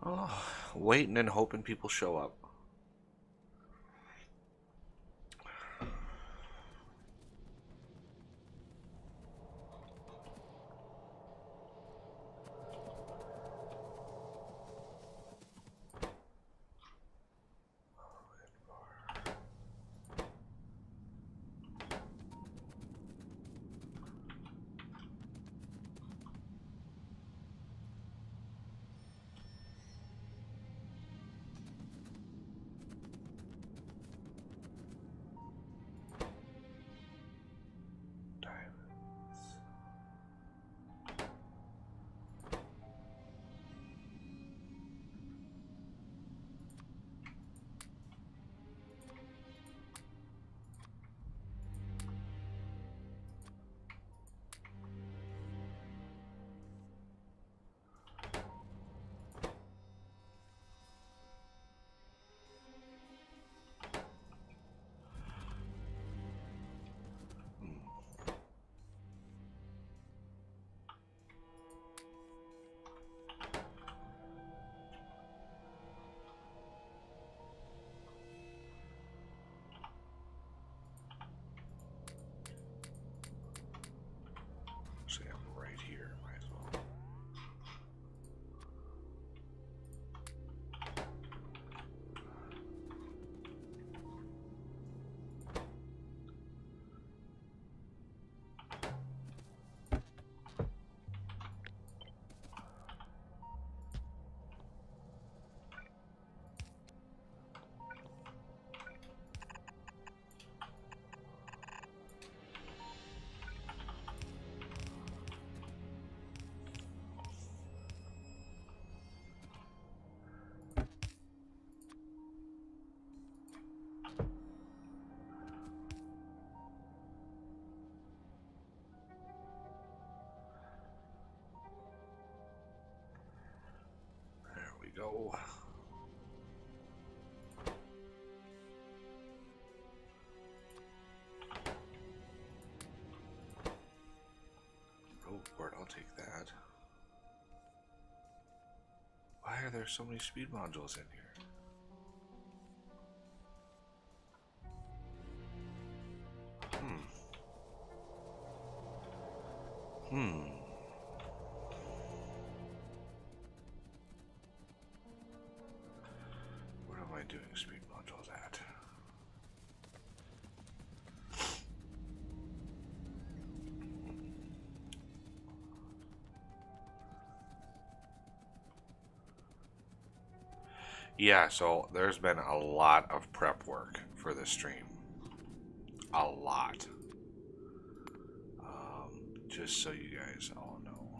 Oh, waiting and hoping people show up. See, I'm right here. Might as well. There we go. Oh, word, I'll take that. Why are there so many speed modules in here? Hmm. Where am I doing speed modules at? Yeah, so there's been a lot of prep work for this stream. A lot. Just so you guys all know.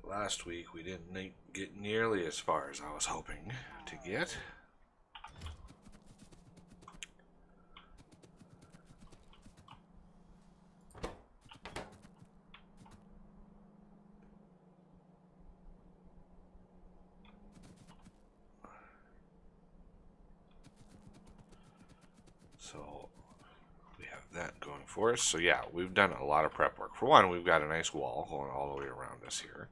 Last week we didn't get nearly as far as I was hoping to get. So we have that going for us. So yeah, we've done a lot of prep work. For one, we've got a nice wall going all the way around us here.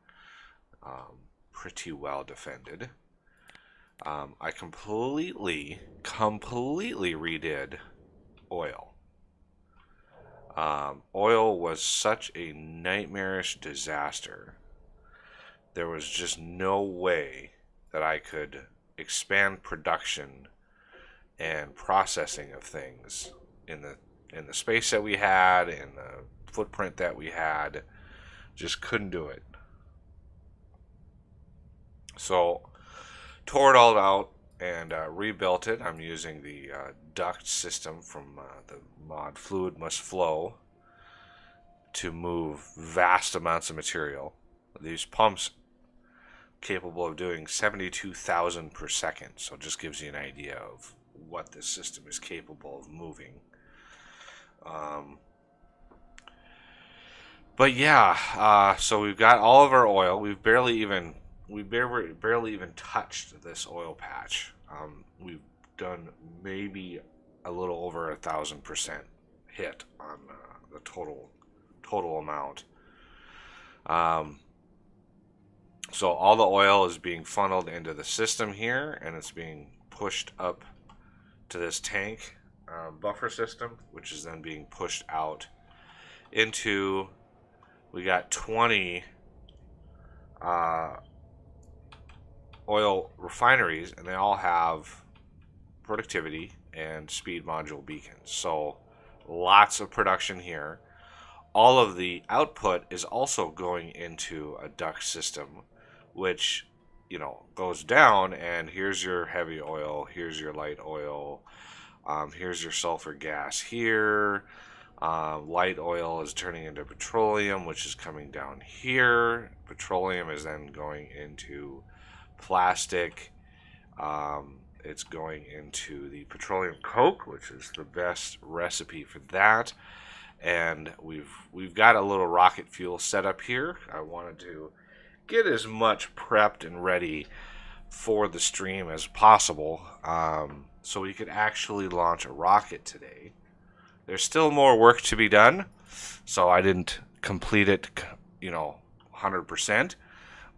Pretty well defended. I completely redid oil. Oil was such a nightmarish disaster. There was just no way that I could expand production and processing of things in the space that we had, in the footprint that we had. Just couldn't do it. So tore it all out and rebuilt it. I'm using the duct system from the mod Fluid Must Flow to move vast amounts of material. These pumps capable of doing 72,000 per second, so it just gives you an idea of what this system is capable of moving. But yeah, so we've got all of our oil. We've barely even we barely even touched this oil patch. We've done maybe a little over 1,000% hit on the total amount. Um, so all the oil is being funneled into the system here, and it's being pushed up to this tank buffer system, which is then being pushed out into. We got 20 oil refineries, and they all have productivity and speed module beacons. So lots of production here. All of the output is also going into a duct system, which, you know, goes down, and here's your heavy oil, here's your light oil, here's your sulfur gas here. Light oil is turning into petroleum, which is coming down here. Petroleum is then going into plastic. It's going into the petroleum coke, which is the best recipe for that. And we've got a little rocket fuel set up here. I wanted to get as much prepped and ready for the stream as possible, so we could actually launch a rocket today. There's still more work to be done, so I didn't complete it, 100%,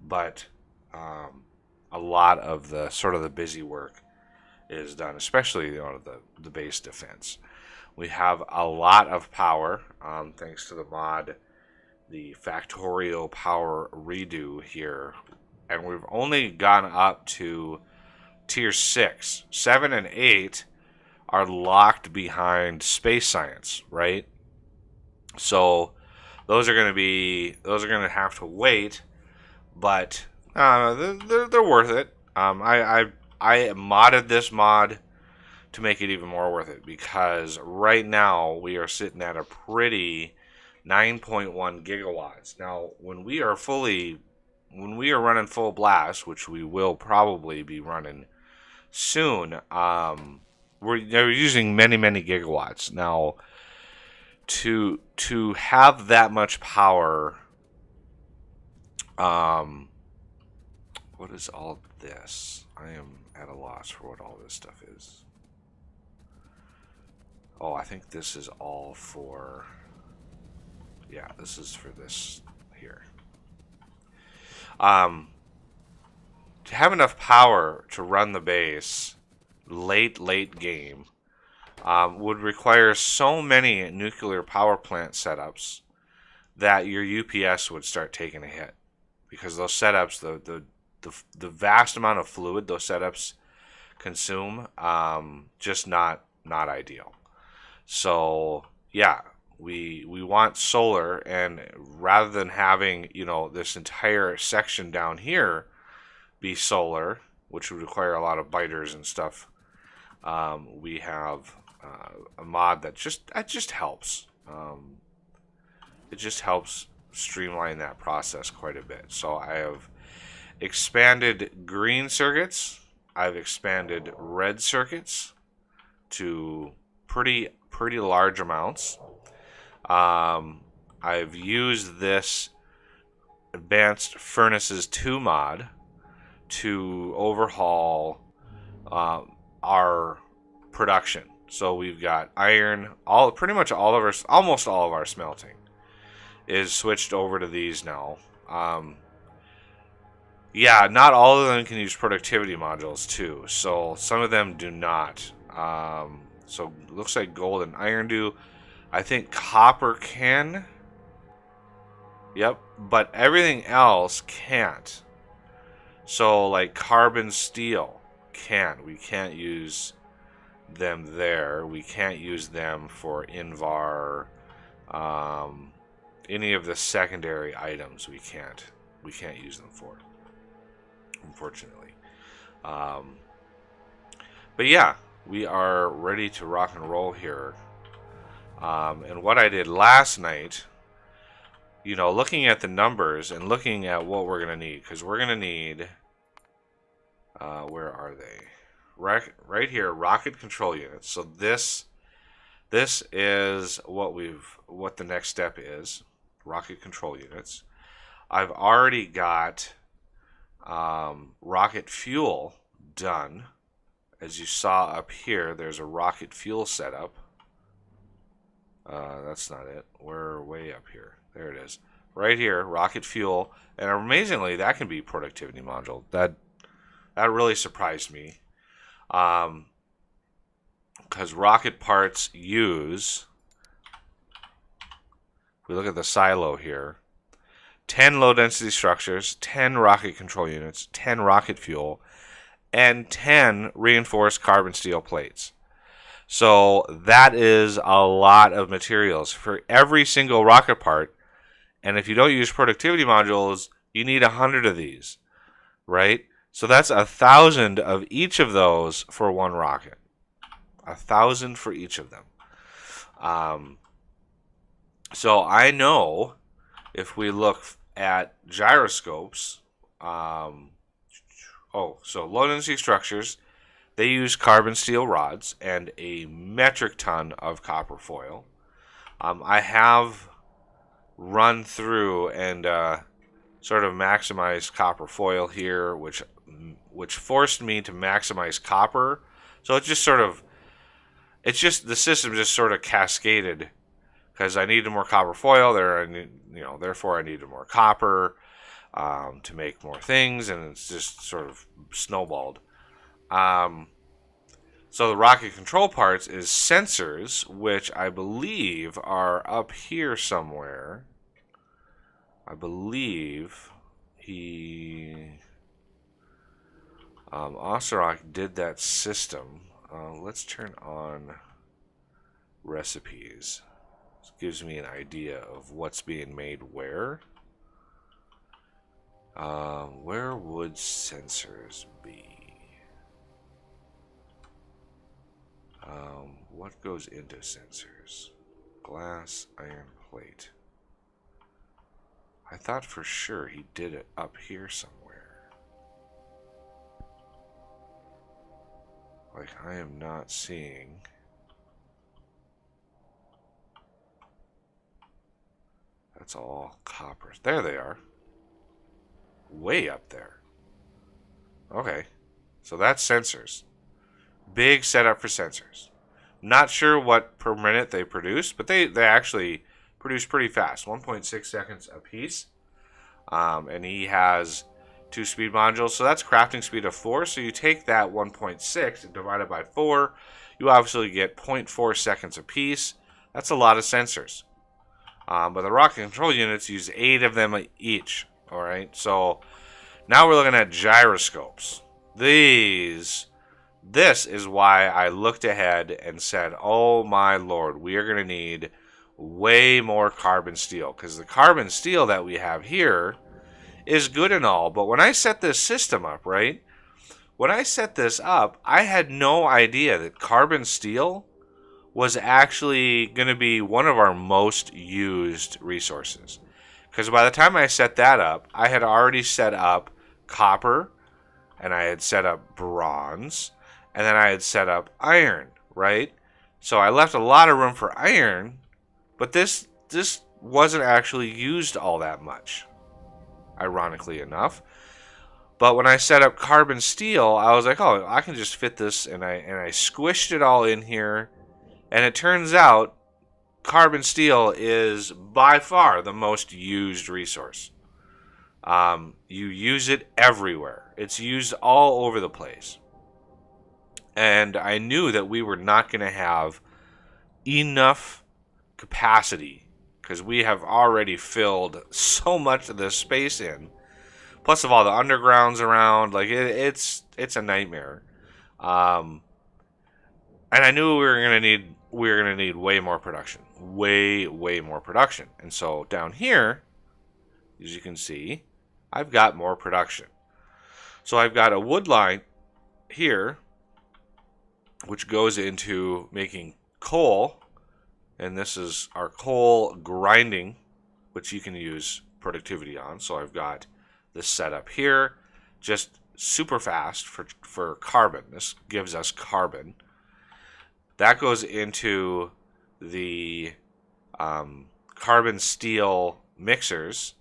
but a lot of the sort of the busy work is done, especially the base defense. We have a lot of power, thanks to the mod, the Factorio power redo here, and we've only gone up to tier 6. 7 and 8 are locked behind space science, right? So those are going to have to wait, but they're worth it. I modded this mod to make it even more worth it, because right now we are sitting at a pretty 9.1 gigawatts. Now, when we are running full blast, which we will probably be running soon, we're using many gigawatts. Now, to have that much power, what is all this? I am at a loss for what all this stuff is. Oh, I think this is all for... Yeah, this is for this here. To have enough power to run the base late game would require so many nuclear power plant setups that your UPS would start taking a hit, because those setups, the vast amount of fluid those setups consume, just not ideal. So yeah, we want solar, and rather than having this entire section down here be solar, which would require a lot of biters and stuff, we have a mod that just helps. It just helps streamline that process quite a bit. So I have expanded green circuits. I've expanded red circuits to pretty large amounts. I've used this Advanced Furnaces 2 mod to overhaul our production. So we've got iron, almost all of our smelting is switched over to these now. Yeah, not all of them can use productivity modules too. So some of them do not. So it looks like gold and iron do. I think copper can. Yep, but everything else can't. So like carbon steel can't. We can't use them there. We can't use them for Invar. Any of the secondary items we can't use them for, unfortunately. But yeah, we are ready to rock and roll here. And what I did last night, looking at the numbers and looking at what we're going to need, because we're going to need, where are they? Right here, rocket control units. So this is what the next step is, rocket control units. I've already got rocket fuel done. As you saw up here, there's a rocket fuel setup. That's not it. We're way up here. There it is. Right here, rocket fuel. And amazingly, that can be productivity module. That really surprised me. Because rocket parts use, if we look at the silo here, 10 low density structures, 10 rocket control units, 10 rocket fuel, and 10 reinforced carbon steel plates. So that is a lot of materials for every single rocket part. And if you don't use productivity modules, you need 100 of these, right? So that's 1,000 of each of those for one rocket. 1,000 for each of them. So I know if we look at gyroscopes, so low density structures, they use carbon steel rods and a metric ton of copper foil. I have run through and sort of maximized copper foil here, which forced me to maximize copper. So it's just the system just sort of cascaded because I needed more copper foil there, therefore I needed more copper to make more things, and it's just sort of snowballed. So the rocket control parts is sensors, which I believe are up here somewhere. I believe Osterok did that system. Let's turn on recipes. This gives me an idea of what's being made where. Where would sensors be? What goes into sensors? Glass, iron plate. I thought for sure he did it up here somewhere. Like, I am not seeing. That's all copper. There they are. Way up there. Okay. So that's sensors. Big setup for sensors. Not sure what per minute they produce, but they actually produce pretty fast. 1.6 seconds a piece. And he has 2 speed modules. So that's crafting speed of 4. So you take that 1.6 and divide it by 4. You obviously get 0.4 seconds a piece. That's a lot of sensors. But the rocket control units use 8 of them each. Alright, so now we're looking at gyroscopes. This is why I looked ahead and said, oh my lord, we are going to need way more carbon steel. Because the carbon steel that we have here is good and all. But when I set this system up, right? When I set this up, I had no idea that carbon steel was actually going to be one of our most used resources. Because by the time I set that up, I had already set up copper, and I had set up bronze, and then I had set up iron, right? So I left a lot of room for iron, but this wasn't actually used all that much, ironically enough. But when I set up carbon steel, I was like, oh, I can just fit this, and I squished it all in here, and it turns out carbon steel is by far the most used resource. You use it everywhere. It's used all over the place. And I knew that we were not going to have enough capacity because we have already filled so much of this space in. Plus of all the undergrounds around, like it's a nightmare. And I knew we were going to need way more production. Way more production. And so down here, as you can see, I've got more production. So I've got a wood line here, which goes into making coal. And this is our coal grinding, which you can use productivity on. So I've got this setup here, just super fast for carbon. This gives us carbon. That goes into the carbon steel mixers,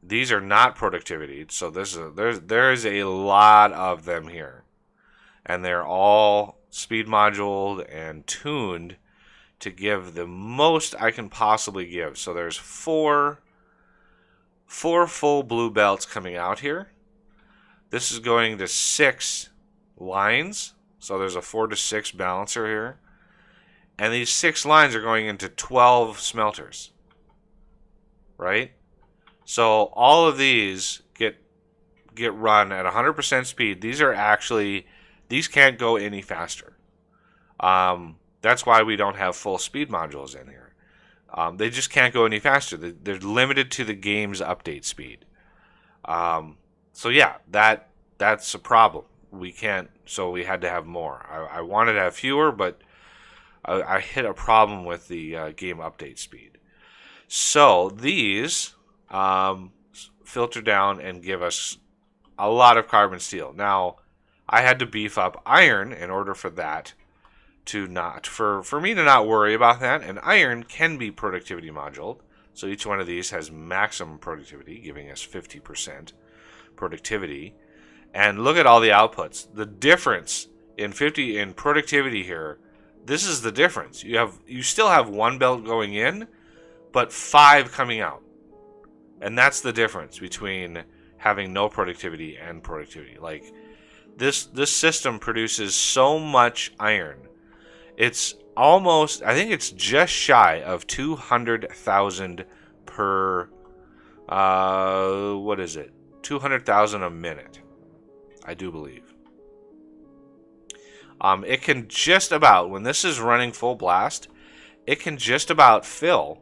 These are not productivity. So there's a lot of them here, and they're all speed moduled and tuned to give the most I can possibly give. So there's four full blue belts coming out here. This is going to 6 lines. So there's a 4 to 6 balancer here. And these 6 lines are going into 12 smelters. Right? So all of these get run at 100% speed. These can't go any faster. That's why we don't have full speed modules in here. They just can't go any faster. They're limited to the game's update speed. So yeah, that's a problem. We can't. So we had to have more. I wanted to have fewer, but I hit a problem with the game update speed. So these filter down and give us a lot of carbon steel. Now, I had to beef up iron in order for that to not for me to not worry about that. And iron can be productivity moduled. So each one of these has maximum productivity, giving us 50% productivity. And look at all the outputs. The difference in productivity here. This is the difference. You still have 1 belt going in, but 5 coming out. And that's the difference between having no productivity and productivity. Like this system produces so much iron. It's almost, I think it's just shy of 200,000 per 200,000 a minute, I do believe. It can just about, when this is running full blast, it can just about fill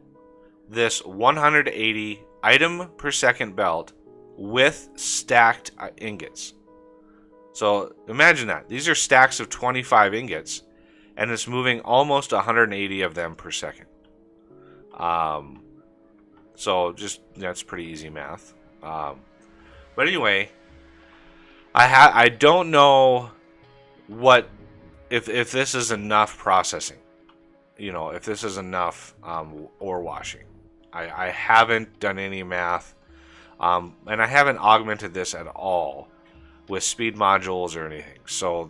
this 180 item per second belt with stacked ingots. So imagine that. These are stacks of 25 ingots, and it's moving almost 180 of them per second. So just, that's pretty easy math. But anyway, I don't know what if this is enough processing. If this is enough ore washing. I haven't done any math, and I haven't augmented this at all with speed modules or anything. So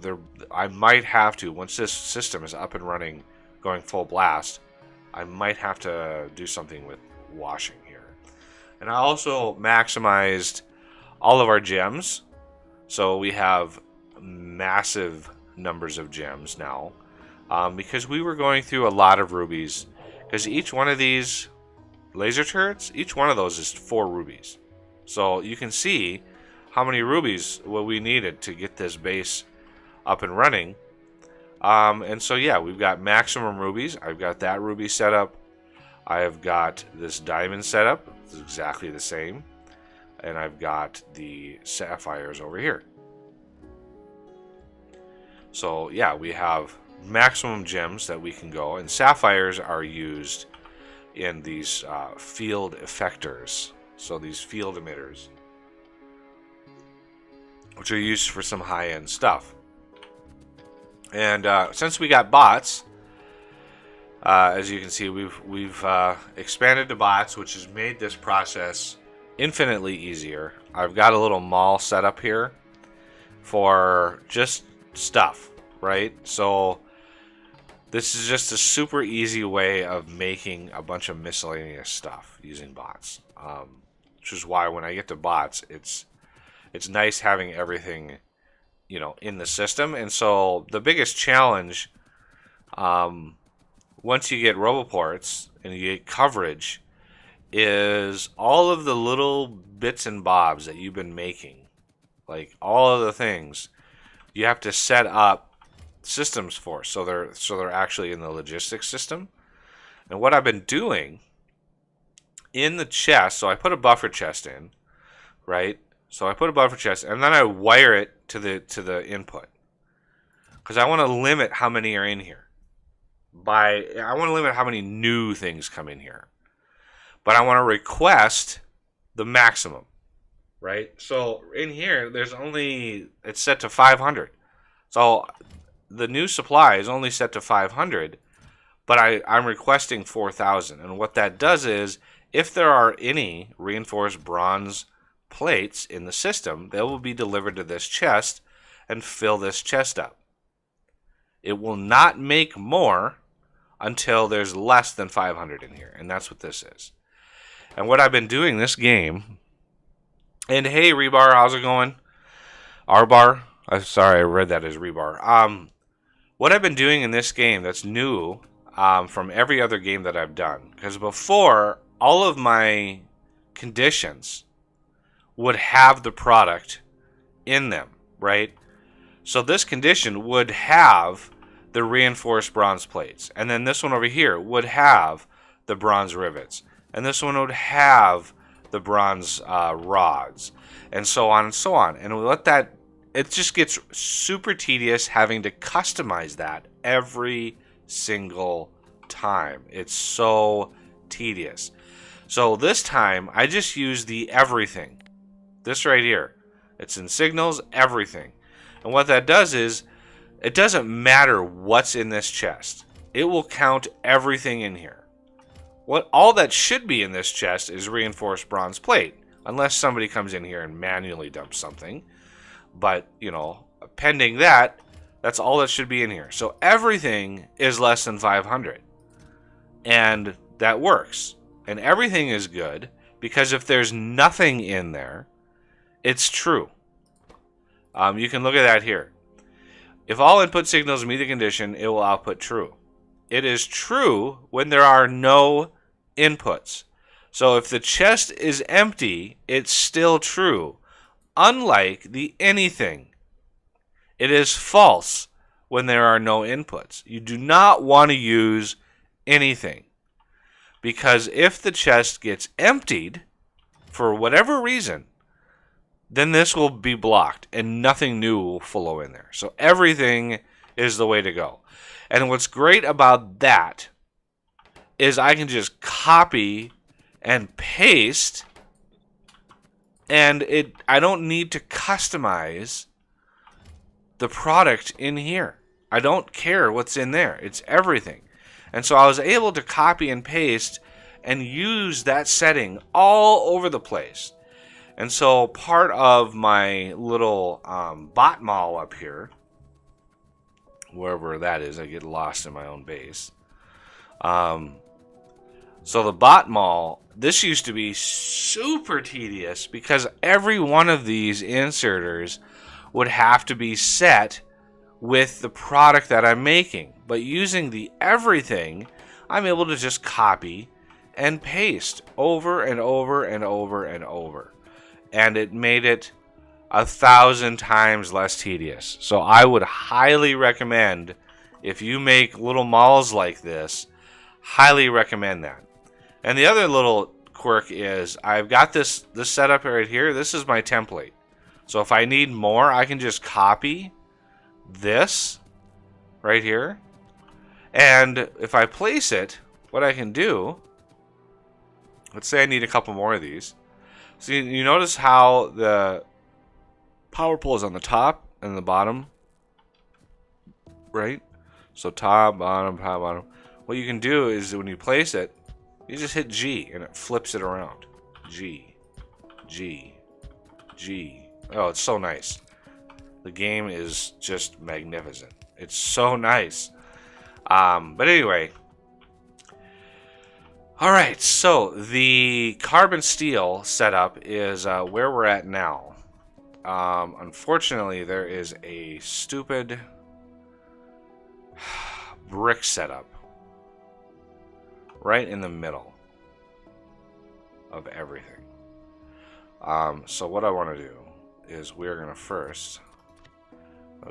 I might have to, once this system is up and running, going full blast, I might have to do something with washing here. And I also maximized all of our gems. So we have massive numbers of gems now, because we were going through a lot of rubies, because each one of these laser turrets, each one of those is 4 rubies. So you can see how many rubies we needed to get this base up and running. And so yeah, we've got maximum rubies. I've got that ruby set up. I have got this diamond set up. It's exactly the same. And I've got the sapphires over here. So yeah, we have maximum gems that we can go. And sapphires are used in these field effectors. So these field emitters, which are used for some high-end stuff. And since we got bots, as you can see, we've expanded to bots, which has made this process infinitely easier. I've got a little mall set up here for just stuff, right? So this is just a super easy way of making a bunch of miscellaneous stuff using bots, which is why when I get to bots, it's nice having everything, in the system. And so the biggest challenge, once you get roboports and you get coverage, is all of the little bits and bobs that you've been making, like all of the things you have to set up systems for, so they're actually in the logistics system. And what I've been doing in the chest, so I put a buffer chest in, right? So I put a buffer chest, and then I wire it to the input, because I want to limit how many are in here. I want to limit how many new things come in here, but I want to request the maximum, right? So in here, it's set to 500. So the new supply is only set to 500, but I'm requesting 4,000. And what that does is If there are any reinforced bronze plates in the system, they will be delivered to this chest and fill this chest up. It will not make more until there's less than 500 in here, and that's what this is. And what I've been doing this game, and hey, Rebar, how's it going? R-Bar? I'm sorry, I read that as Rebar. What I've been doing in this game that's new from every other game that I've done, because before, all of my conditions would have the product in them, right? So this condition would have the reinforced bronze plates. And then this one over here would have the bronze rivets. And this one would have the bronze rods. And so on and so on. And we let that, it just gets super tedious having to customize that every single time. It's so tedious. So this time, I just use the everything. This right here. It's in signals, everything. And what that does is, it doesn't matter what's in this chest. It will count everything in here. All that should be in this chest is reinforced bronze plate. Unless somebody comes in here and manually dumps something. But, pending that, that's all that should be in here. So everything is less than 500. And that works. And everything is good, because if there's nothing in there, it's true. You can look at that here. If all input signals meet the condition, it will output true. It is true when there are no inputs. So if the chest is empty, it's still true. Unlike the anything, it is false when there are no inputs. You do not want to use anything. Because if the chest gets emptied, for whatever reason, then this will be blocked and nothing new will flow in there. So everything is the way to go. And what's great about that is I can just copy and paste, and I don't need to customize the product in here. I don't care what's in there. It's everything. And so I was able to copy and paste and use that setting all over the place. And so part of my little bot mall up here, wherever that is, I get lost in my own base. So the bot mall, this used to be super tedious because every one of these inserters would have to be set with the product that I'm making. But using the everything, I'm able to just copy and paste over and over and over and over. And it made it 1,000 times less tedious. So I would highly recommend, if you make little malls like this, highly recommend that. And the other little quirk is I've got this setup right here. This is my template. So if I need more, I can just copy this right here. And if I place it, what I can do, let's say I need a couple more of these. So you notice how the power pole is on the top and the bottom, right? So top, bottom, top, bottom. What you can do is when you place it, you just hit G and it flips it around. G, G, G. Oh, it's so nice. The game is just magnificent. It's so nice. But anyway. Alright, so the carbon steel setup is where we're at now. Unfortunately, there is a stupid brick setup right in the middle of everything. So what I want to do is we're going to first,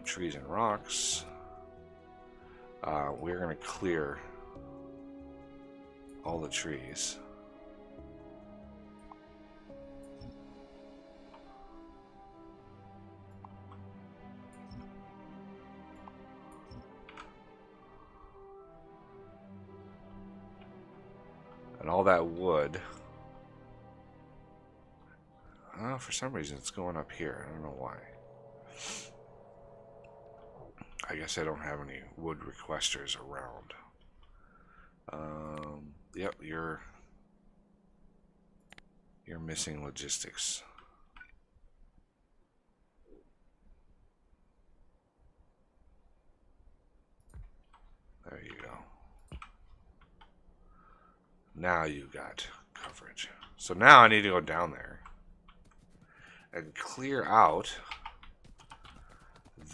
trees and rocks, we're going to clear all the trees. And all that wood, for some reason it's going up here. I don't know why. I guess I don't have any wood requesters around. Yep, you're You're missing logistics. There you go. Now you got coverage. So now I need to go down there and clear out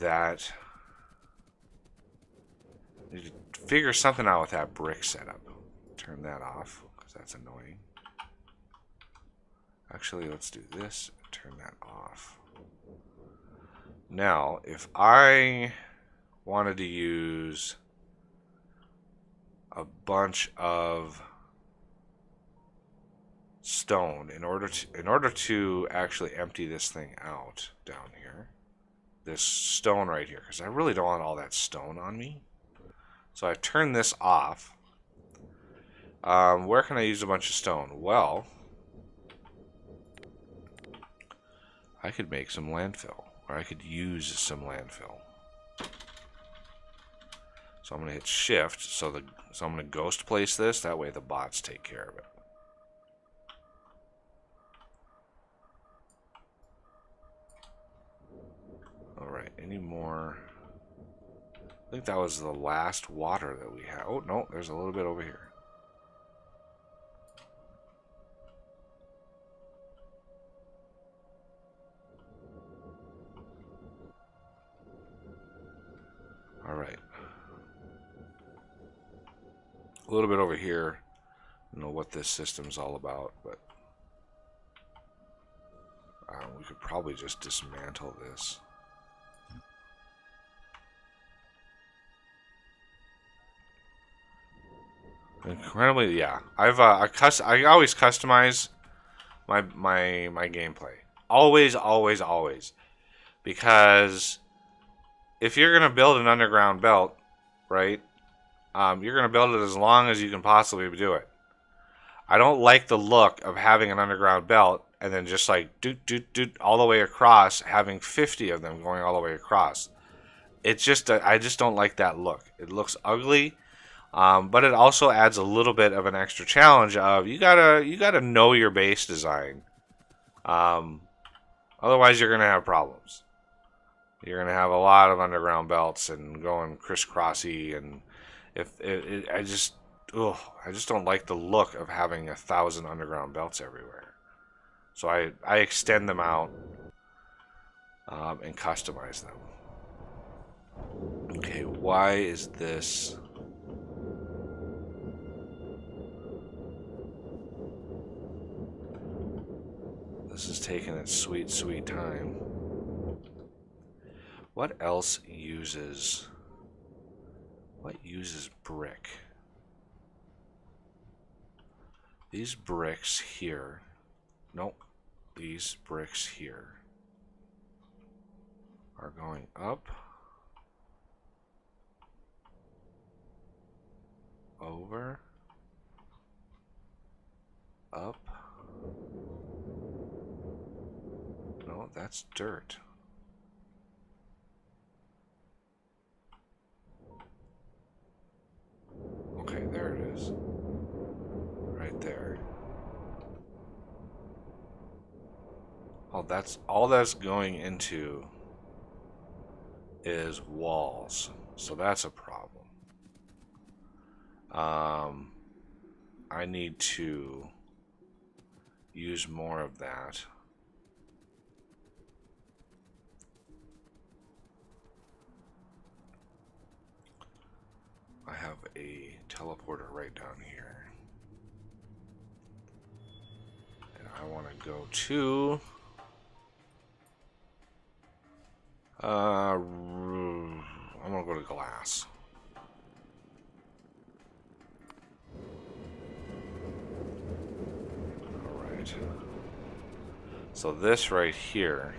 that. I need to figure something out with that brick setup. Turn that off because that's annoying. Actually, let's do this. Turn that off. Now, if I wanted to use a bunch of stone in order to actually empty this thing out down here, this stone right here, because I really don't want all that stone on me. So I've turned this off. Where can I use a bunch of stone? Well, I could make some landfill, or I could use some landfill. So I'm going to hit shift, so I'm going to ghost place this, that way the bots take care of it. Alright, any more? I think that was the last water that we had. Oh, no, there's a little bit over here. Alright. A little bit over here. I don't know what this system's all about, but we could probably just dismantle this. Incredibly, yeah. I always customize my gameplay. Always. Because if you're gonna build an underground belt, right? You're gonna build it as long as you can possibly do it. I don't like the look of having an underground belt and then just like doot all the way across, having 50 of them going all the way across. It's just I just don't like that look. It looks ugly. But it also adds a little bit of an extra challenge of you gotta know your base design. Otherwise, you're gonna have problems. You're gonna have a lot of underground belts and going crisscrossy, and I just don't like the look of having 1,000 underground belts everywhere. So I extend them out and customize them. Okay, why is this? This is taking its sweet time. What else uses? What uses brick? These bricks here. Nope. These bricks here are going up, over, up. No, that's dirt. Okay, there it is. Right there. All that's going into is walls. So that's a problem. I need to use more of that. I have a teleporter right down here. And I want to go to... I'm going to go to glass. Alright. So this right here...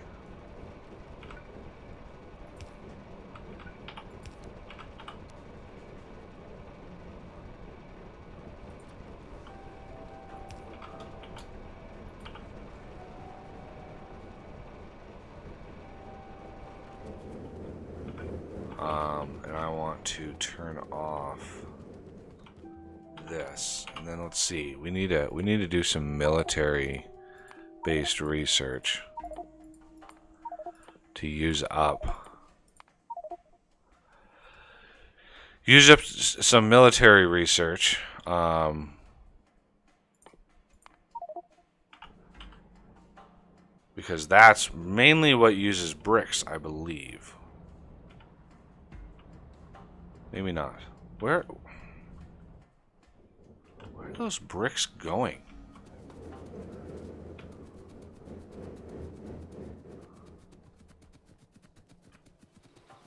and I want to turn off this, and then let's see. We need to do some military based research to use up. Use up some military research. Because that's mainly what uses bricks, I believe. Maybe not. Where are those bricks going?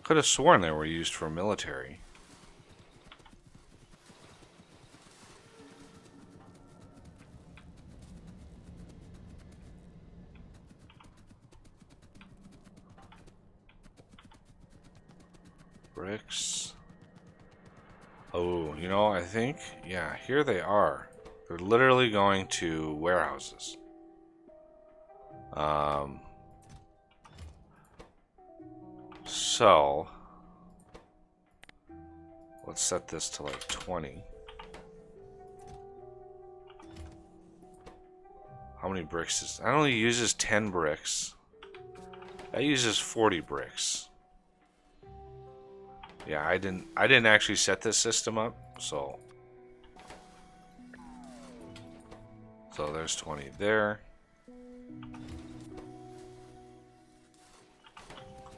Could have sworn they were used for military. Bricks. Oh, you know, I think, yeah, here they are. They're literally going to warehouses. So, let's set this to like 20. How many bricks is... That only uses 10 bricks. That uses 40 bricks. Yeah, I didn't actually set this system up, so there's 20 there.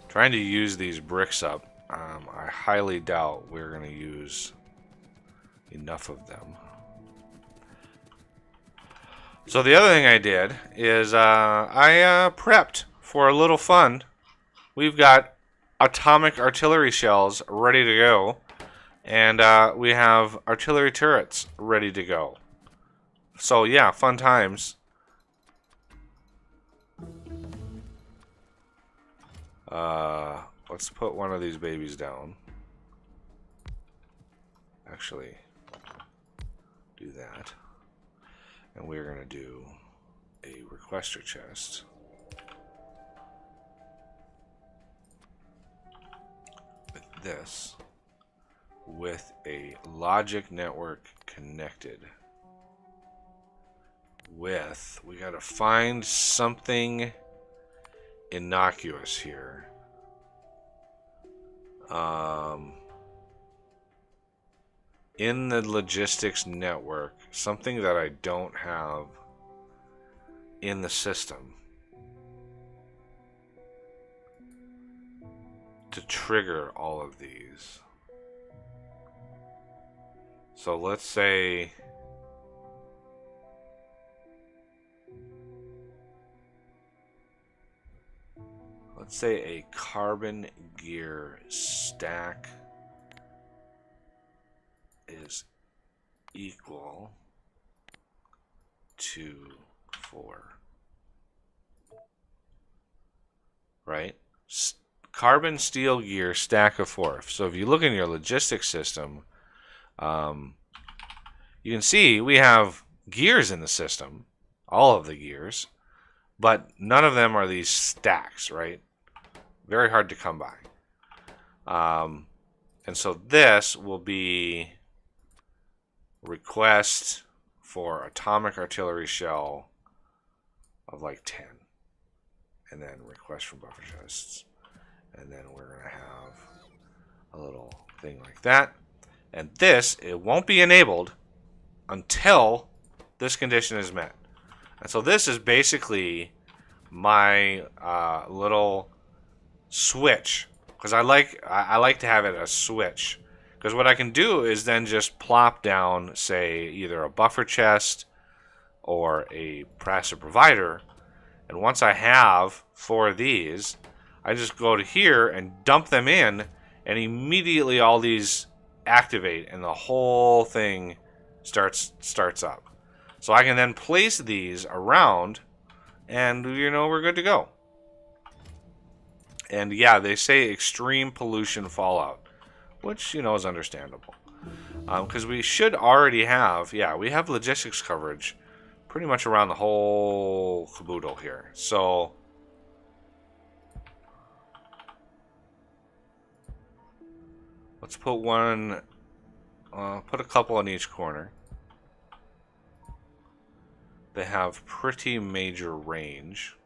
Trying to use these bricks up. I highly doubt we're going to use enough of them. So the other thing I did is I prepped for a little fun. We've got atomic artillery shells ready to go, and we have artillery turrets ready to go. So yeah, fun times. Let's put one of these babies down. Actually, do that. And we're going to do a requester chest. With this. With a logic network connected. With, we got to find something innocuous here. In the logistics network, something that I don't have in the system to trigger all of these. So let's say a carbon gear stack is equal to 4. Right? Carbon steel gear stack of 4. So if you look in your logistics system, you can see we have gears in the system, all of the gears, but none of them are these stacks, right? Very hard to come by. And so this will be request for atomic artillery shell of like 10. And then request for buffer chests. And then we're going to have a little thing like that. And this, it won't be enabled until this condition is met. And so this is basically my little switch, because I like to have it a switch, because what I can do is then just plop down, say, either a buffer chest or a passive provider, and once I have 4 of these, I just go to here and dump them in, and immediately all these activate and the whole thing starts up. So I can then place these around, and you know, we're good to go. And yeah, they say extreme pollution fallout, which, you know, is understandable. Because we should already have, yeah, we have logistics coverage pretty much around the whole caboodle here. So let's put put a couple in each corner. they have pretty major range.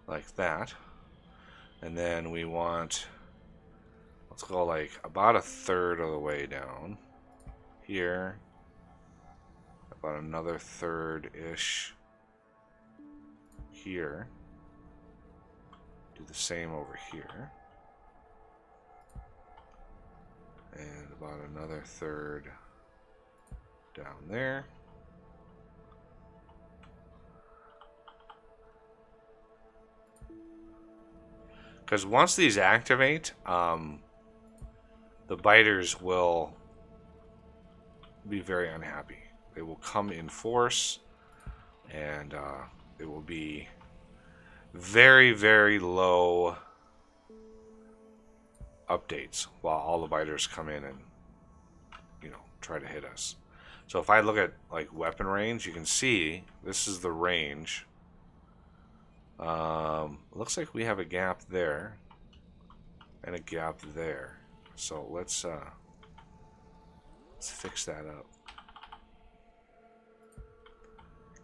Like that. And then we want, let's go like about a third of the way down here. About another third-ish here. Do the same over here. And about another third down there. Because once these activate, the biters will be very unhappy. They will come in force, and it will be very, very low updates while all the biters come in and, you know, try to hit us. So if I look at like weapon range, you can see this is the range. Looks like we have a gap there and a gap there. So let's fix that up.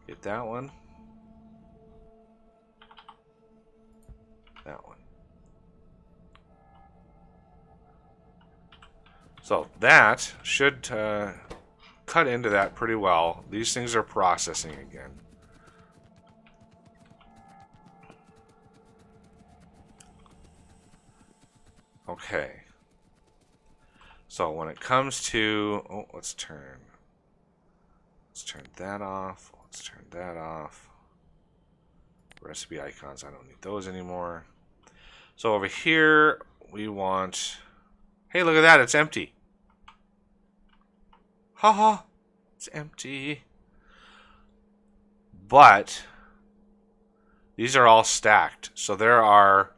Get that one. That one. So that should cut into that pretty well. These things are processing again. Okay. So when it comes to, oh, let's turn that off. Let's turn that off. Recipe icons, I don't need those anymore. So over here, we want, hey, look at that, it's empty. Haha, it's empty. But these are all stacked. So there are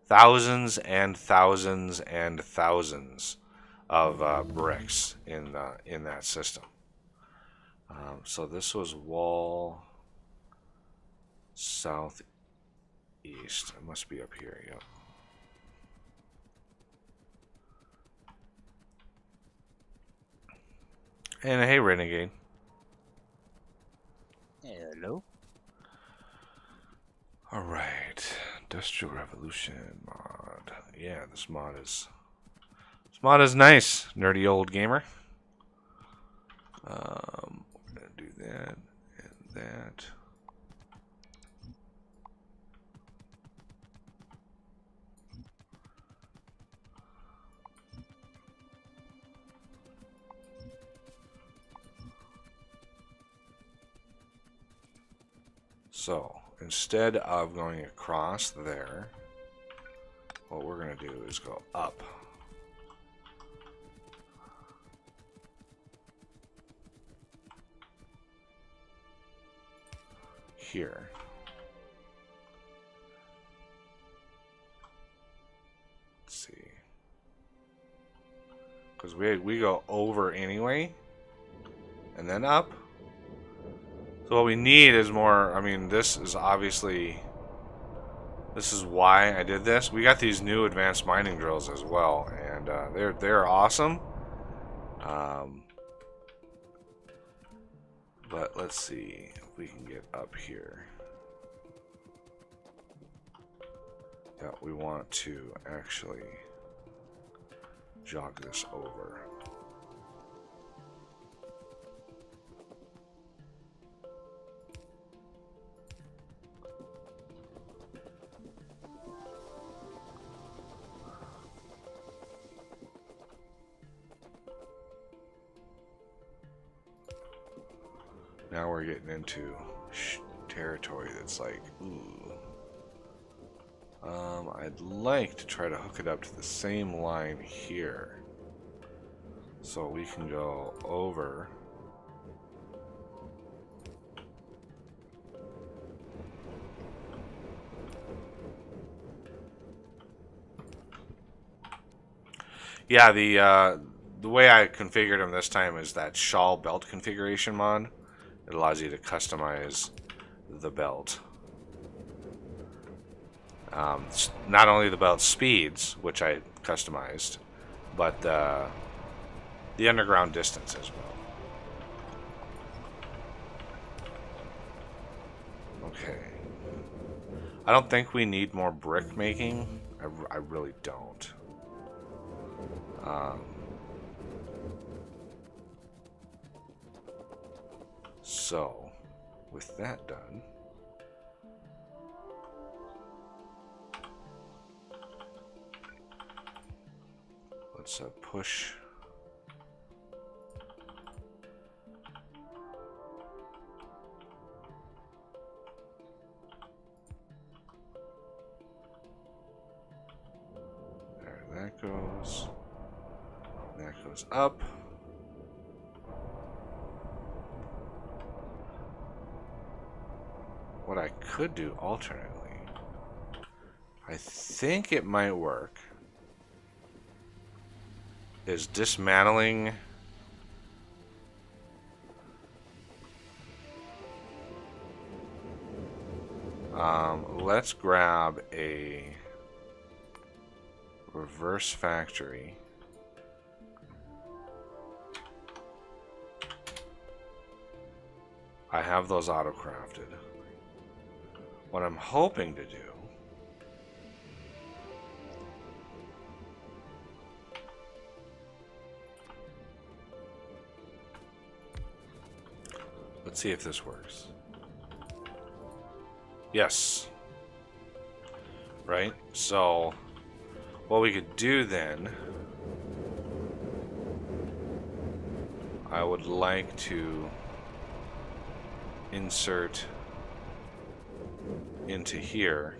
thousands and thousands and thousands of bricks in that system. So this was wall southeast. It must be up here. Yep. And hey, Renegade. Hello. All right, Industrial Revolution mod. Yeah, this mod is nice, nerdy old gamer. We're gonna do that and that. So instead of going across there, what we're going to do is go up. Here. Let's see. Because we go over anyway, and then up. So what we need is more, I mean, this is obviously, this is why I did this. We got these new advanced mining drills as well, and they're awesome. But let's see if we can get up here. Yeah, we want to actually jog this over. Now we're getting into territory that's like, ooh. I'd like to try to hook it up to the same line here, so we can go over. Yeah, the way I configured them this time is that shawl belt configuration mod. It allows you to customize the belt. It's not only about speeds, which I customized, but the underground distance as well. Okay. I don't think we need more brick making. I really don't. So, with that done, let's push. There that goes. That goes up. What I could do alternately, I think it might work, is dismantling let's grab a reverse factory. I have those auto-crafted. What I'm hoping to do let's see if this works. Yes. Right? So what we could do then, I would like to insert into here.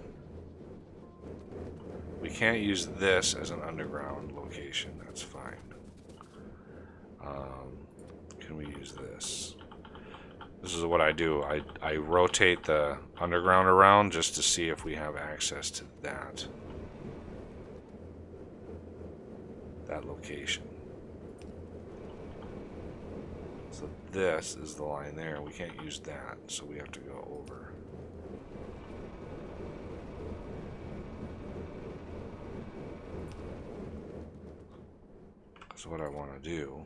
We can't use this as an underground location. That's fine. Can we use this? This is what I do. I rotate the underground around just to see if we have access to that location. So this is the line there. We can't use that, so we have to go over. So what I want to do,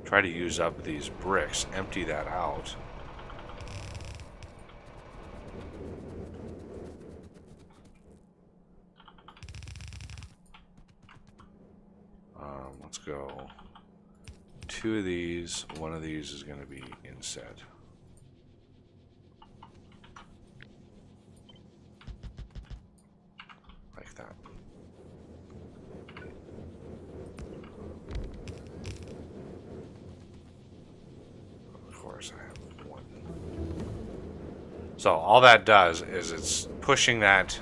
try to use up these bricks, empty that out. Let's go 2 of these. 1 of these is going to be inset. Like that. Of course I have 1. So all that does is it's pushing that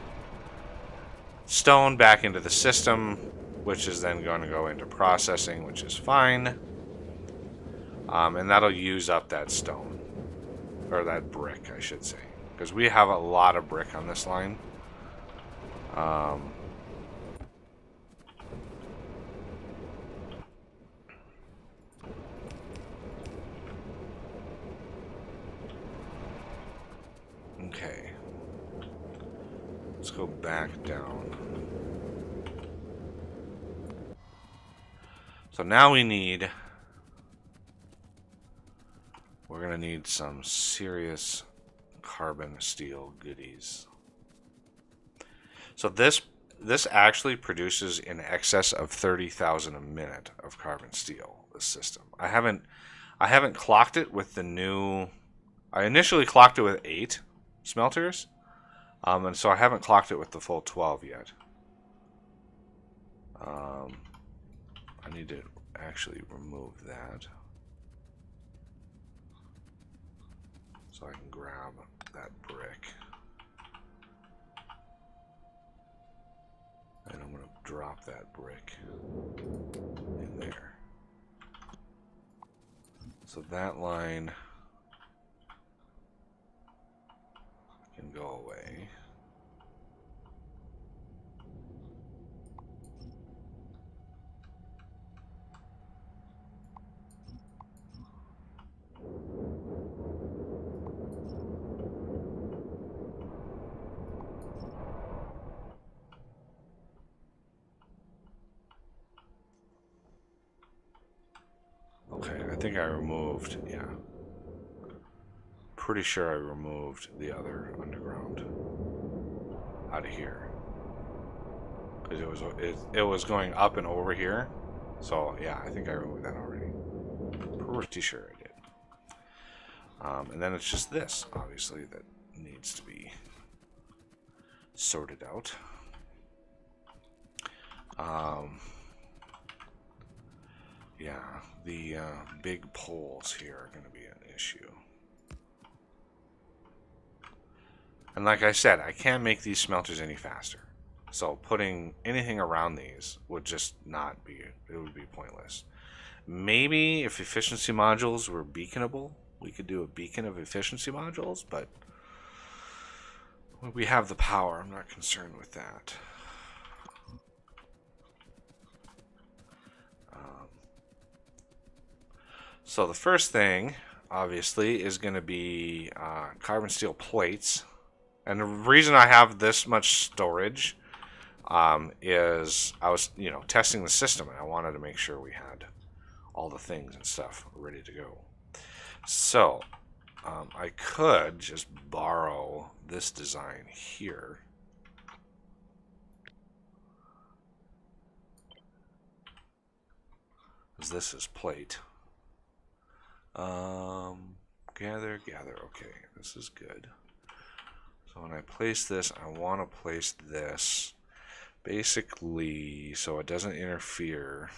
stone back into the system, which is then going to go into processing, which is fine. And that'll use up that stone. Or that brick, I should say. Because we have a lot of brick on this line. Okay. Let's go back down. So now we're going to need some serious carbon steel goodies. So this actually produces in excess of 30,000 a minute of carbon steel, this system. I haven't clocked it with the new. I initially clocked it with 8 smelters, and so I haven't clocked it with the full 12 yet. I need to actually remove that so I can grab that brick, and I'm going to drop that brick in there. So that line can go away. think I removed, yeah. Pretty sure I removed the other underground out of here. Because it was going up and over here. So, yeah, I think I removed that already. Pretty sure I did. And then it's just this, obviously, that needs to be sorted out. Yeah, the big poles here are going to be an issue. And like I said, I can't make these smelters any faster. So putting anything around these would just not be, it would be pointless. Maybe if efficiency modules were beaconable, we could do a beacon of efficiency modules, but we have the power. I'm not concerned with that. So the first thing, obviously, is going to be carbon steel plates. And the reason I have this much storage is I was, testing the system, and I wanted to make sure we had all the things and stuff ready to go. So I could just borrow this design here. Because this is plate. Gather. Okay, this is good. So when I place this, I want to place this basically so it doesn't interfere.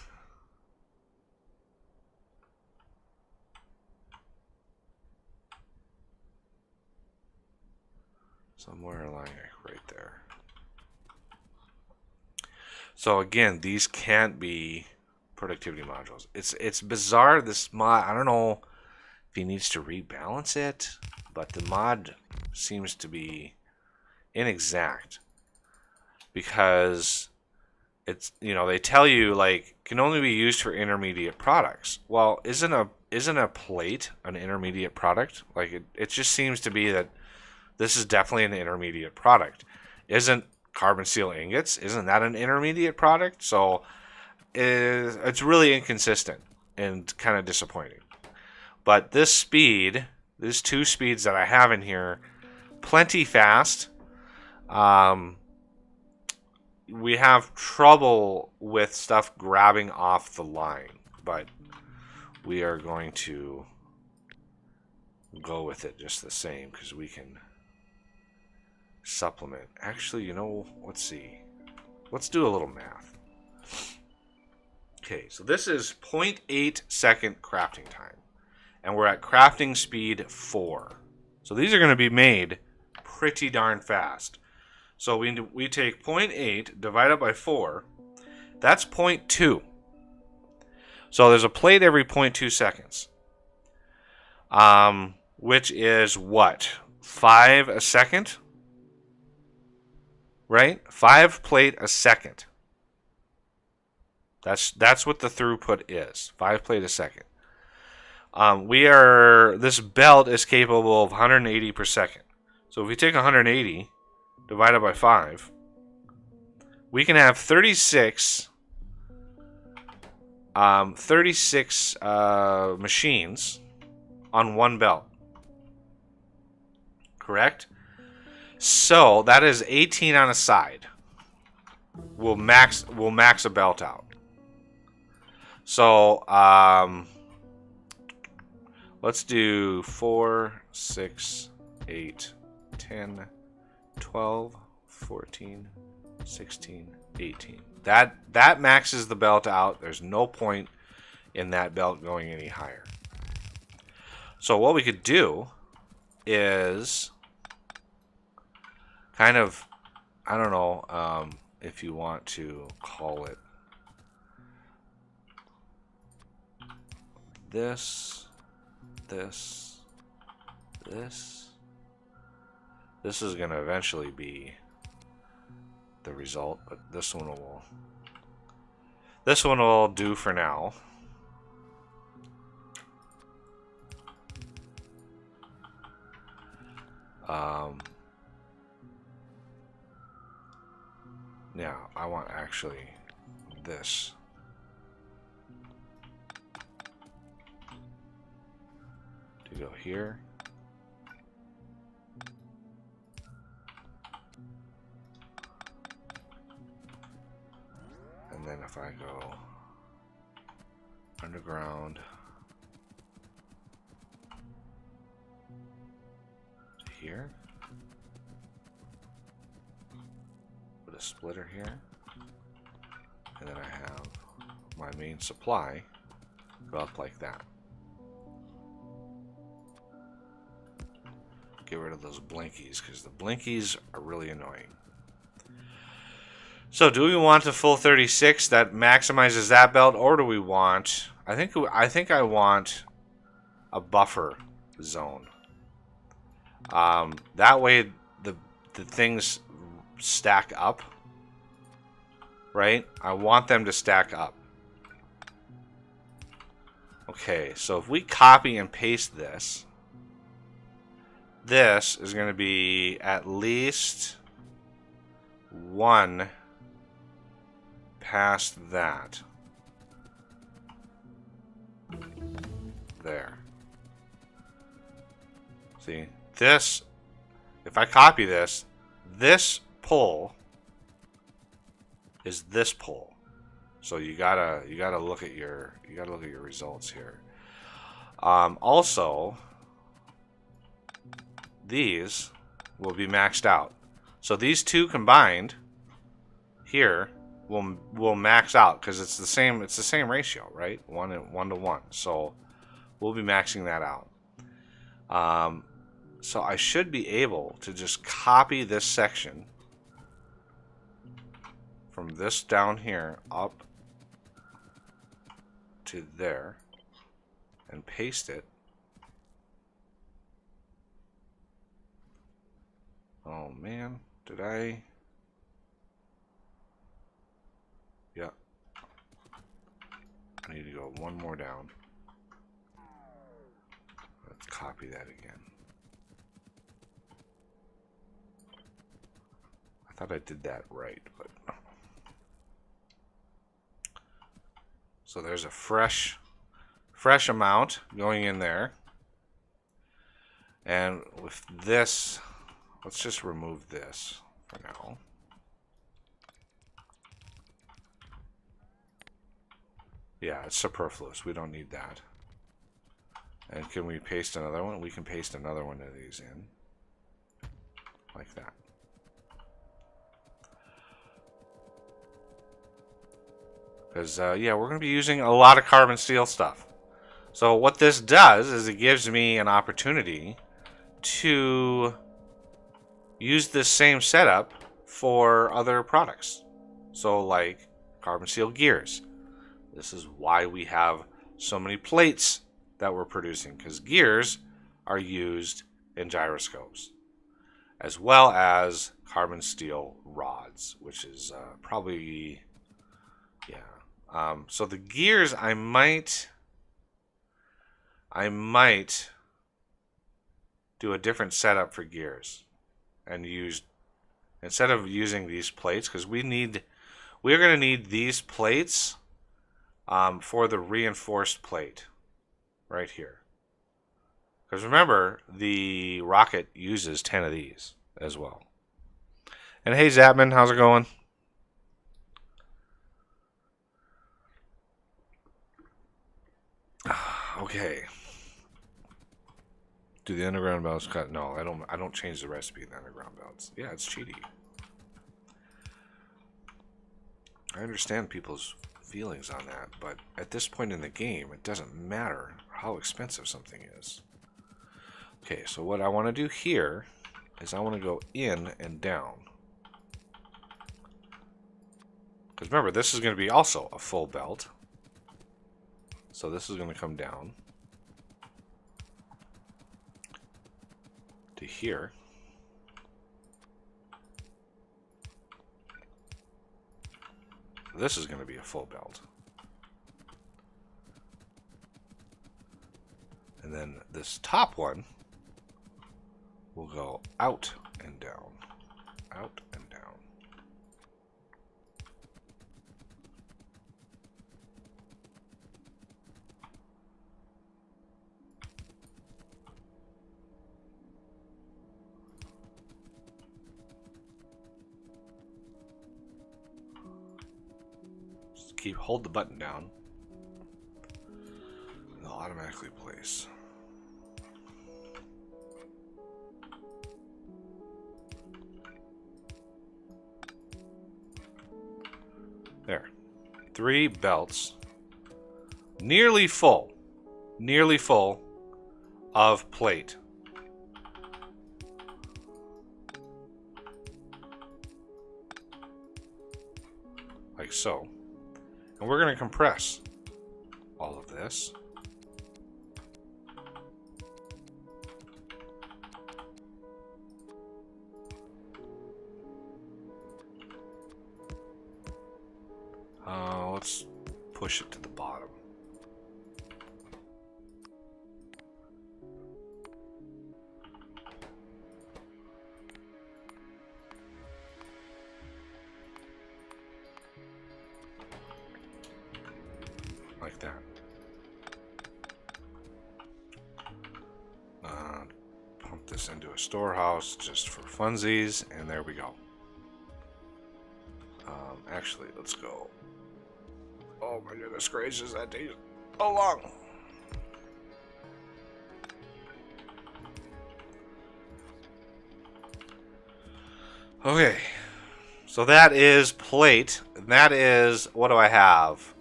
Somewhere like right there. So again, these can't be productivity modules. It's bizarre. This mod, I don't know if he needs to rebalance it, but the mod seems to be inexact because it's, they tell you like can only be used for intermediate products. Well, isn't a plate an intermediate product? Like it just seems to be that this is definitely an intermediate product. Isn't carbon steel ingots, isn't that an intermediate product? So it's really inconsistent and kind of disappointing. But this speed, these two speeds that I have in here, plenty fast. We have trouble with stuff grabbing off the line, but we are going to go with it just the same because we can supplement. Actually, let's see. Let's do a little math. Okay, so this is 0.8 second crafting time. And we're at crafting speed 4. So these are going to be made pretty darn fast. So we take 0.8 divided by 4. That's 0.2. So there's a plate every 0.2 seconds. Which is what? 5 a second? Right? 5 plate a second. That's what the throughput is. 5 plate a second. This belt is capable of 180 per second. So if we take 180 divided by 5, we can have 36 machines on one belt. Correct? So that is 18 on a side. We'll max a belt out. So let's do 4, 6, 8, 10, 12, 14, 16, 18. That maxes the belt out. There's no point in that belt going any higher. So what we could do is kind of, I don't know if you want to call it this. This is going to eventually be the result, but this one will do for now. Now I want actually this. go here. And then if I go underground here, put a splitter here, and then I have my main supply go up like that. Get rid of those blinkies because the blinkies are really annoying. So do we want a full 36 that maximizes that belt, or do we want, I think I want a buffer zone. That way the things stack up, right? I want them to stack up. Okay, so if we copy and paste this, this is going to be at least one past that. There. See, this, if I copy this, this pole is this pole. So you gotta look at your results here. Also, these will be maxed out. So these two combined here will max out because it's the same ratio, right? 1 to 1. So we'll be maxing that out. So I should be able to just copy this section from this down here up to there and paste it. Oh man, did I? Yeah. I need to go one more down. Let's copy that again. I thought I did that right, but so there's a fresh amount going in there. And with this, let's just remove this for now. Yeah, it's superfluous. We don't need that. And can we paste another one? We can paste another one of these in. Like that. Because, yeah, we're going to be using a lot of carbon steel stuff. So what this does is it gives me an opportunity to use this same setup for other products. So like carbon steel gears. This is why we have so many plates that we're producing, because gears are used in gyroscopes, as well as carbon steel rods, which is probably, yeah. So the gears, I might do a different setup for gears and use, instead of using these plates, because we're going to need these plates for the reinforced plate right here. Because remember, the rocket uses 10 of these as well. And hey, Zapman, how's it going? Okay. Do the underground belts cut? No, I don't change the recipe of the underground belts. Yeah, it's cheaty. I understand people's feelings on that, but at this point in the game, it doesn't matter how expensive something is. Okay, so what I want to do here is I want to go in and down. Because remember, this is going to be also a full belt. So this is going to come down to here. This is going to be a full belt. And then this top one will go out and down, out and down. hold the button down. They'll automatically place. There. 3 belts. Nearly full of plate. Like so. And we're going to compress all of this. Let's push it to the bottom. Like that. Pump this into a storehouse just for funsies, and there we go. Actually, let's go. Oh my goodness gracious, that takes so long. Okay, so that is plate. And that is, what do I have?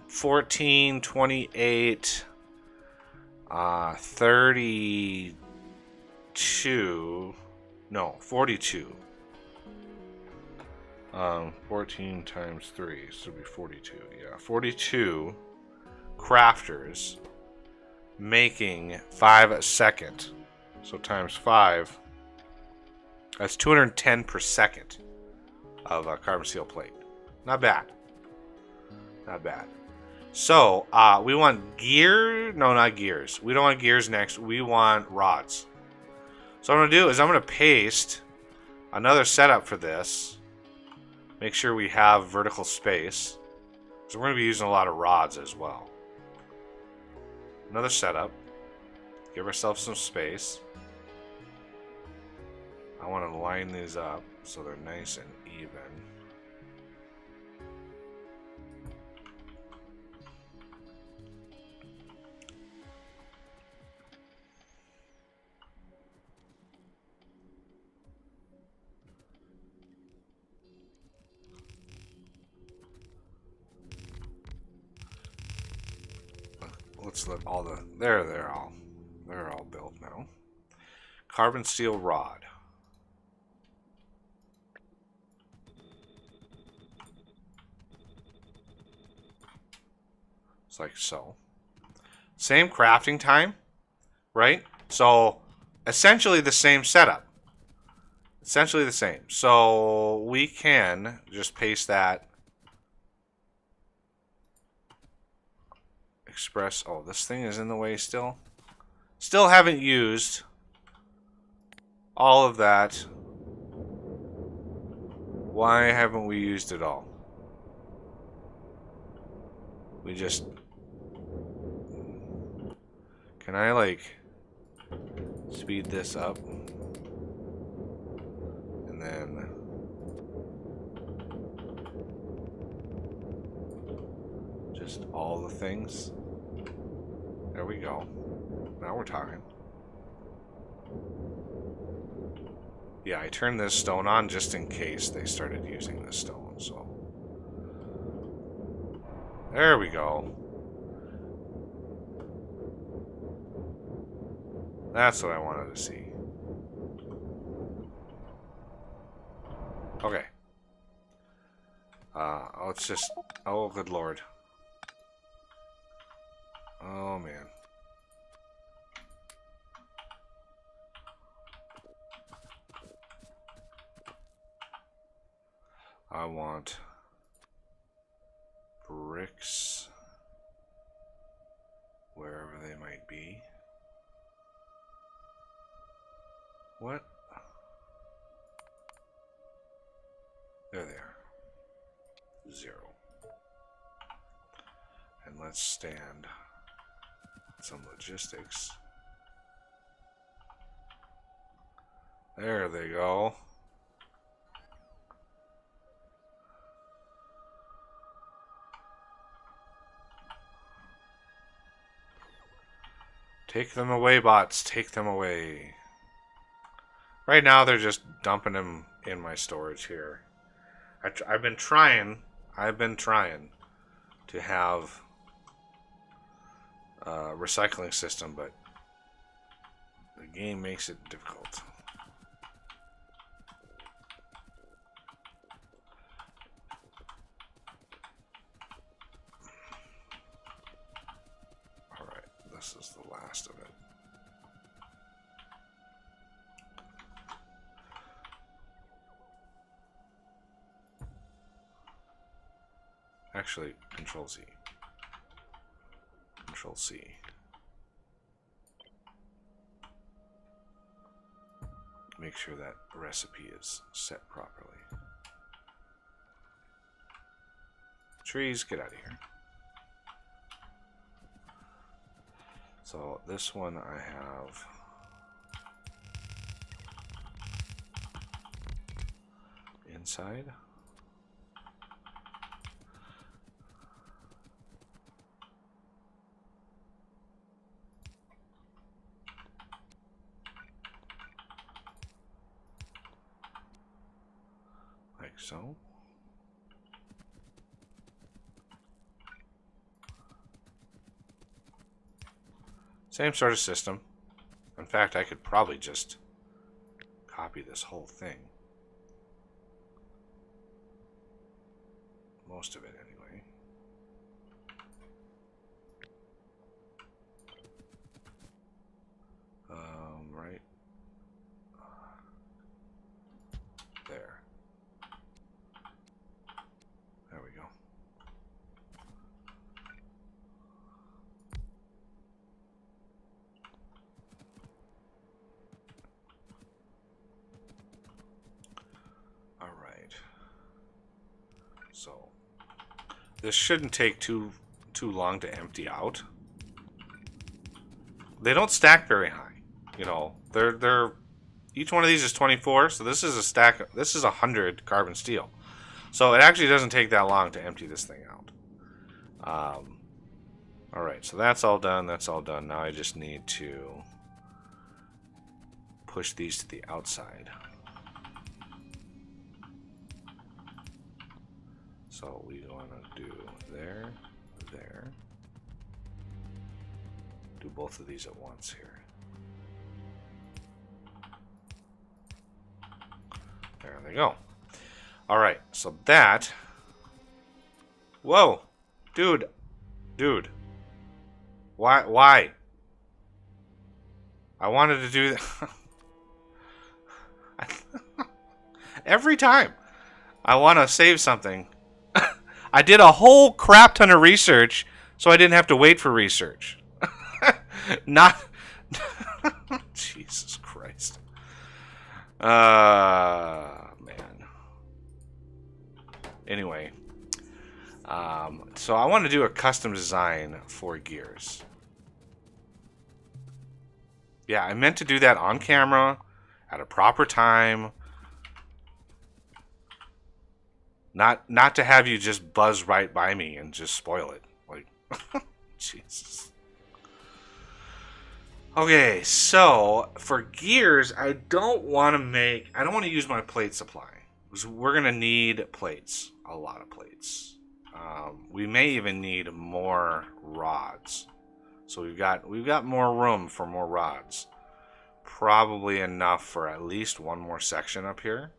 14, 28, 32, no, 42. 14 times 3, so it'd be 42. Yeah, 42 crafters making 5 a second. So times 5, that's 210 per second of carbon steel plate. Not bad. Not bad. So, we want gear. No, not gears. We don't want gears next. We want rods. So what I'm going to do is I'm going to paste another setup for this. Make sure we have vertical space. So we're going to be using a lot of rods as well. Another setup. Give ourselves some space. I want to line these up so they're nice and even. Let's let all the they're all built now. Carbon steel rod. It's like so. Same crafting time, right? So essentially the same setup. Essentially the same. So we can just paste that. Express. Oh, this thing is in the way still. Still haven't used all of that. Why haven't we used it all? We just... Can I, like, speed this up? And then... Just all the things. There we go. Now we're talking. Yeah, I turned this stone on just in case they started using this stone, so... There we go. That's what I wanted to see. Okay. Let's just... Oh, good lord. Oh, man. I want bricks wherever they might be. What? There they are. 0. And let's stand some logistics. There they go. Take them away, bots. Take them away. Right now, they're just dumping them in my storage here. I've been trying to have a recycling system, but the game makes it difficult. Alright, this is the last of it. Actually, Control Z. Control C. Make sure that recipe is set properly. Trees, get out of here. So this one I have inside. Like so. Same sort of system. In fact, I could probably just copy this whole thing. Most of it, anyway. Right there. There we go. All right. So this shouldn't take too long to empty out. They don't stack very high. You know, they're each one of these is 24, so this is a stack. This is 100 carbon steel. So it actually doesn't take that long to empty this thing out. All right, so that's all done. That's all done. Now I just need to push these to the outside. So we want to do there, there. Do both of these at once here. There they go. All right, so that. Whoa, dude. Why? I wanted to do that. Every time I want to save something, I did a whole crap ton of research, so I didn't have to wait for research. Not. Jesus Christ. Man. Anyway. So I want to do a custom design for gears. Yeah, I meant to do that on camera at a proper time. Not to have you just buzz right by me and just spoil it. Like, Jesus. Okay, so for gears, I don't want to use my plate supply. Because we're going to need plates. A lot of plates. We may even need more rods. So we've got more room for more rods. Probably enough for at least one more section up here.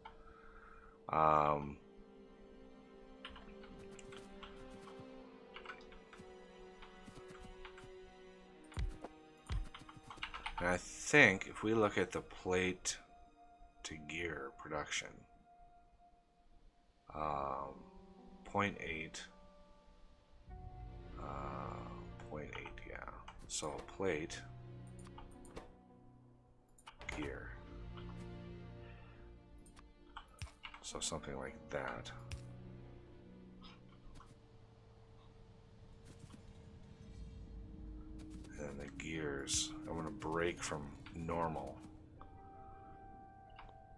And I think if we look at the plate to gear production, 0.8, 0.8, yeah. So plate, gear. So something like that. And the gears, I'm going to break from normal.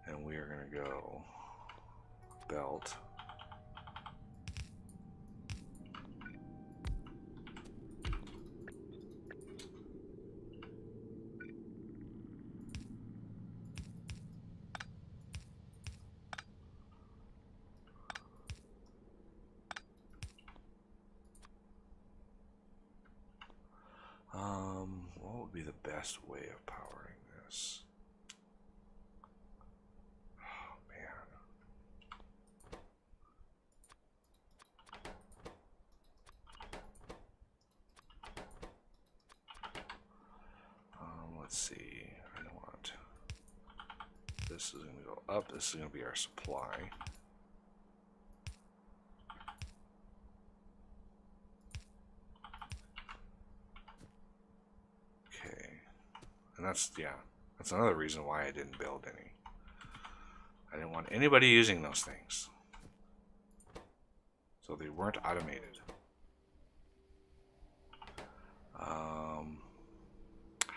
And we are going to go belt. best way of powering this? Oh, man. Let's see. I want this is going to go up. This is going to be our supply. Okay. And that's, yeah, that's another reason why I didn't build any. I didn't want anybody using those things. So they weren't automated.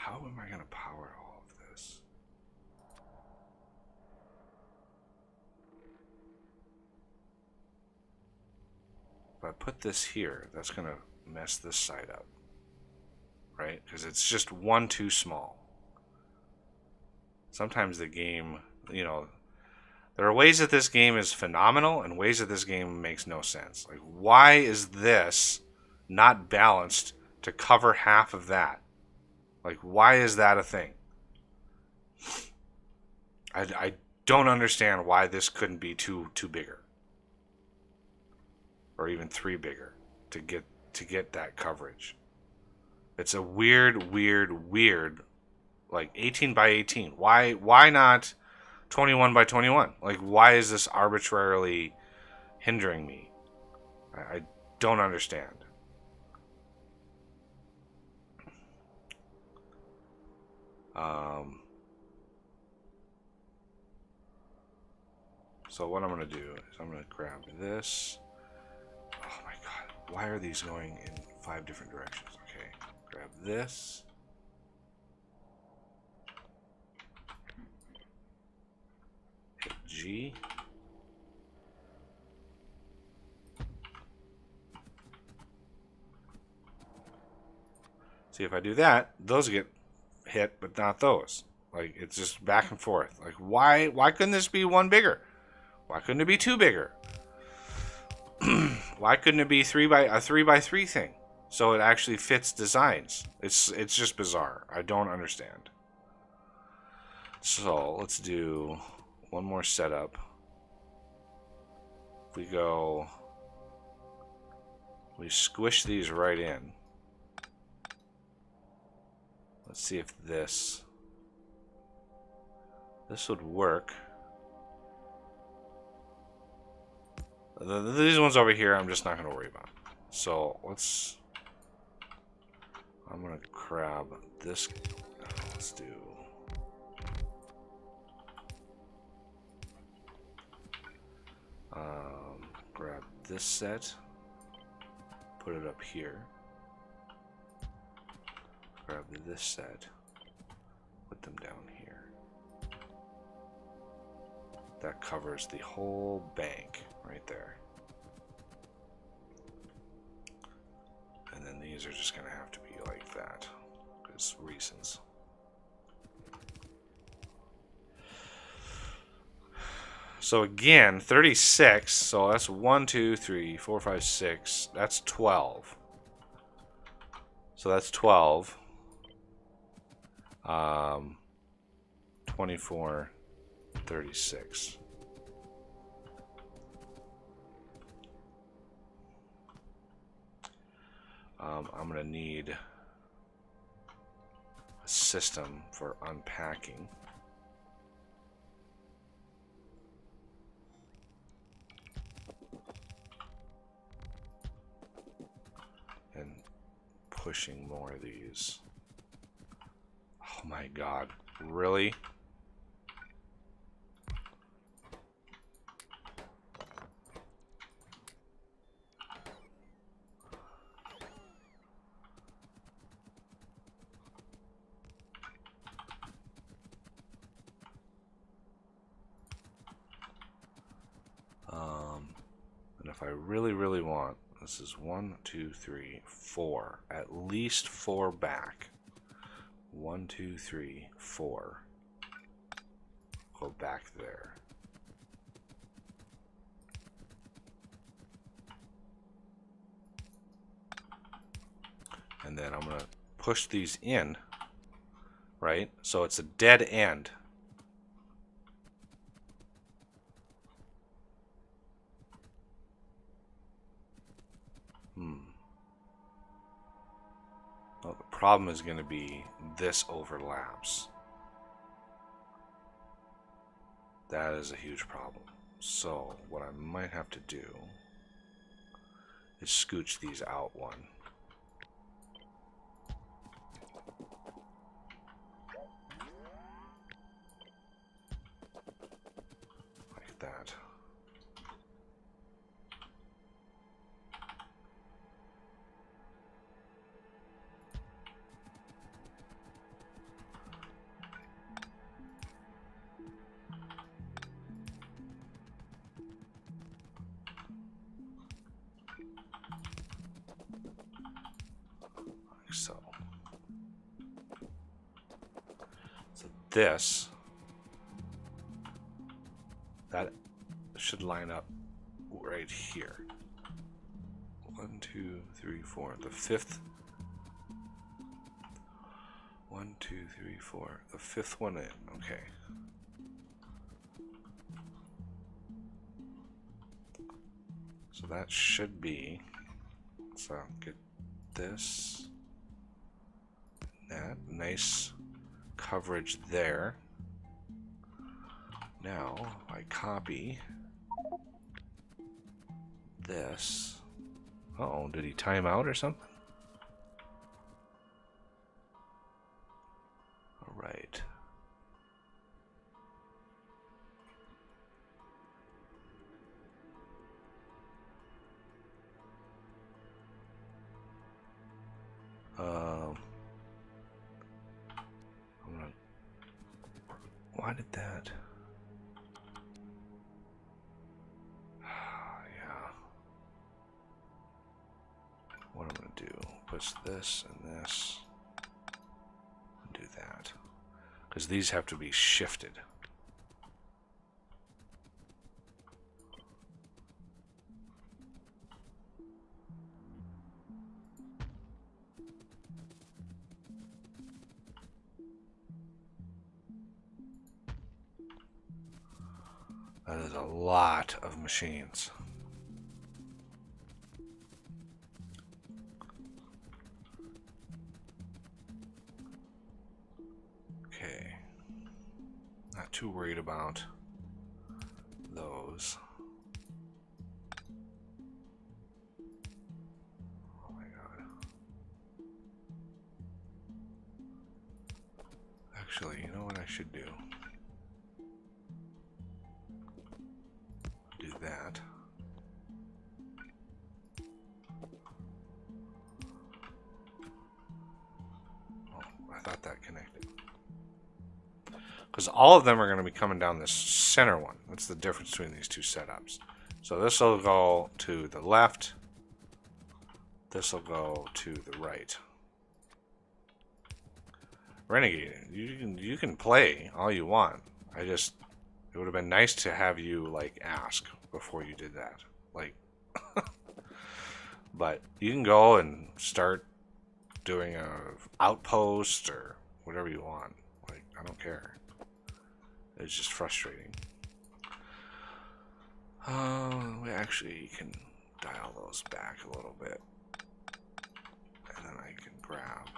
How am I going to power all of this? If I put this here, that's going to mess this side up. Right? Because it's just one too small. Sometimes the game, you know, there are ways that this game is phenomenal and ways that this game makes no sense. Like, why is this not balanced to cover half of that? Like, why is that a thing? I don't understand why this couldn't be two bigger. Or even 3 bigger to get that coverage. It's a weird, like 18 by 18. Why not 21 by 21? Like, why is this arbitrarily hindering me? I don't understand. So what I'm going to do is I'm going to grab this. Oh my god, why are these going in 5 different directions? Okay, grab this. Hit G. See, if I do that, those get hit, but not those. Like, it's just back and forth. Like, why couldn't this be 1 bigger? Why couldn't it be 2 bigger? Why couldn't it be a 3 by 3 thing? So it actually fits designs. It's just bizarre. I don't understand. So let's do one more setup. We squish these right in. Let's see if this would work. These ones over here, I'm just not going to worry about. So I'm going to grab this. Let's do. Grab this set. Put it up here. Grab this set. Put them down here. That covers the whole bank right there. And then these are just going to have to be like that, because reasons. So again, 36. So that's 1, 2, 3, 4, 5, 6. That's 12. So that's 12. 24, 36. I'm going to need a system for unpacking. And pushing more of these. Oh my god, really? And if I really want, this is 1, 2, 3, 4, at least 4 back. 1, 2, 3, 4. Go back there. And then I'm going to push these in right? So it's a dead end. Well, the problem is going to be this overlaps. That is a huge problem. So what I might have to do is scooch these out one. Like that. So this, that should line up right here. 1, 2, 3, 4. The fifth. 1, 2, 3, 4. The fifth one in. Okay. So that should be. So get this. That nice coverage there. Now I copy this. Uh-oh, did he time out or something? All right. Why did that? Yeah. What I'm gonna do? Push this and this. And do that. Because these have to be shifted. That is a lot of machines. Okay. Not too worried about those. Oh my god. Actually, you know what I should do? Do that. Oh, I thought that connected. Because all of them are going to be coming down this center one. That's the difference between these two setups. So this will go to the left. This will go to the right. Renegade, you can play all you want. It would have been nice to have you like ask before you did that. Like but you can go and start doing a outpost or whatever you want. Like, I don't care. It's just frustrating. We actually can dial those back a little bit. And then I can grab.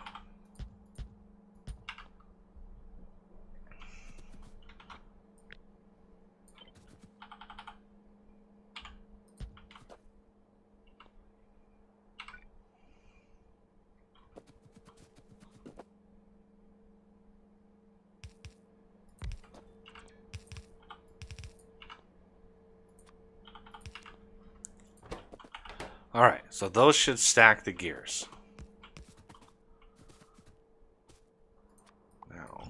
Alright, so those should stack the gears. Now,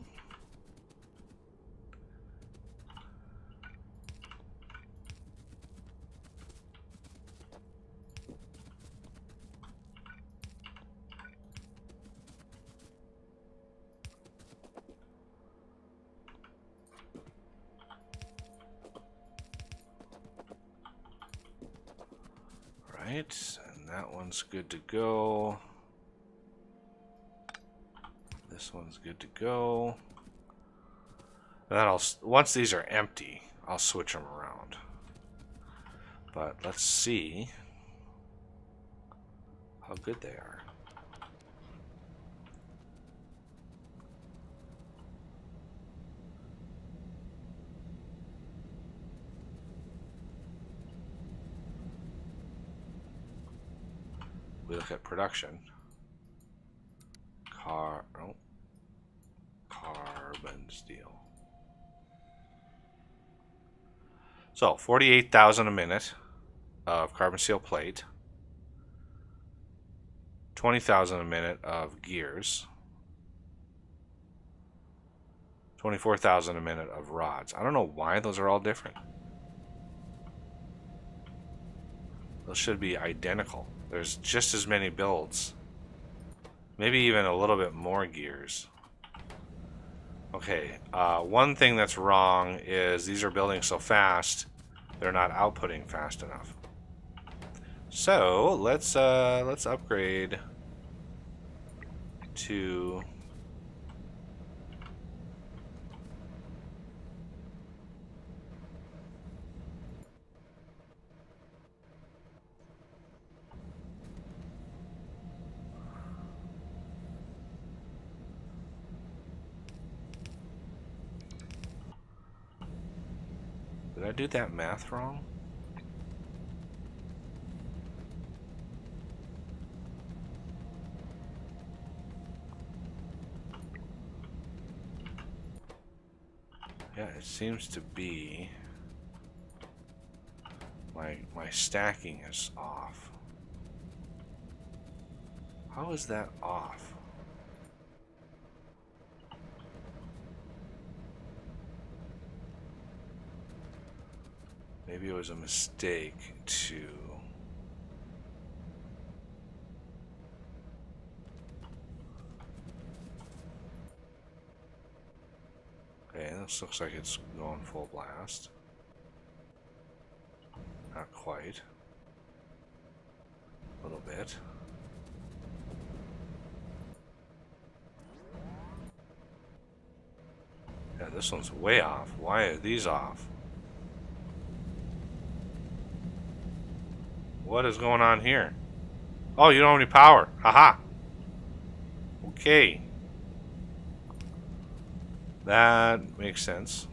right, and that one's good to go. This one's good to go. And then once these are empty, I'll switch them around. But let's see how good they are. We look at production. Carbon steel. So 48,000 a minute of carbon steel plate. 20,000 a minute of gears. 24,000 a minute of rods. I don't know why those are all different. Those should be identical. There's just as many builds. Maybe even a little bit more gears. Okay, one thing that's wrong is these are building so fast, they're not outputting fast enough. So let's upgrade to Did I do that math wrong? Yeah, it seems to be my stacking is off. How is that off? Maybe it was a mistake to... Okay, this looks like it's going full blast. Not quite. A little bit. Yeah, this one's way off. Why are these off? What is going on here? Oh, you don't have any power. Haha. Okay. That makes sense.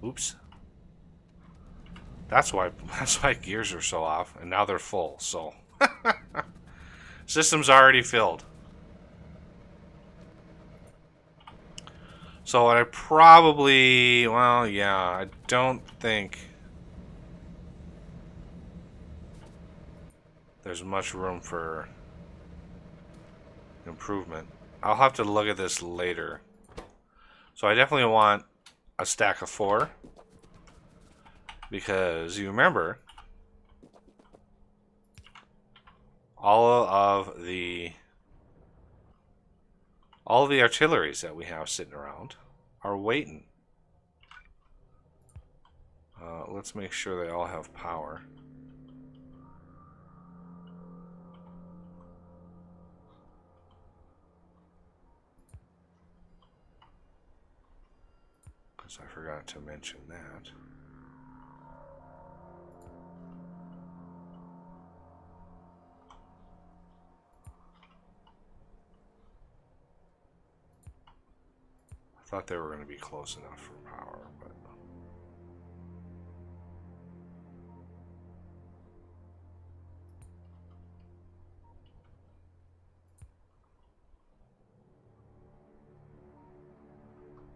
Oops. That's why gears are so off, and now they're full, so system's already filled. So what I probably, well, yeah, I don't think there's much room for improvement. I'll have to look at this later. So I definitely want a stack of 4, because you remember all of the artilleries that we have sitting around are waiting. Let's make sure they all have power. Because I forgot to mention that. I thought they were going to be close enough for power, but...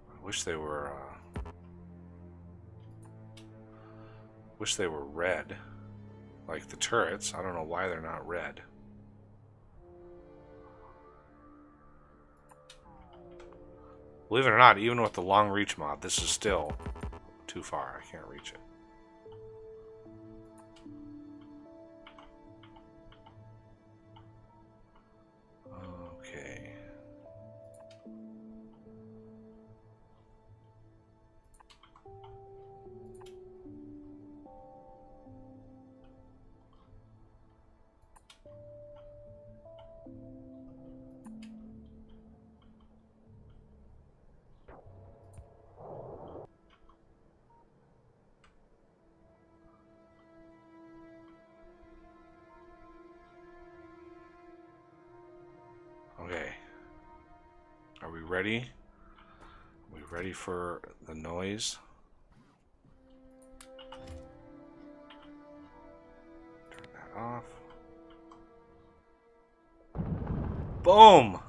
I wish they were red, like the turrets. I don't know why they're not red. Believe it or not, even with the long reach mod, this is still too far. I can't reach it. Okay. Are we ready? Are we ready for the noise? Turn that off. Boom!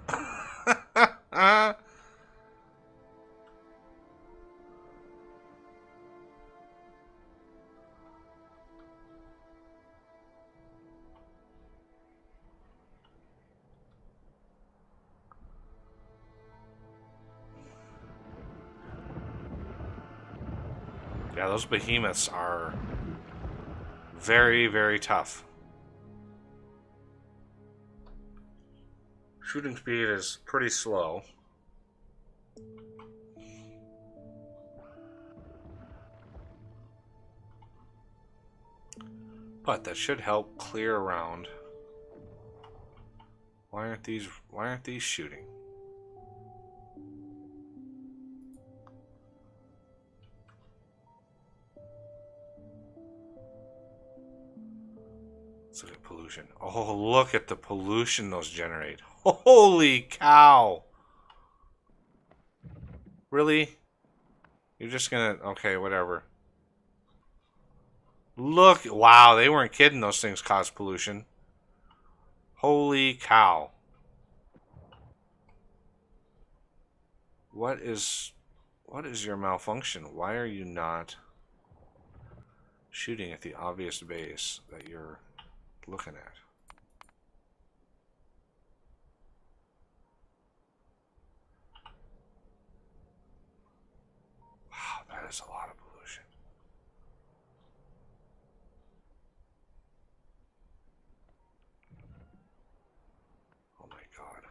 Yeah, those behemoths are very, very tough. Shooting speed is pretty slow. But that should help clear around. Why aren't these shooting? Let's look at pollution. Oh, look at the pollution those generate. Holy cow! Really? You're just gonna... Okay, whatever. Look! Wow, they weren't kidding. Those things cause pollution. Holy cow. What is your malfunction? Why are you not shooting at the obvious base that you're looking at? Wow, that is a lot of pollution. Oh my god.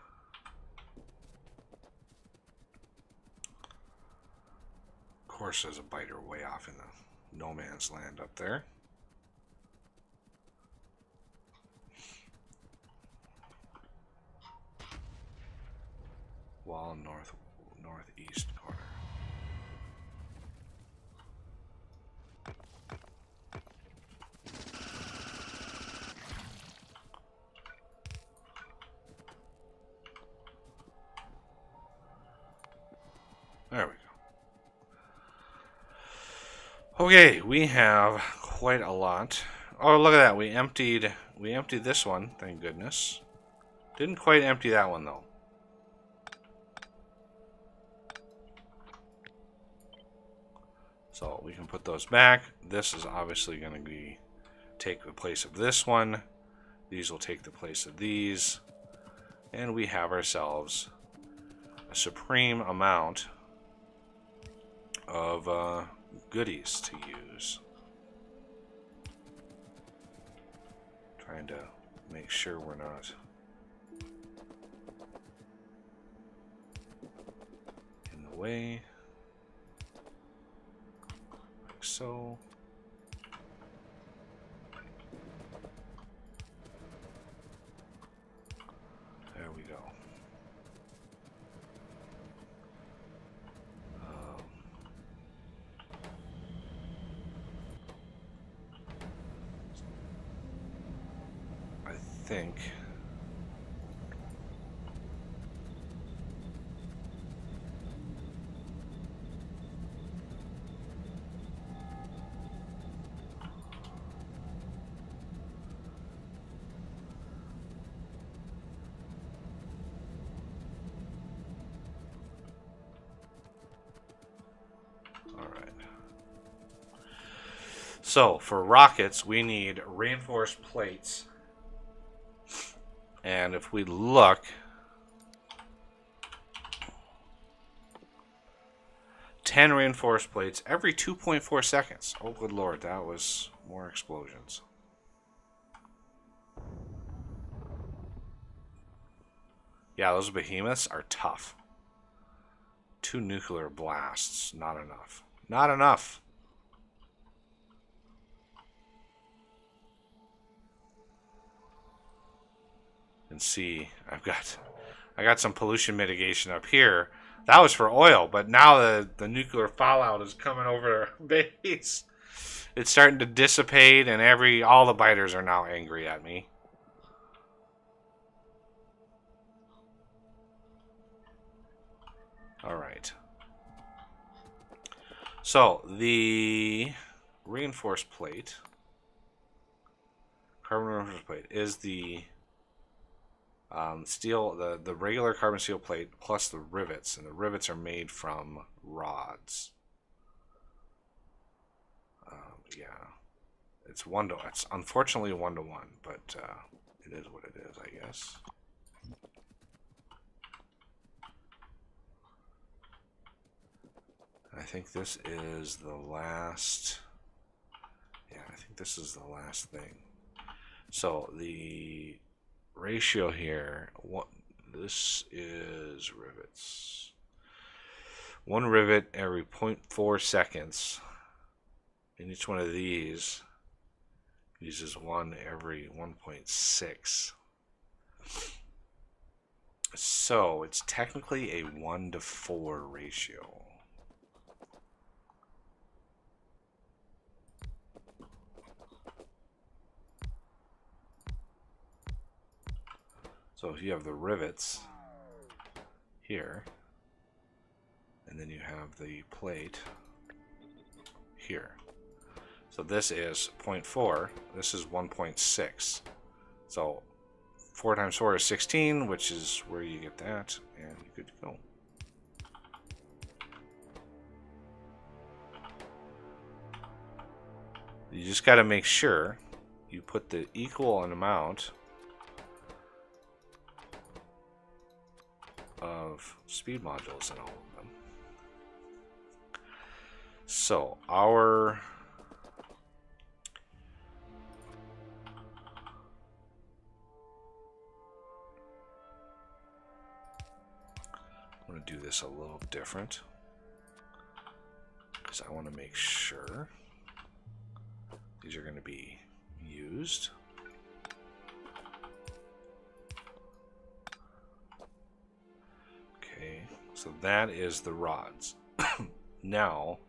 Of course there's a biter way off in the no man's land up there. Wall northeast corner. There we go. Okay, we have quite a lot. Oh, look at that. We emptied this one, thank goodness. Didn't quite empty that one though. So we can put those back. This is obviously going to take the place of this one. These will take the place of these. And we have ourselves a supreme amount of goodies to use. Trying to make sure we're not in the way. Like so. There we go. I think so for rockets, we need reinforced plates. And if we look, 10 reinforced plates every 2.4 seconds. Oh, good lord, that was more explosions. Yeah, those behemoths are tough. 2 nuclear blasts, not enough. Not enough. And see, I got some pollution mitigation up here. That was for oil, but now the nuclear fallout is coming over our base. It's starting to dissipate, and all the biters are now angry at me. All right. So the reinforced plate, carbon reinforced plate, is the steel, the regular carbon steel plate plus the rivets, and the rivets are made from rods. Yeah, it's it's unfortunately 1-to-1, but it is what it is, I guess. I think this is the last. Yeah, I think this is the last thing. So the ratio here, this is rivets. One rivet every 0.4 seconds. And each one of these uses one every 1.6. So it's technically a 1-to-4 ratio. So if you have the rivets here, and then you have the plate here. So this is 0.4, this is 1.6. So 4 times 4 is 16, which is where you get that, and you're good to go. You just got to make sure you put the equal amount of speed modules in all of them. So I'm going to do this a little different because I want to make sure these are going to be used. Okay, so that is the rods. Now,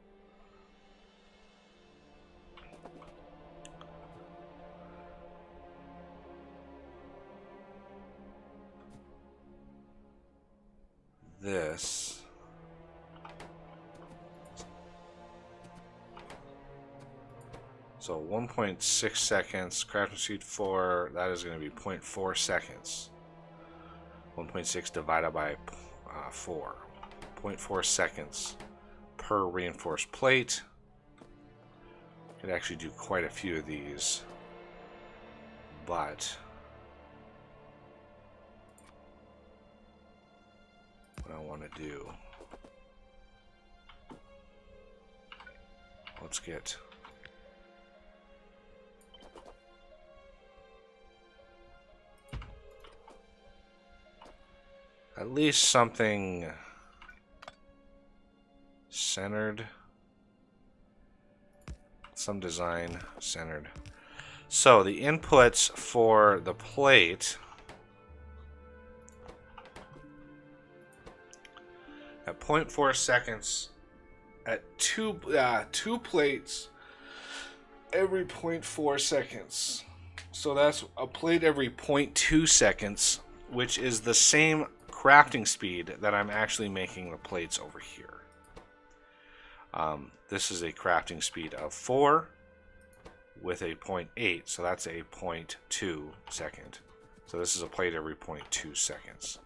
this so 1.6 seconds, crafting speed 4, that is going to be 0.4 seconds. 1.6 divided by 4. 0.4 seconds per reinforced plate. Could actually do quite a few of these, but what I want to do, let's get at least something centered, some design centered. So the inputs for the plate at 0.4 seconds at two plates every 0.4 seconds. So that's a plate every 0.2 seconds, which is the same crafting speed that I'm actually making the plates over here. This is a crafting speed of 4 with a 0.8, so that's a 0.2 second. So this is a plate every 0.2 seconds,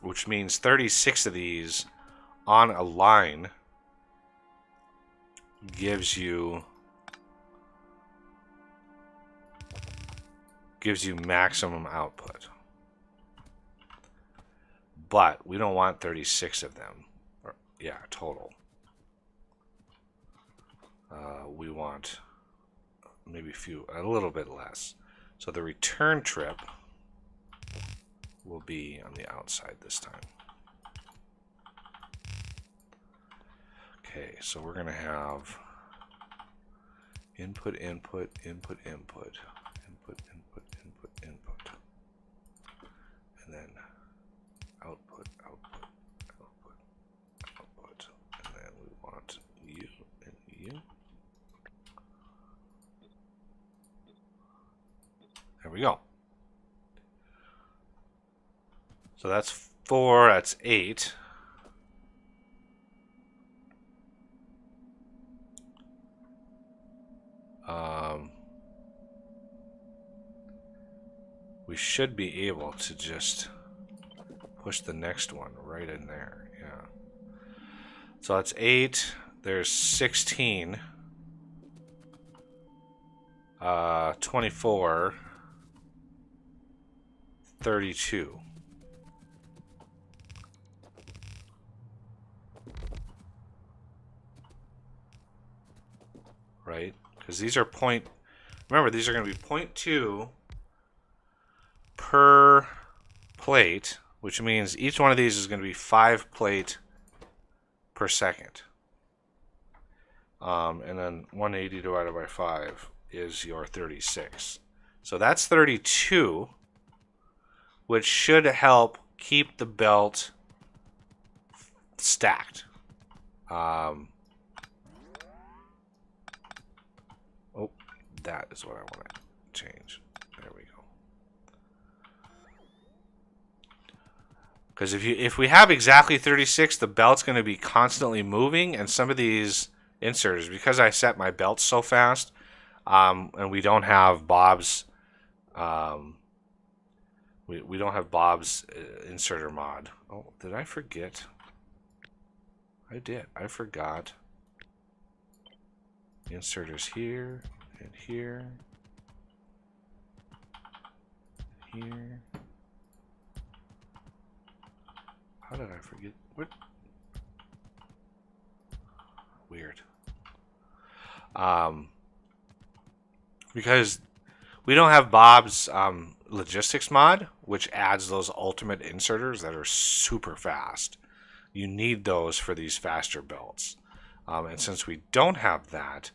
which means 36 of these on a line gives you maximum output. But we don't want 36 of them. Yeah, total. We want maybe a little bit less. So the return trip will be on the outside this time. Okay, so we're going to have input, input, input, input, input, input, input, input, and then output, output, output, output, and then we want U and U. There we go. So that's 4, that's 8. We should be able to just push the next one right in there. Yeah. So that's 8. There's 16. 24. 32. Right? Because these are point... Remember, these are going to be 0.2 per plate, which means each one of these is going to be 5 plate per second. And then 180 divided by 5 is your 36. So that's 32, which should help keep the belt stacked. Oh, that is what I want to change. There we go. Because if we have exactly 36, the belt's going to be constantly moving, and some of these inserters, because I set my belts so fast, and we don't have Bob's, we don't have Bob's inserter mod. Oh, did I forget? I did. I forgot. The inserters here and here, here. How did I forget? What? Weird. Because we don't have Bob's logistics mod, which adds those ultimate inserters that are super fast. You need those for these faster belts. And since we don't have that,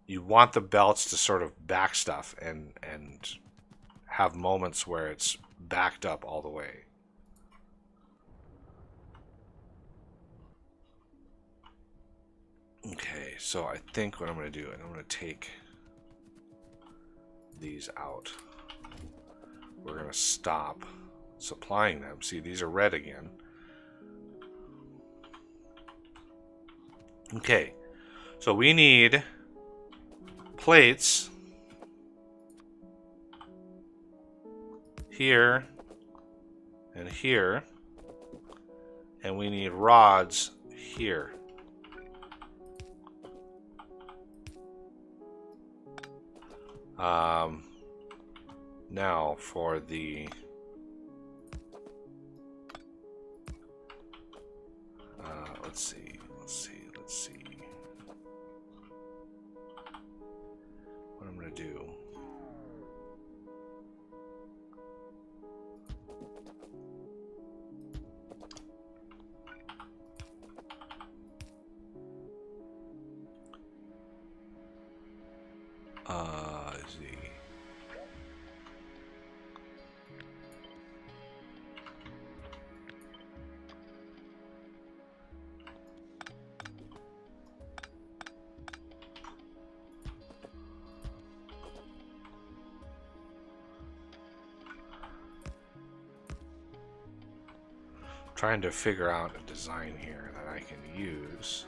you want the belts to sort of back stuff and have moments where it's backed up all the way. Okay, so I think what I'm going to do, and I'm going to take these out. We're going to stop supplying them. See, these are red again. Okay, so we need plates here and here, and we need rods here. Now for the let's see. What I'm gonna do. Trying to figure out a design here that I can use.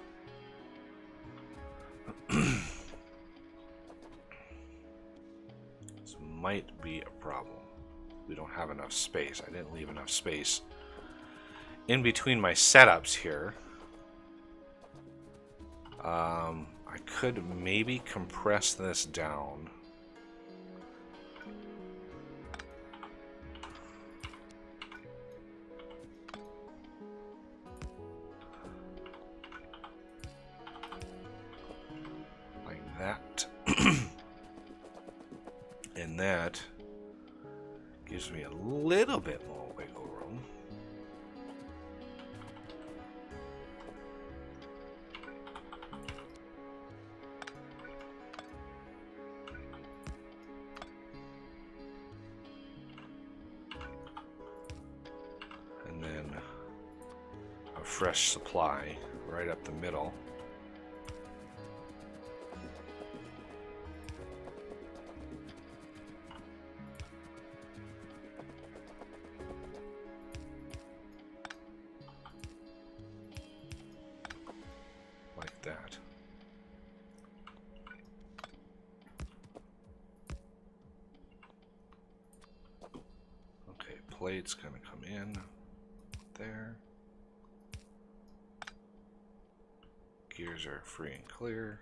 This might be a problem. We don't have enough space. I didn't leave enough space in between my setups here. I could maybe compress this down. That and that gives me a little bit more wiggle room. And then a fresh supply right up the middle. plates kind of come in there. Gears are free and clear.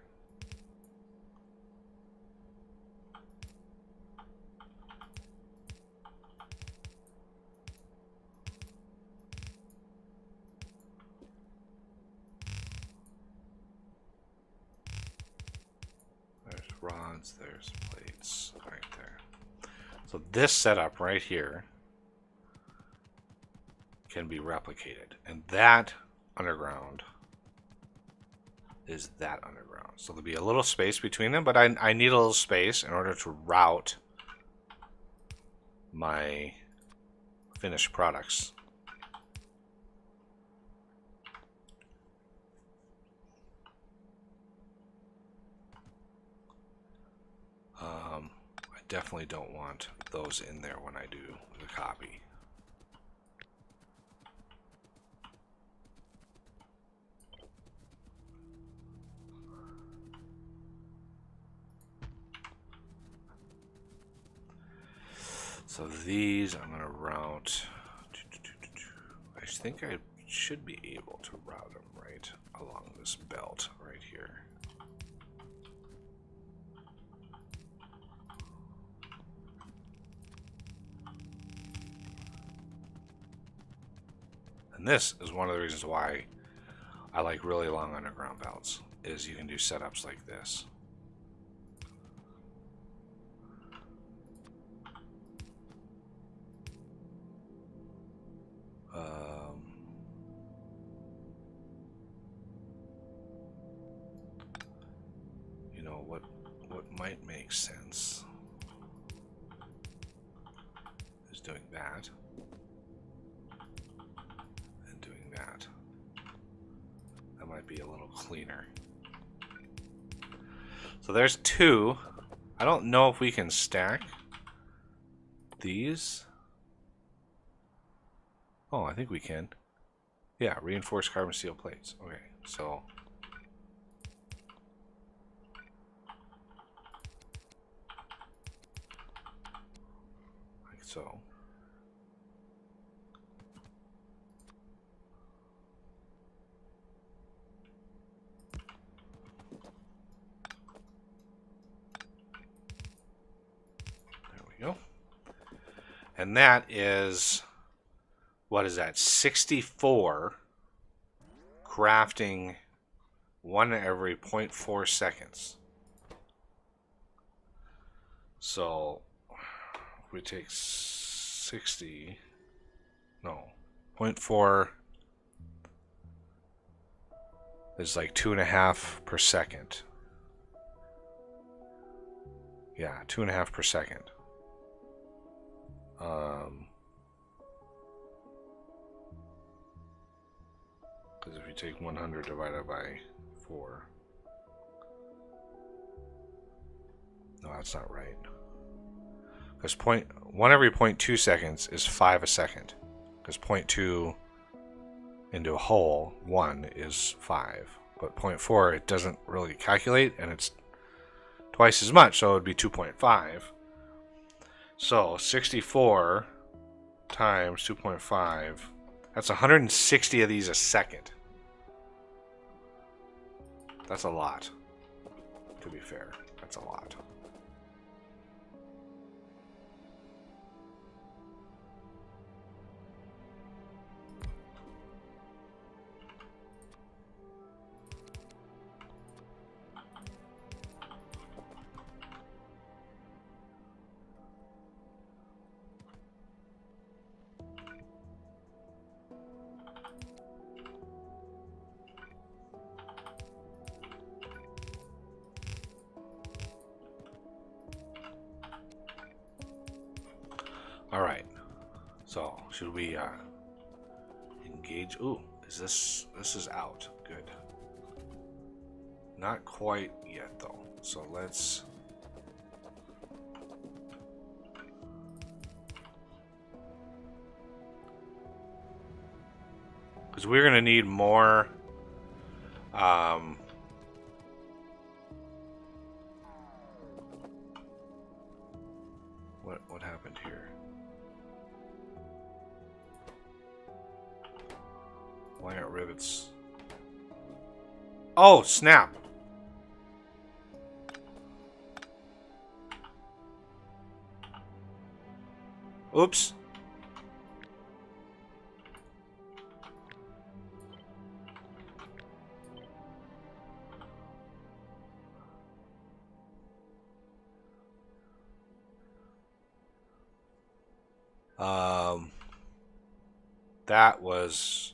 There's rods, there's plates right there. So this setup right here can be replicated, and that underground is that underground. So there'll be a little space between them, but I need a little space in order to route my finished products. I definitely don't want those in there when I do the copy. So these I'm going to route. I think I should be able to route them right along this belt right here. And this is one of the reasons why I like really long underground belts, is you can do setups like this. You know what might make sense is doing that. That might be a little cleaner. So there's two. I don't know if we can stack these. Oh, I think we can. Yeah, reinforced carbon steel plates. Okay, so like so. Go. And that is, what is that, 64 crafting one every 0.4 seconds. So if we take 60, no, 0.4 is like 2.5 per second. Yeah, 2.5 per second. Because if you take 100 divided by 4, no, that's not right. Because 1 every 0.2 seconds is 5 a second. Because 0.2 into a whole 1 is 5, but 0.4 it doesn't really calculate, and it's twice as much, so it would be 2.5. So 64 times 2.5, that's 160 of these a second. That's a lot, to be fair. That's a lot. All right. So should we engage? Ooh, is this is out? Good. Not quite yet though. So let's. Because we're gonna need more. What happened here? Why aren't rivets? Oh, snap! Oops. That was...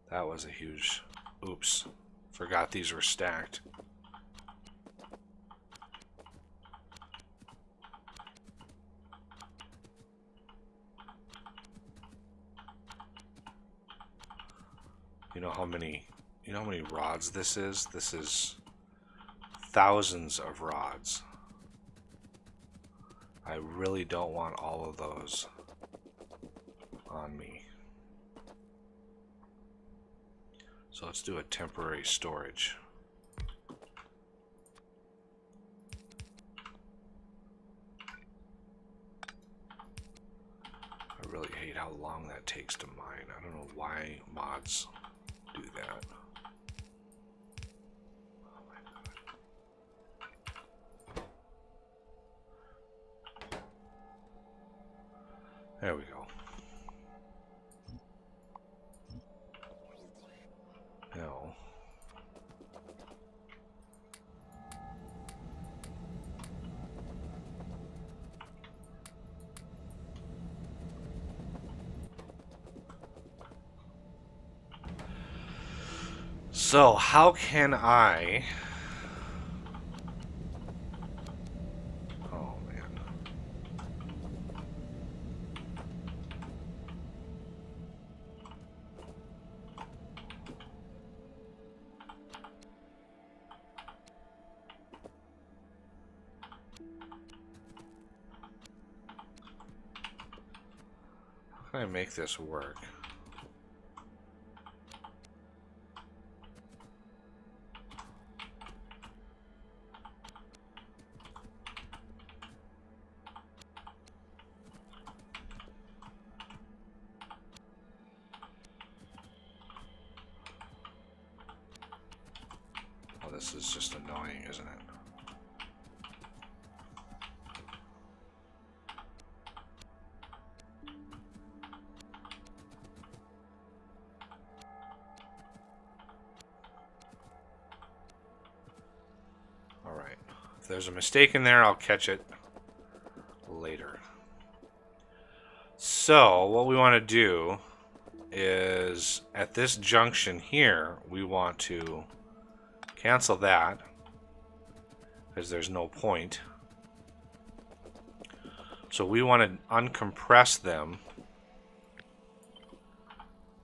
That was a huge... Oops. Forgot these were stacked. You know how many rods this is? This is thousands of rods. I really don't want all of those on me. So let's do a temporary storage. I really hate how long that takes to mine. I don't know why mods do that. Oh my God. There we go. Now, so how can I... Oh man. How can I make this work? This is just annoying, isn't it? Alright. If there's a mistake in there, I'll catch it later. So, what we want to do is, at this junction here, we want to cancel that, because there's no point. So we want to uncompress them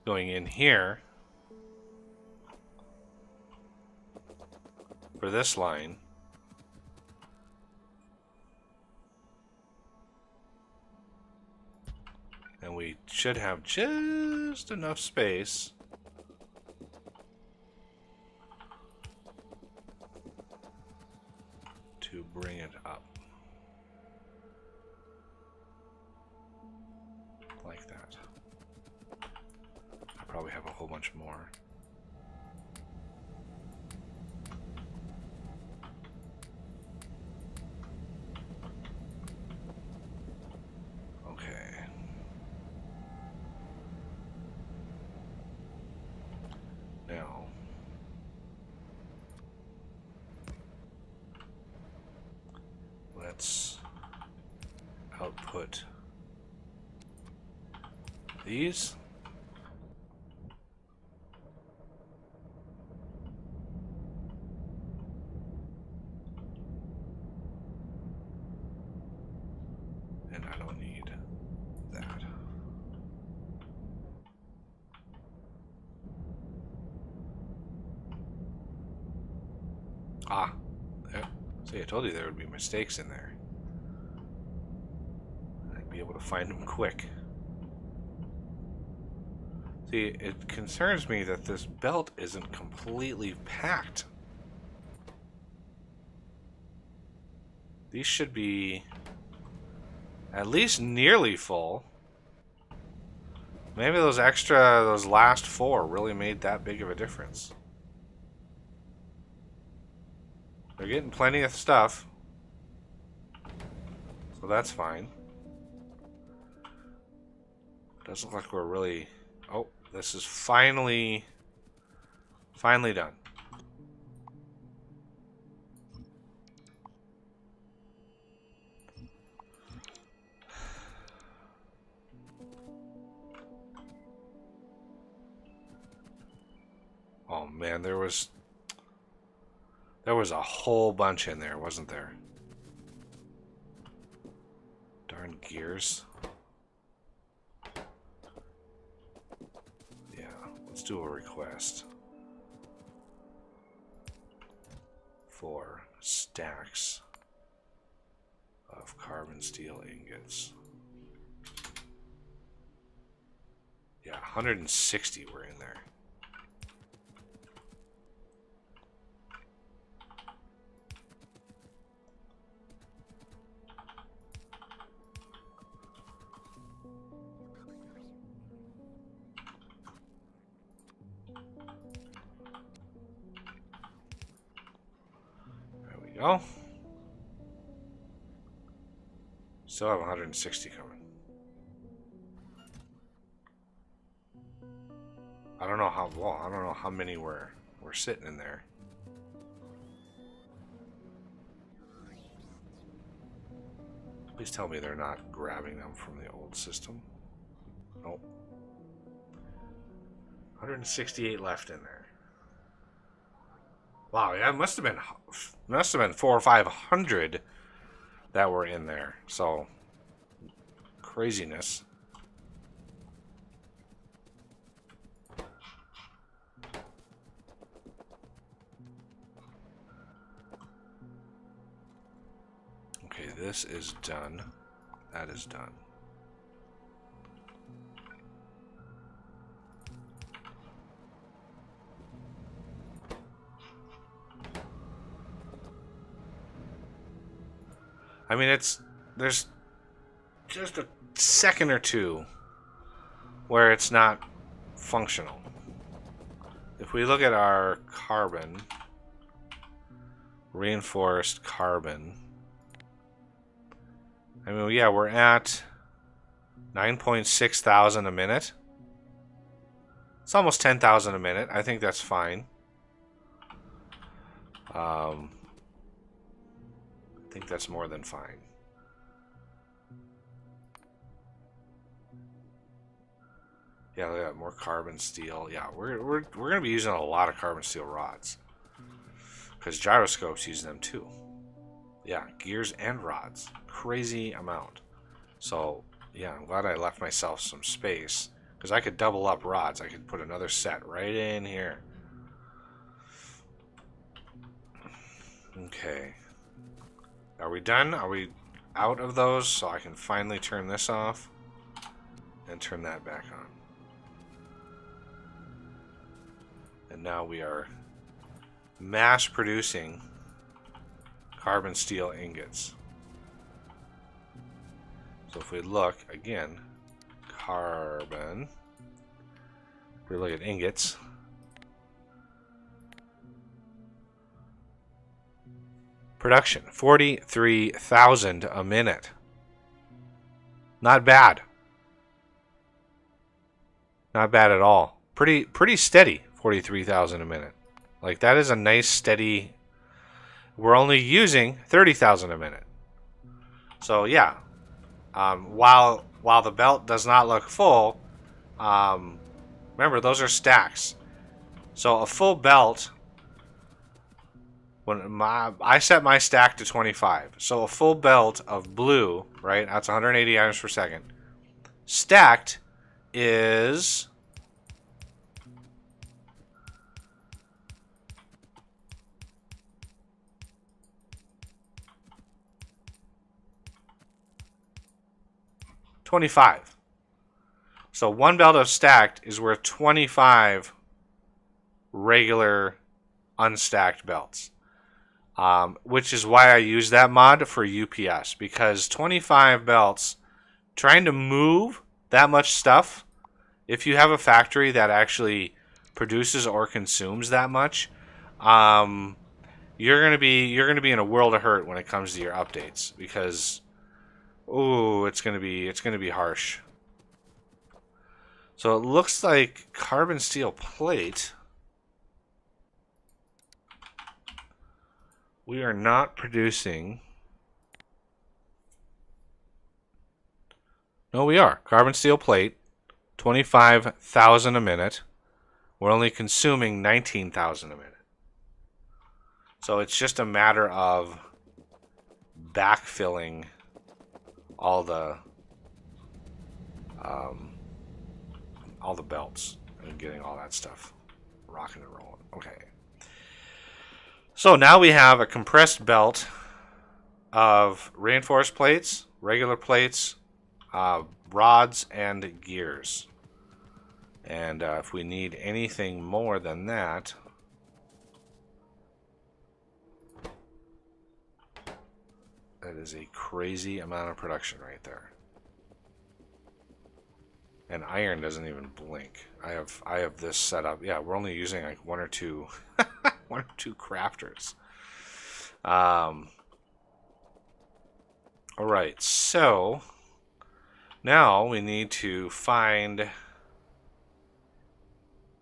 going in here for this line. And we should have just enough space to bring it up. Like that. I probably have a whole bunch more. Okay. Now, let's output these. And I don't need that. Ah, there. See, I told you there would be mistakes in there. I'd be able to find them quick. See, it concerns me that this belt isn't completely packed. These should be at least nearly full. Maybe those last 4 really made that big of a difference. They're getting plenty of stuff, so that's fine. Doesn't look like we're really... Oh, this is finally done. Oh man, there was a whole bunch in there, wasn't there? Darn gears. Yeah, let's do a request. 4 stacks of carbon steel ingots. Yeah, 160 were in there. Go. Still have 160 coming. I don't know how well. I don't know how many were sitting in there. Please tell me they're not grabbing them from the old system. Nope. 168 left in there. Wow, yeah, it must have been 400 or 500 that were in there. So craziness. Okay, this is done. That is done. I mean, there's just a second or two where it's not functional. If we look at our carbon, reinforced carbon, I mean, yeah, we're at 9.6 thousand a minute. It's almost 10,000 a minute. I think that's fine. I think that's more than fine. Yeah, look at that, more carbon steel. Yeah, we're gonna be using a lot of carbon steel rods because gyroscopes use them too. Yeah, gears and rods, crazy amount. So yeah, I'm glad I left myself some space because I could double up rods. I could put another set right in here. Okay. Are we done? Are we out of those so I can finally turn this off and turn that back on? And now we are mass producing carbon steel ingots. So if we look again, carbon, we look at ingots. Production, 43,000 a minute. Not bad. Not bad at all. Pretty steady, 43,000 a minute. Like, that is a nice steady. We're only using 30,000 a minute. So yeah, while the belt does not look full, remember those are stacks. So a full belt. I set my stack to 25. So a full belt of blue, right? That's 180 items per second. Stacked is 25. So one belt of stacked is worth 25 regular unstacked belts. Which is why I use that mod for UPS, because 25 belts trying to move that much stuff, if you have a factory that actually produces or consumes that much, you're gonna be in a world of hurt when it comes to your updates, because it's gonna be harsh. So it looks like carbon steel plate. We are not producing. No, we are. Carbon steel plate, 25,000 a minute. We're only consuming 19,000 a minute. So it's just a matter of backfilling all the belts and getting all that stuff rocking and rolling. Okay. So now we have a compressed belt of reinforced plates, regular plates, rods, and gears. And if we need anything more than that, that is a crazy amount of production right there. And iron doesn't even blink. I have this set up. Yeah, we're only using like one or two crafters. All right, so now we need to find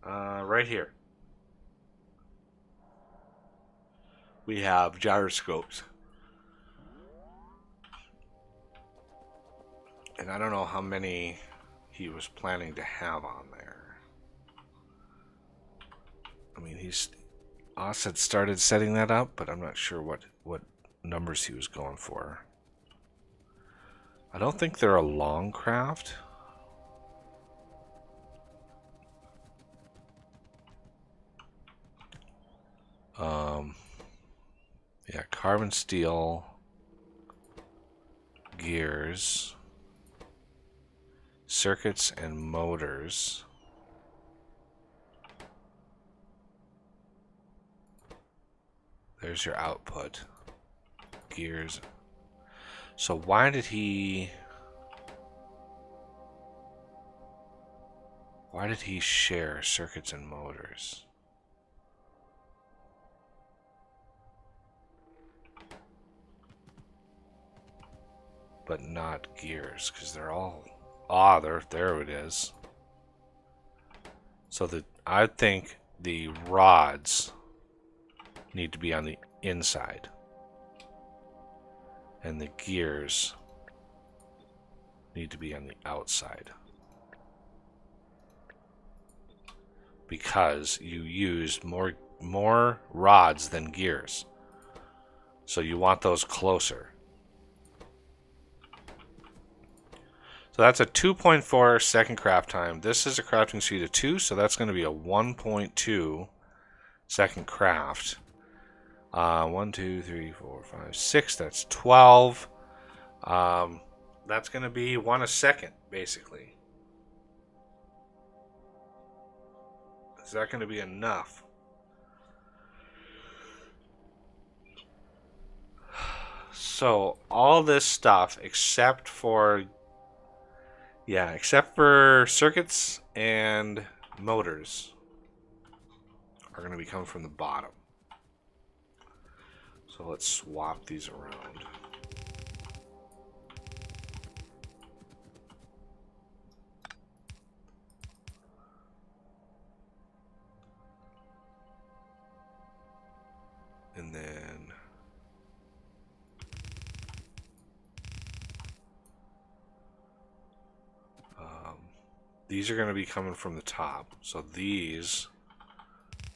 right here. We have gyroscopes. And I don't know how many he was planning to have on there. I mean, Oz had started setting that up, but I'm not sure what numbers he was going for. I don't think they're a long craft. Yeah, carbon steel, gears, circuits and motors. There's your output. Gears. So why did he share circuits and motors? But not gears, because they're all there it is. So I think the rods need to be on the inside, and the gears need to be on the outside, because you used more rods than gears, so you want those closer. So that's a 2.4 second craft time. This is a crafting speed of 2, so that's going to be a 1.2 second craft. 1, 2, 3, 4, 5, 6. That's 12. That's going to be 1 a second, basically. Is that going to be enough? So all this stuff, except for circuits and motors, are going to be coming from the bottom. So let's swap these around. And then these are going to be coming from the top. So these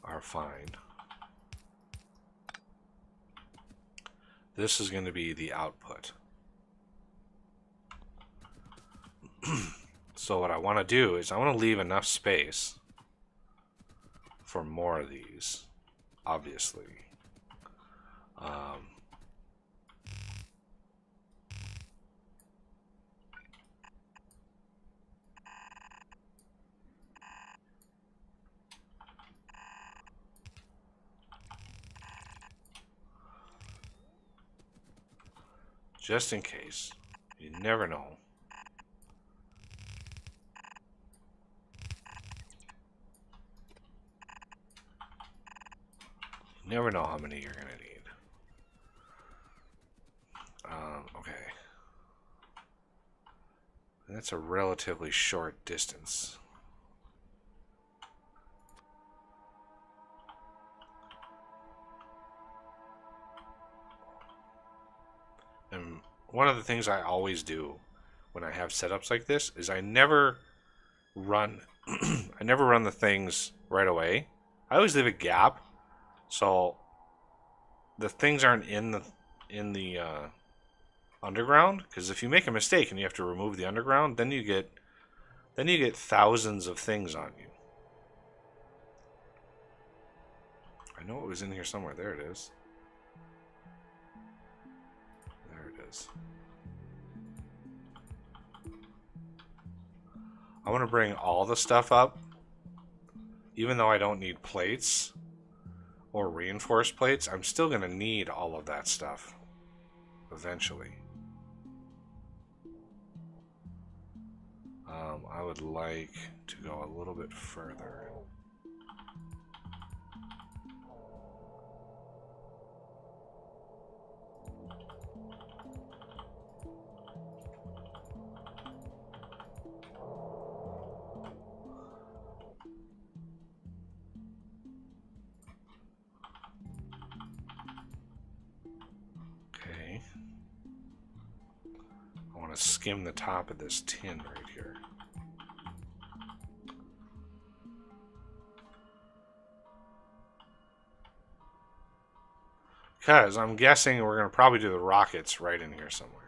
are fine. This is going to be the output. So what I want to do is I want to leave enough space for more of these, obviously. Just in case. You never know. Never know how many you're going to need. Okay. That's a relatively short distance. And one of the things I always do when I have setups like this is I never run I never run the things right away. I always leave a gap so the things aren't in the underground, because if you make a mistake and you have to remove the underground, then you get thousands of things on you. I know it was in here somewhere. There it is. There it is. I want to bring all the stuff up, even though I don't need plates or reinforced plates. I'm still going to need all of that stuff eventually. I would like to go a little bit further. Okay. I want to skim the top of this tin right here. Because I'm guessing we're going to probably do the rockets right in here somewhere.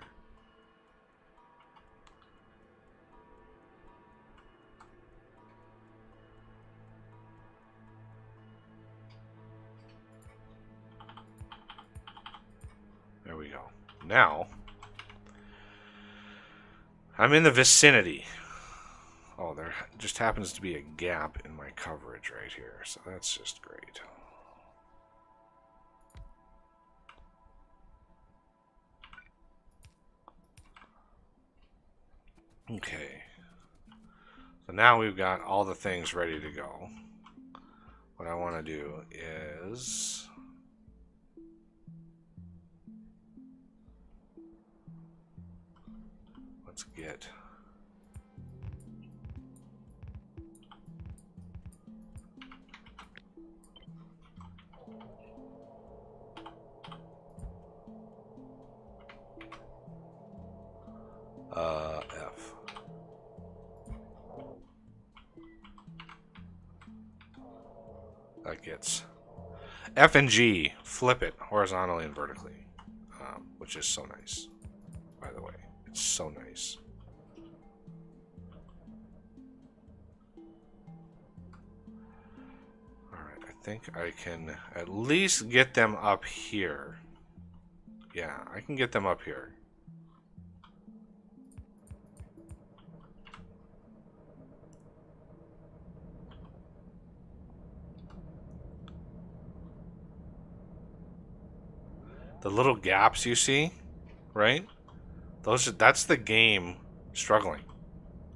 There we go. Now, I'm in the vicinity. Oh, there just happens to be a gap in my coverage right here, so that's just great. Okay. So now we've got all the things ready to go. What I want to do is... let's get... F. That gets F and G, flip it horizontally and vertically, which is so nice, by the way. It's so nice. Alright, I think I can at least get them up here. Yeah, I can get them up here. The little gaps you see, right? That's the game struggling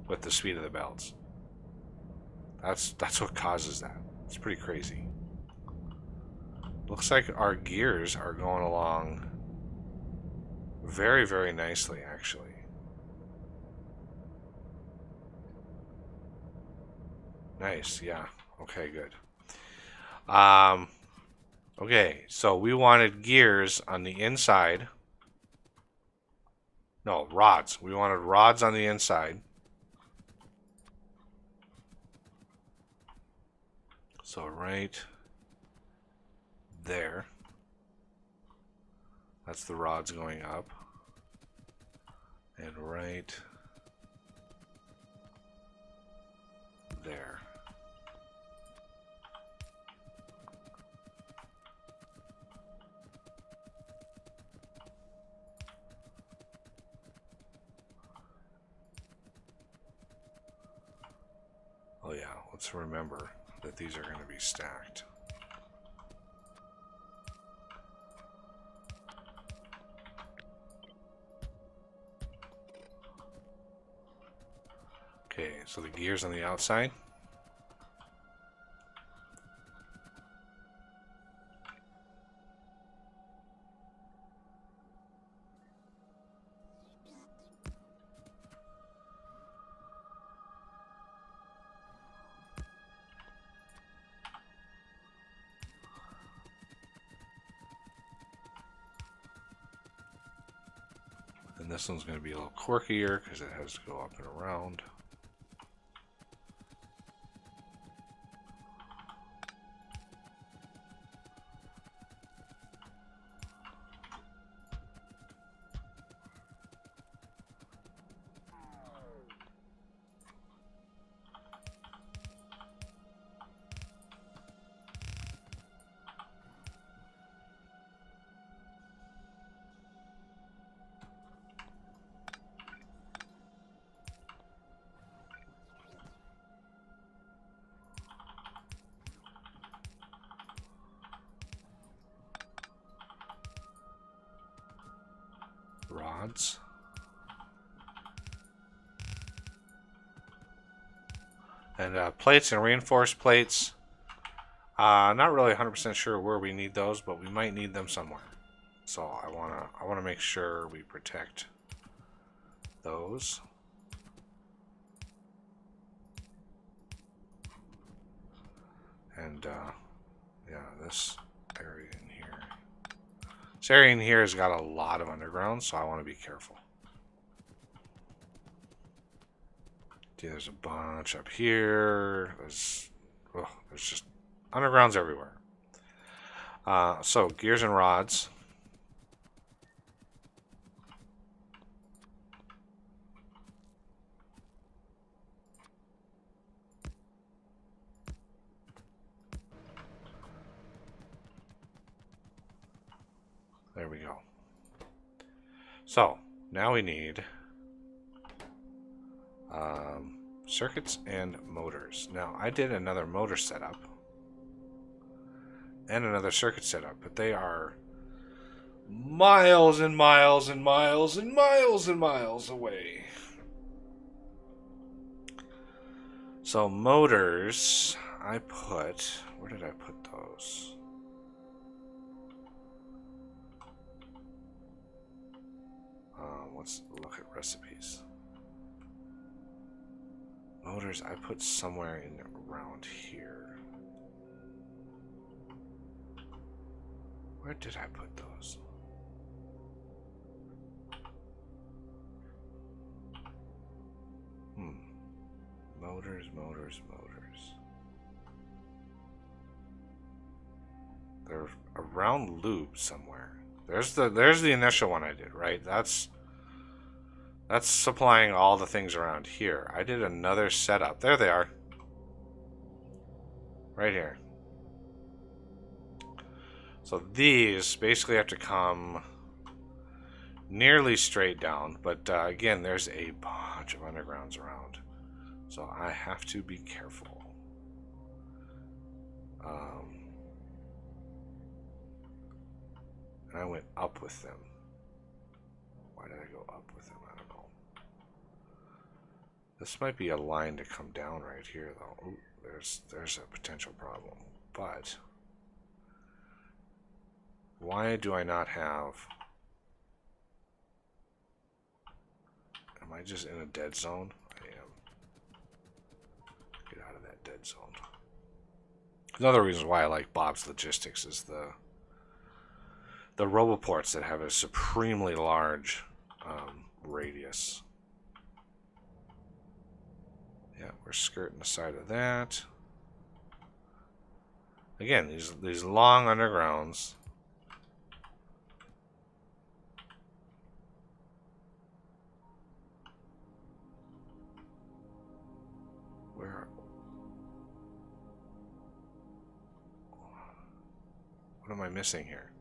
with the speed of the belts. That's what causes that. It's pretty crazy. Looks like our gears are going along very, very nicely, actually. Nice, yeah. Okay, good. Okay, so we wanted gears on the inside. No, rods. We wanted rods on the inside. So right there. That's the rods going up. And right there. Oh yeah, let's remember that these are going to be stacked. Okay, so the gears on the outside. this one's going to be a little quirkier because it has to go up and around. Rods. And plates and reinforced plates. Not really 100% sure where we need those, but we might need them somewhere. So I wanna make sure we protect those. And yeah, this area in here. This area in here has got a lot of underground, so I want to be careful. See, there's a bunch up here. There's just undergrounds everywhere. So gears and rods. There we go. So now we need circuits and motors. Now I did another motor setup and another circuit setup, but they are miles and miles and miles and miles and miles away. So motors, I put, where did I put those? Let's look at recipes. Motors, I put somewhere in around here. Where did I put those? Motors, motors, motors. They're around lube somewhere. There's the initial one I did, right? That's supplying all the things around here. I did another setup. There they are. Right here. So these basically have to come nearly straight down. But again, there's a bunch of undergrounds around. So I have to be careful. And I went up with them. Why did I go up with them? I don't know. This might be a line to come down right here, though. Ooh, there's a potential problem. But why do I not have? Am I just in a dead zone? I am. Get out of that dead zone. Another reason why I like Bob's Logistics is the roboports that have a supremely large radius. Yeah, we're skirting the side of that. Again, these long undergrounds. What am I missing here?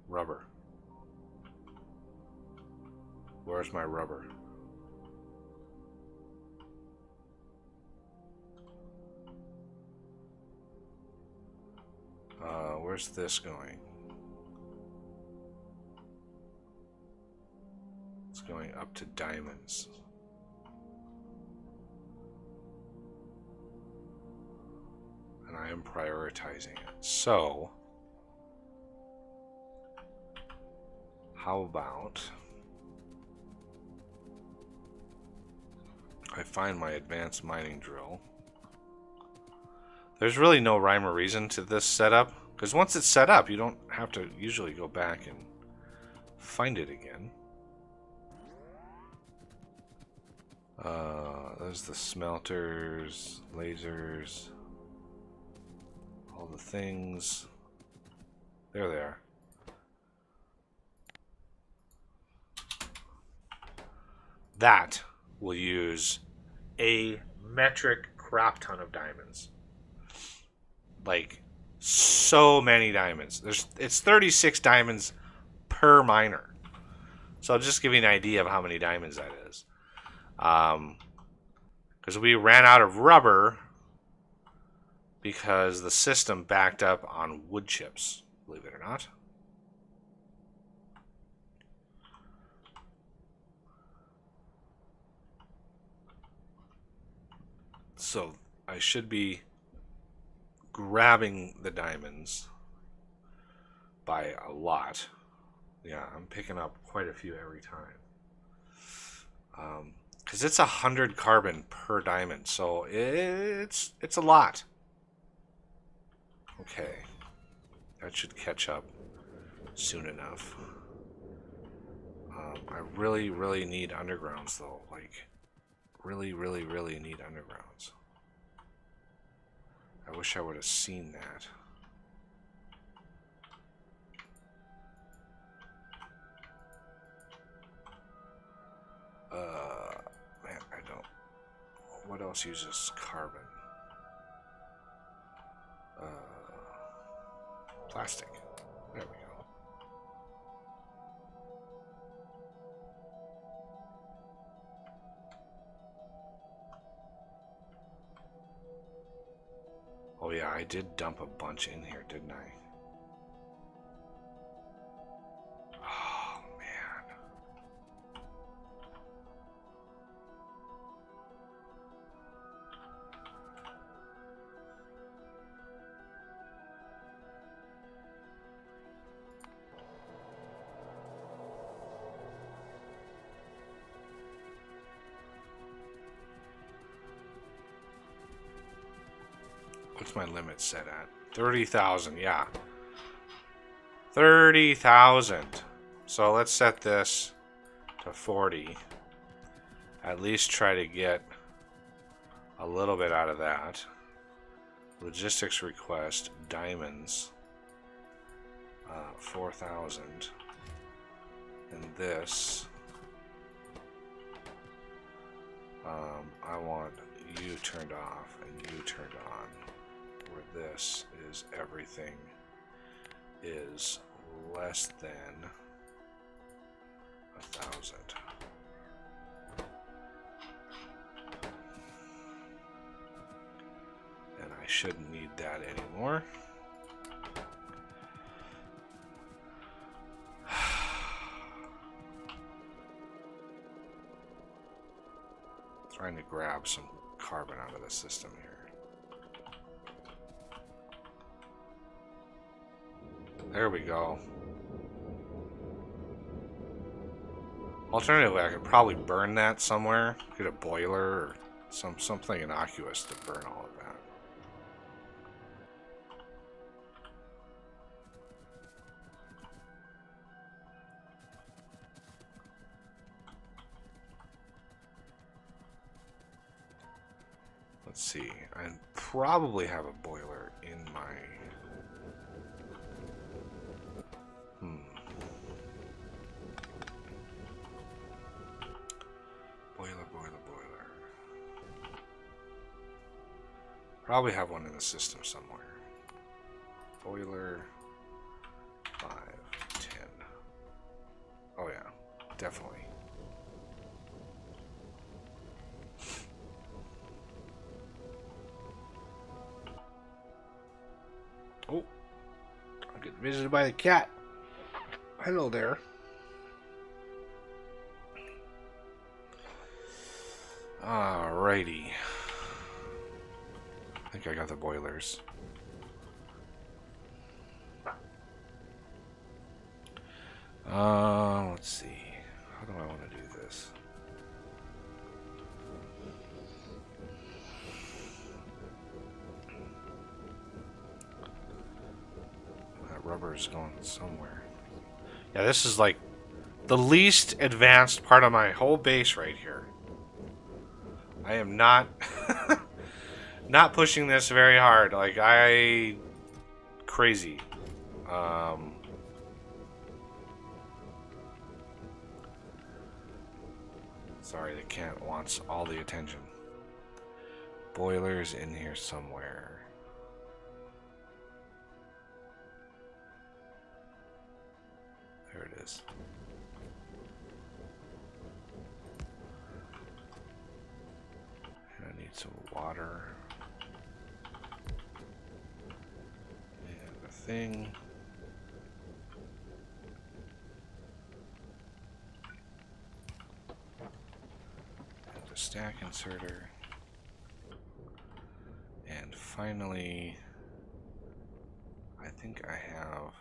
Rubber. Where's my rubber? Where's this going? It's going up to diamonds. And I am prioritizing it. So, how about I find my advanced mining drill? There's really no rhyme or reason to this setup, because once it's set up, you don't have to usually go back and find it again. There's the smelters, lasers, all the things. There they are. That will use a metric crap ton of diamonds. Like, so many diamonds. It's 36 diamonds per miner. So I'll just give you an idea of how many diamonds that is. Because we ran out of rubber because the system backed up on wood chips, believe it or not. So I should be grabbing the diamonds by a lot. Yeah, I'm picking up quite a few every time. Because it's 100 carbon per diamond, so it's a lot. Okay, that should catch up soon enough. I really need undergrounds though. Like, really need undergrounds. I wish I would have seen that. Man, I don't. What else uses carbon? Plastic. There we go. Oh yeah, I did dump a bunch in here, didn't I? Oh man. What's my limit set at? 30,000, yeah. 30,000. So let's set this to 40. At least try to get a little bit out of that. Logistics request, diamonds, 4,000. And this, I want you turned off and you turned on. Where this is everything is less than 1,000. And I shouldn't need that anymore. Trying to grab some carbon out of the system here. There we go. Alternatively, I could probably burn that somewhere. Get a boiler or something innocuous to burn all of that. Let's see. I probably have a boiler in my... Probably have one in the system somewhere. Boiler 5, 10. Oh yeah, definitely. Oh, I get visited by the cat. Hello there. Alrighty. I think I got the boilers. Let's see. How do I want to do this? rubber is going somewhere. Yeah, this is like the least advanced part of my whole base right here. I am not not pushing this very hard. Like crazy. Sorry, the cat wants all the attention. Boiler's in here somewhere. There it is. And I need some water. And a thing. And a stack inserter. And finally, I think I have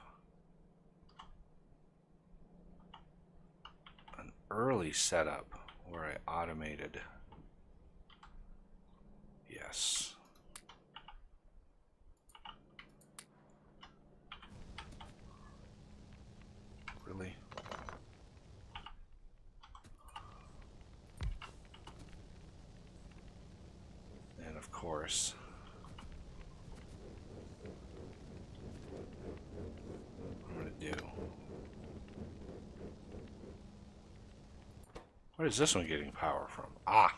an early setup where I automated. Yes. Really? And of course, I'm going to do. Where is this one getting power from? Ah!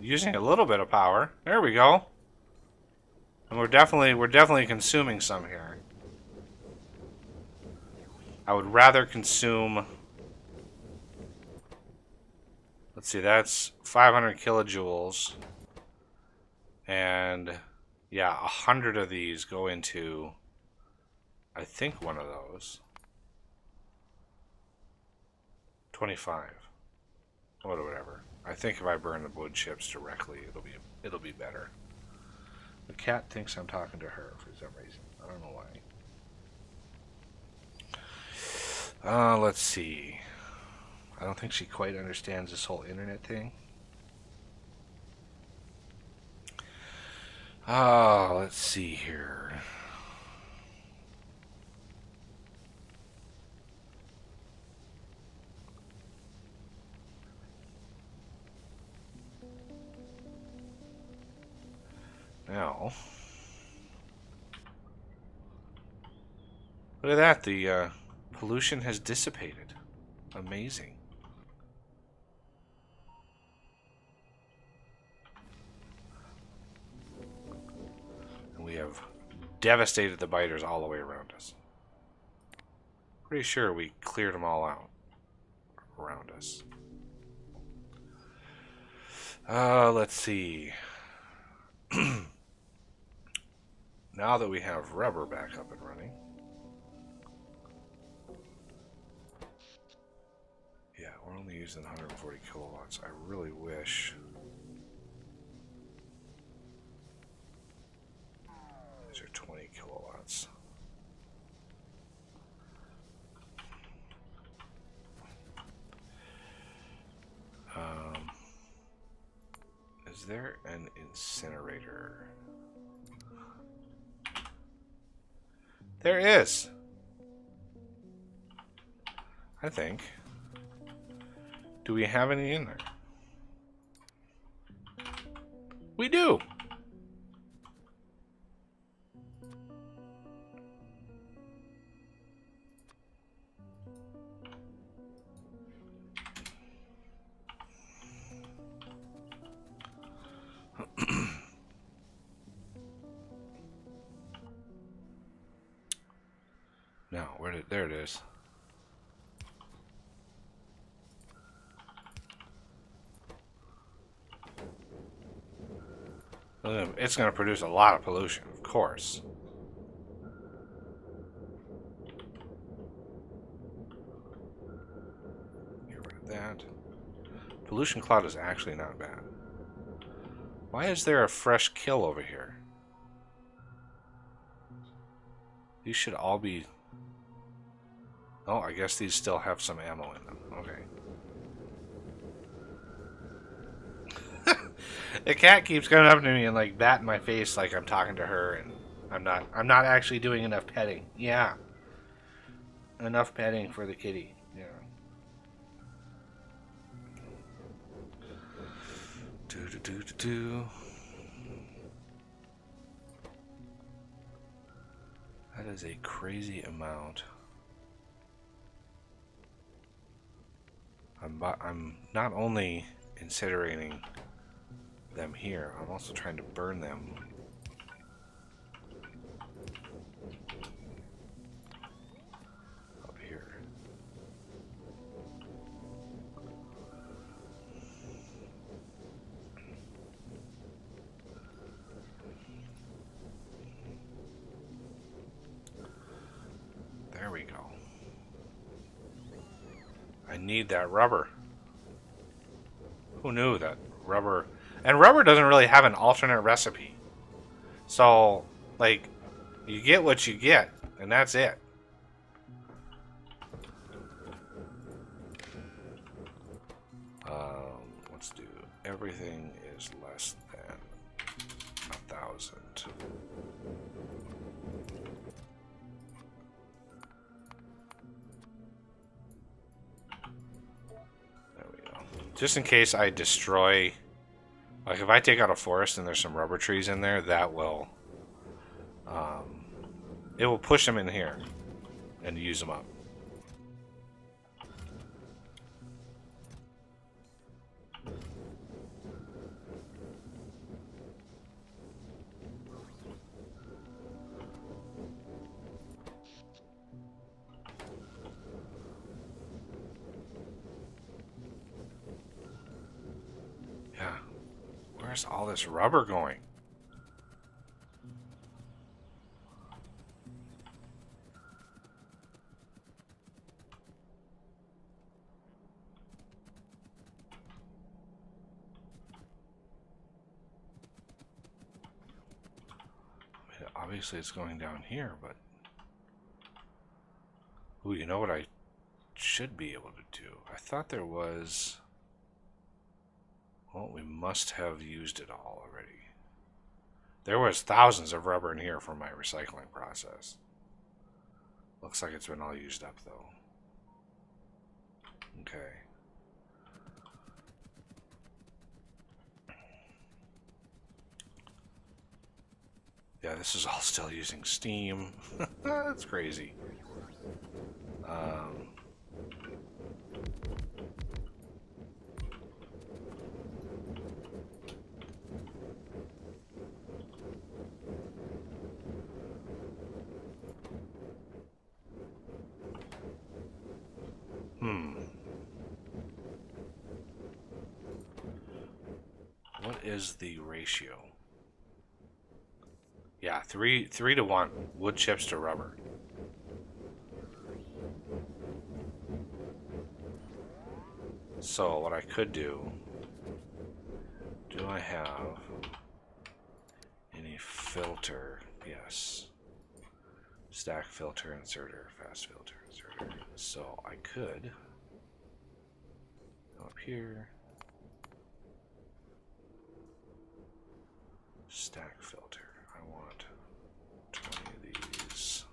Using a little bit of power. There we go. And we're definitely consuming some here. I would rather consume. Let's see, that's 500 kilojoules. And yeah, 100 of these go into, I think, one of those. 25. Or whatever. I think if I burn the wood chips directly, it'll be better. The cat thinks I'm talking to her for some reason. I don't know why. Let's see. I don't think she quite understands this whole internet thing. Let's see here. Now, look at that. The pollution has dissipated. Amazing. And we have devastated the biters all the way around us. Pretty sure we cleared them all out around us. Let's see. Now that we have rubber back up and running. Yeah, we're only using 140 kilowatts. I really wish. These are 20 kilowatts. Is there an incinerator? There is. I think. Do we have any in there? We do. Now, there it is. It's going to produce a lot of pollution, of course. Get rid of that. Pollution cloud is actually not bad. Why is there a fresh kill over here? These should all be... Oh, I guess these still have some ammo in them. Okay. The cat keeps coming up to me and like batting my face like I'm talking to her, and I'm not actually doing enough petting. Yeah. Enough petting for the kitty. Yeah. Do. That is a crazy amount. I'm not only incinerating them here, I'm also trying to burn them. Up here. There we go. I need that rubber. Who knew that rubber... And rubber doesn't really have an alternate recipe. So, like, you get what you get, and that's it. Let's do everything is less than 1,000. There we go. Just in case I destroy... Like, if I take out a forest and there's some rubber trees in there, that will... it will push them in here and use them up. Yeah. Where's all this rubber going? I mean, obviously it's going down here, but... Ooh, you know what I should be able to do? I thought there was... Well, we must have used it all already. There was thousands of rubber in here for my recycling process. Looks like it's been all used up, though. Okay. Yeah, this is all still using steam. That's crazy. What is the ratio? Yeah, 3 to 1 wood chips to rubber. So what I could do I have any filter? Yes. Stack filter inserter, fast filter inserter. So I could go up here. Stack filter. I want 20 of these.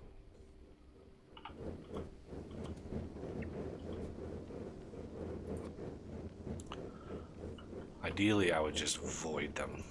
Ideally, I would just void them.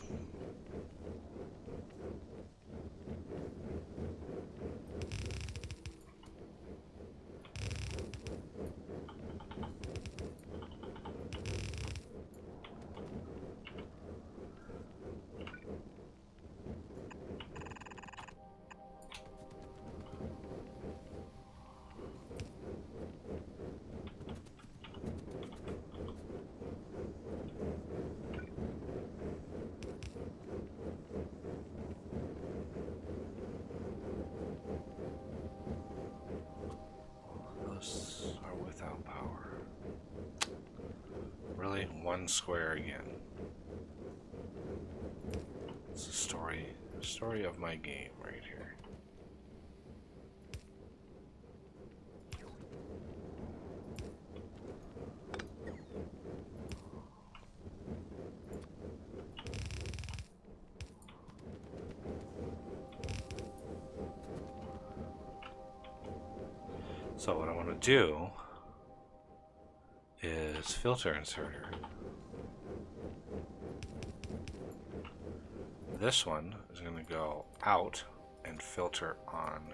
Really? One square again. It's the story of my game right here. So what I want to do is filter inserter. This one is going to go out and filter on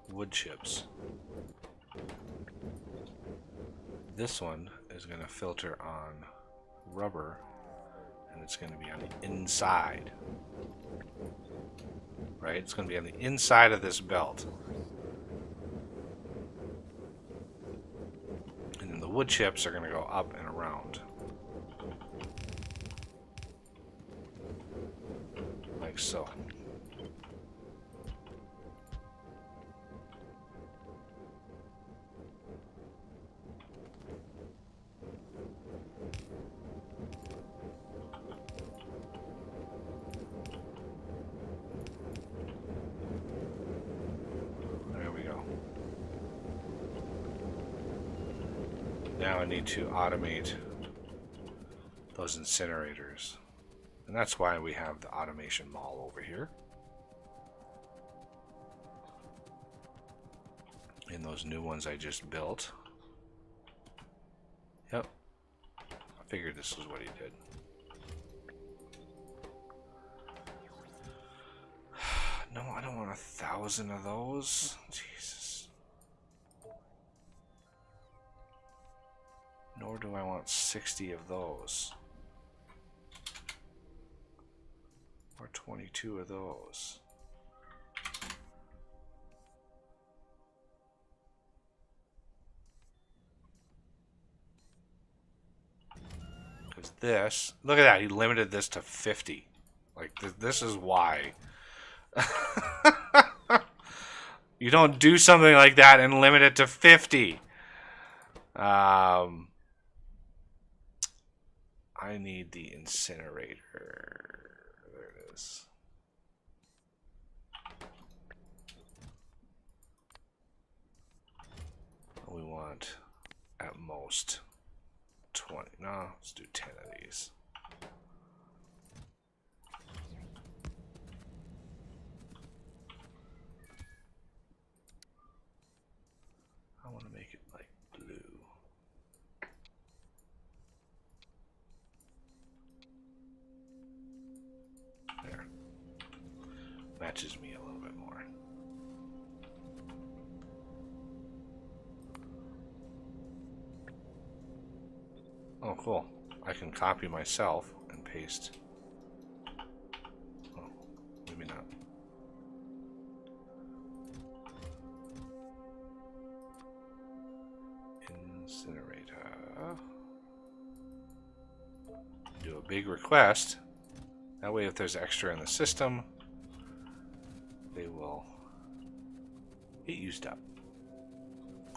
wood chips. This one is going to filter on rubber, and it's going to be on the inside. Right? It's going to be on the inside of this belt. And then the wood chips are going to go up and around. Like so. There we go. Now I need to automate those incinerators. And that's why we have the automation mall over here. And those new ones I just built. Yep. I figured this was what he did. No, I don't want 1,000 of those. Jesus. Nor do I want 60 of those. Or 22 of those. Because this, look at that, he limited this to 50. Like, this is why. You don't do something like that and limit it to 50. I need the incinerator. There it is. We want at most 20. No, let's do 10 of these. I want to make it like blue. There. Matches me a little bit more. Oh, cool. I can copy myself and paste. Oh, maybe not. Incinerator. Do a big request. That way if there's extra in the system, they will get used up.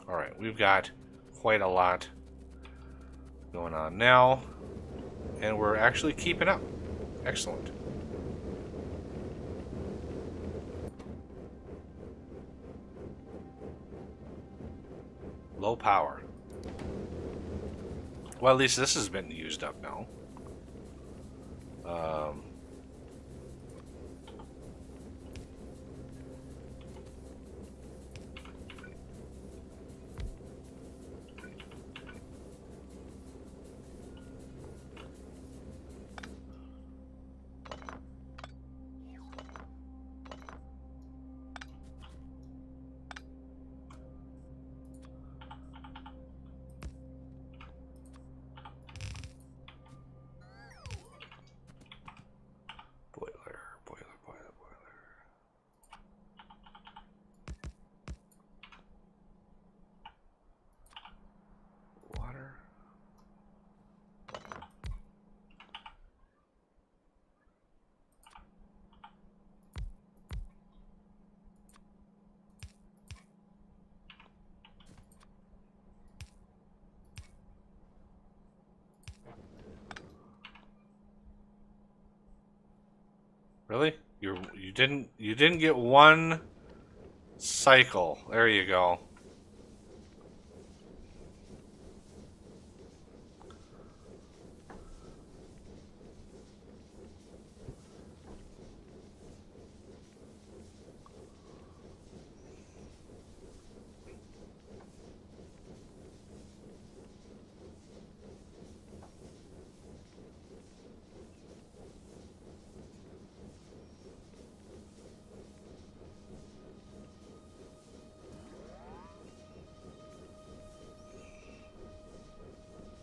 Alright, we've got quite a lot going on now, and we're actually keeping up. Excellent. Low power. Well, at least this has been used up now. Really? You didn't get one cycle. There you go.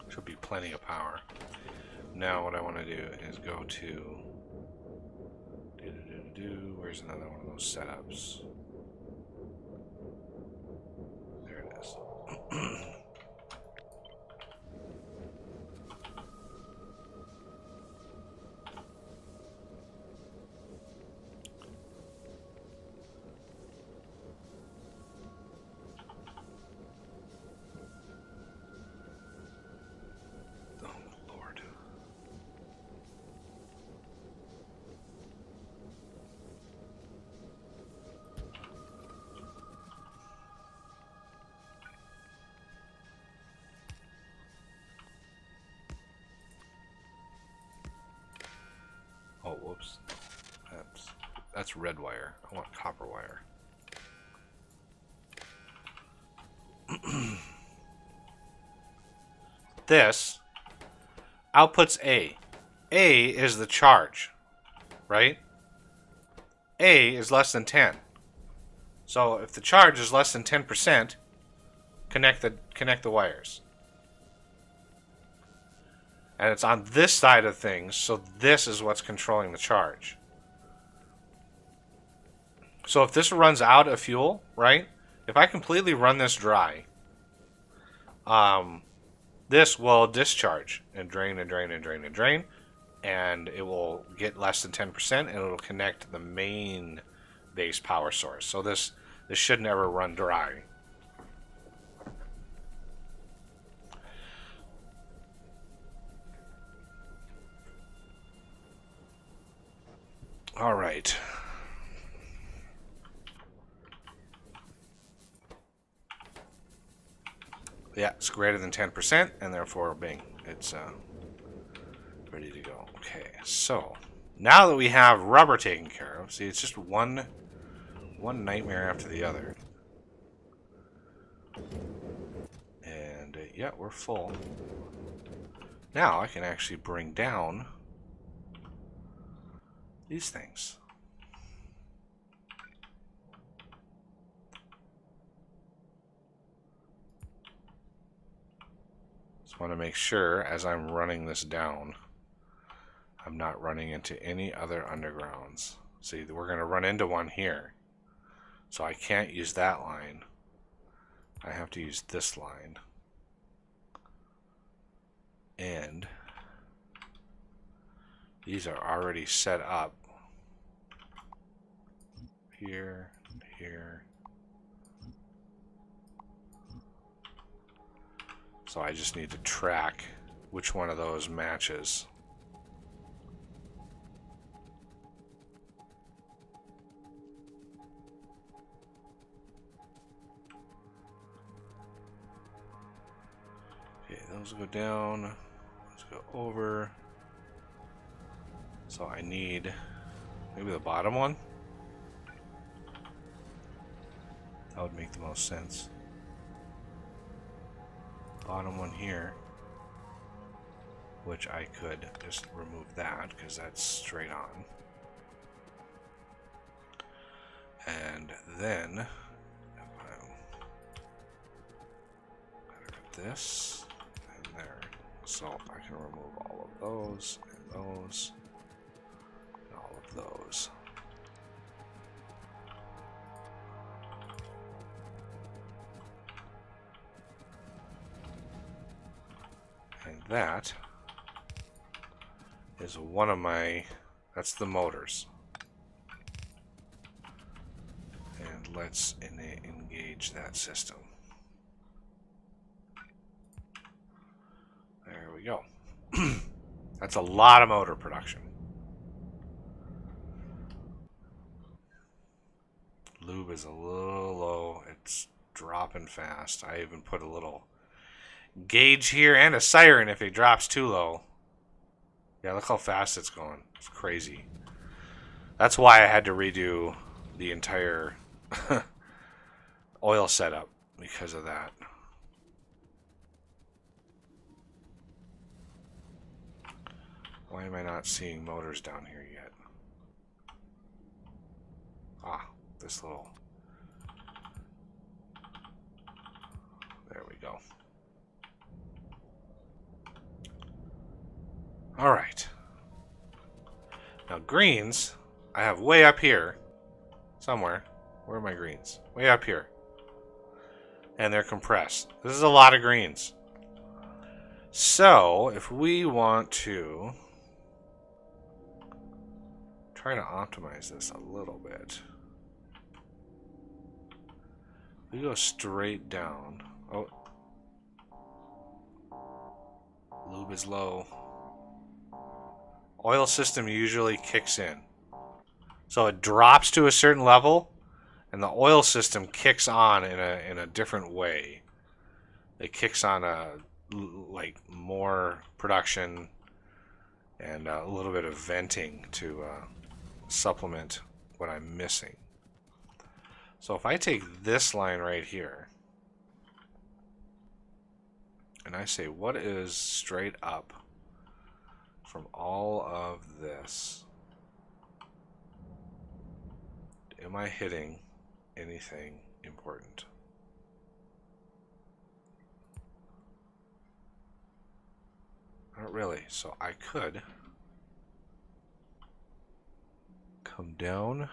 Should be plenty of power. Now what I want to do is go to where's another one of those setups? There it is. Oh, whoops. That's red wire. I want copper wire. This outputs A. A is the charge, right? A is less than 10. So if the charge is less than 10%, connect the wires. And it's on this side of things, so this is what's controlling the charge. So if this runs out of fuel, right? If I completely run this dry, this will discharge and drain and drain and drain and drain, and it will get less than 10%, and it'll connect to the main base power source. So this should never run dry. All right. Yeah, it's greater than 10%, and therefore, bing, it's ready to go. Okay, so now that we have rubber taken care of, see, it's just one nightmare after the other. And yeah, we're full. Now I can actually bring down these things. Just want to make sure as I'm running this down, I'm not running into any other undergrounds. See, we're going to run into one here. So I can't use that line. I have to use this line. And these are already set up here, here. So I just need to track which one of those matches. Okay, those go down. Let's go over. So I need maybe the bottom one. That would make the most sense. Bottom one here, which I could just remove that because that's straight on. And then this and there. So I can remove all of those and those and all of those. And that is one of my, that's the motors. And let's engage that system. There we go. That's a lot of motor production. lube is a little low. It's dropping fast. I even put a little gauge here and a siren if it drops too low. Yeah, look how fast it's going. It's crazy. That's why I had to redo the entire oil setup because of that. Why am I not seeing motors down here yet? Ah, this little... There we go. Alright. Now greens, I have way up here. Somewhere. Where are my greens? Way up here. And they're compressed. This is a lot of greens. So, if we want to try to optimize this a little bit. We go straight down. Oh. Lube is low. Oil system usually kicks in. So it drops to a certain level, and the oil system kicks on in a different way. It kicks on like more production and a little bit of venting to supplement what I'm missing. So if I take this line right here and I say what is straight up from all of this, am I hitting anything important? Not really. So I could come down.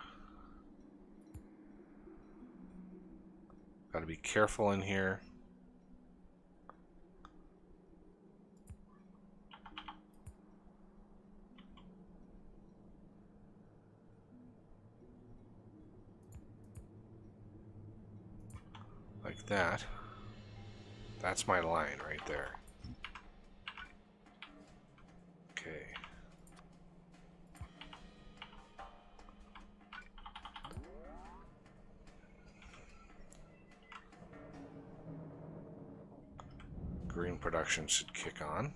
Got to be careful in here. Like that. That's my line right there. Okay. Green production should kick on.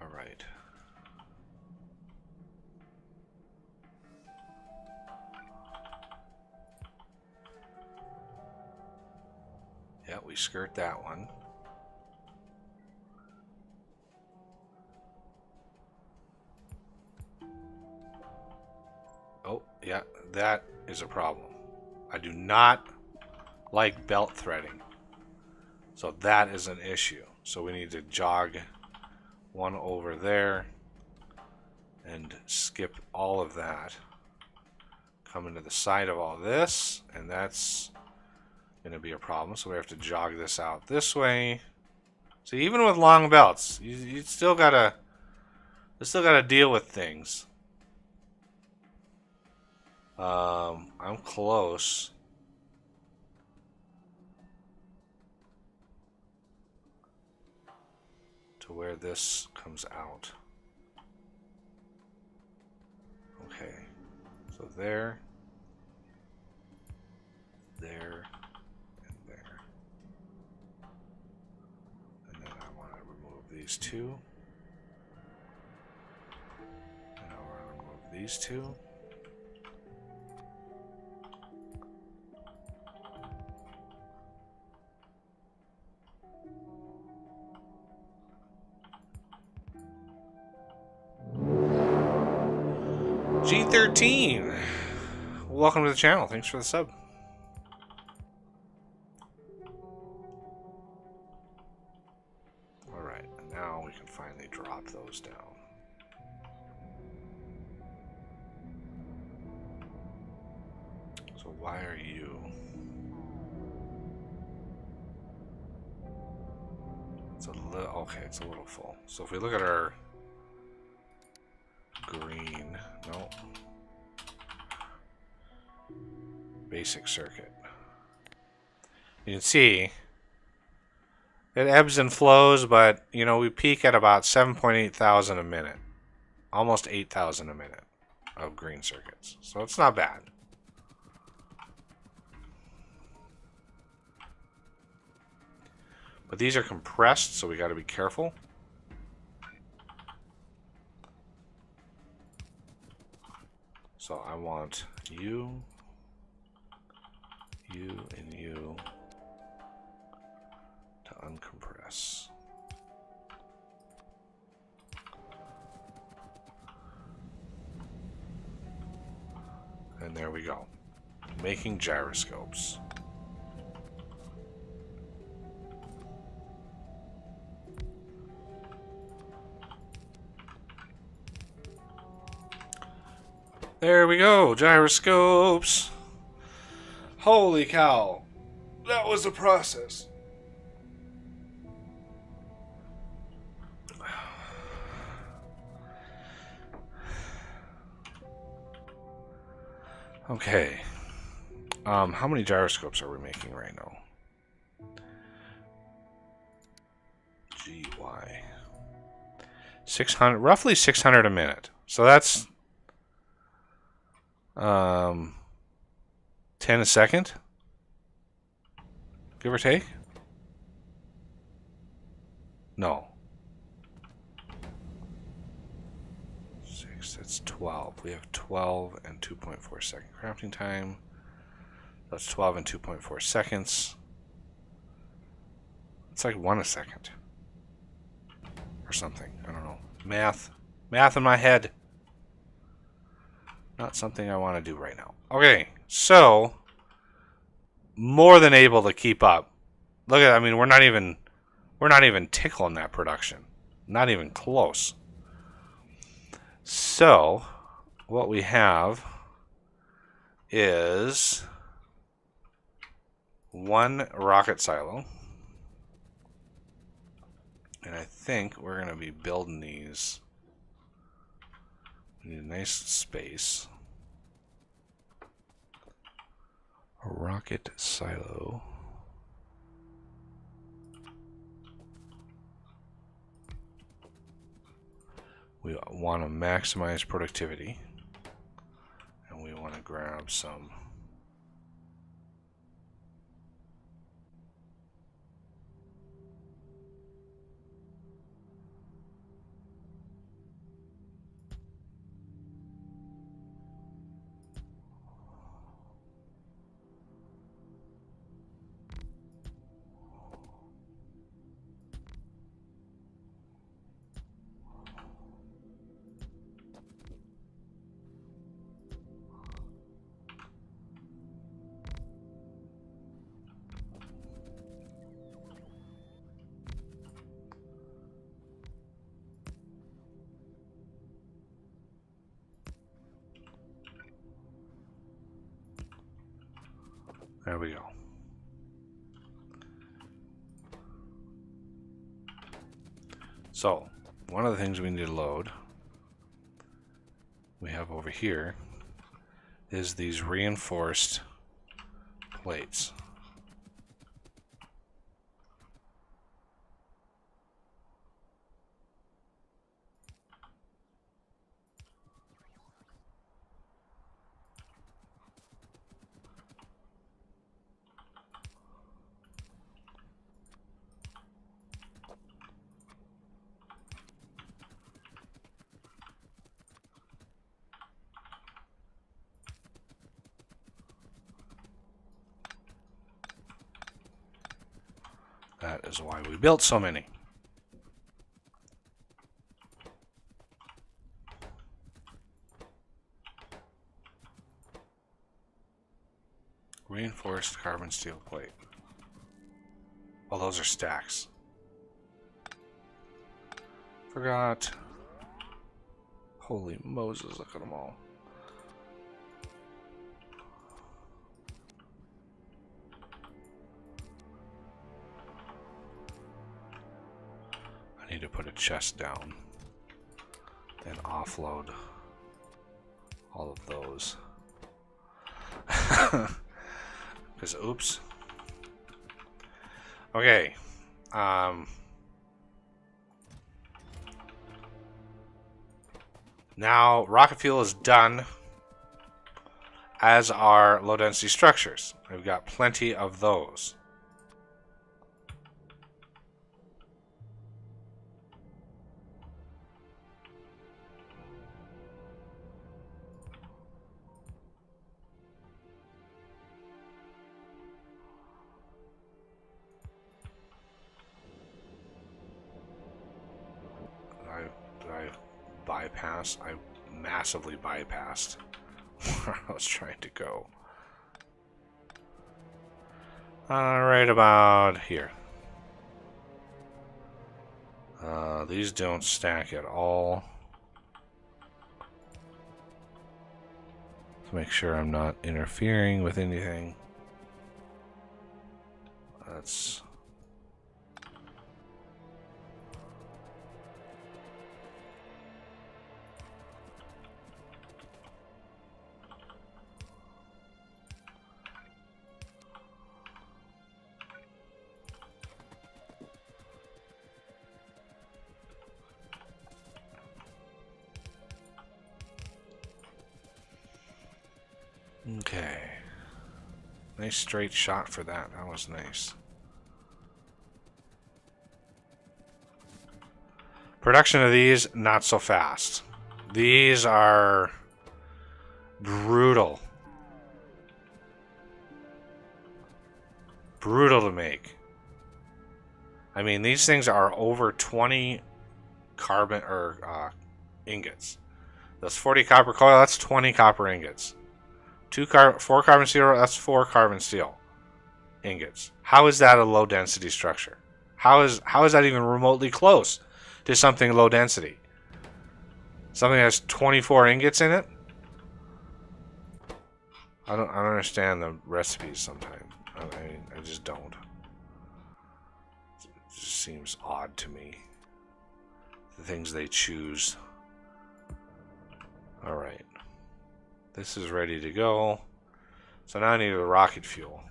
All right. Yeah, we skirt that one. Oh, yeah, that is a problem. I do not like belt threading. So that is an issue. So we need to jog one over there and skip all of that. Come into the side of all this, and that's going to be a problem. So we have to jog this out this way. So even with long belts, you still gotta deal with things. I'm close. To where this comes out. Okay. So there. There. And there. And then I want to remove these two. And I want to remove these two. G13, welcome to the channel. Thanks for the sub. Alright, now we can finally drop those down. So why are you... It's a little... Okay, it's a little full. So if we look at our... green, no. Basic circuit. You can see it ebbs and flows, but we peak at about 7.8 thousand a minute, almost 8,000 a minute of green circuits. So it's not bad. But these are compressed, so we got to be careful. So I want you, and you to uncompress. And there we go. Making gyroscopes. There we go, gyroscopes. Holy cow. That was a process. Okay. How many gyroscopes are we making right now? GY. 600, roughly 600 a minute. So that's 10 a second, give or take. No. 6, that's 12. We have 12 and 2.4 second crafting time. That's 12 and 2.4 seconds. It's like 1 a second. Or something. I don't know. Math. Math in my head. Not something I want to do right now. Okay, so more than able to keep up. Look at, I mean, we're not even tickling that production. Not even close. So what we have is one rocket silo. And I think we're going to be building these. We need a nice space. A rocket silo. We want to maximize productivity. And we want to grab some There we go. So, one of the things we need to load, we have over here, is these reinforced plates. That is why we built so many. Reinforced carbon steel plate. Well, those are stacks. Forgot. Holy Moses, look at them all. I need to put a chest down and offload all of those. Because, oops. Okay. Now, rocket fuel is done, as are low density structures. We've got plenty of those. Did I bypass? I massively bypassed where I was trying to go. Right about here. These don't stack at all. To make sure I'm not interfering with anything. That's... Okay. Nice straight shot for that. That was nice. Production of these, not so fast. These are brutal. Brutal to make. I mean, these things are over 20 carbon or ingots. That's 40 copper coil, that's 20 copper ingots. 4 carbon steel, that's 4 carbon steel ingots. How is that a low density structure? How is that even remotely close to something low density? Something that has 24 ingots in it? I don't understand the recipes sometimes. I just don't. It just seems odd to me. The things they choose. Alright. This is ready to go. So now I need the rocket fuel.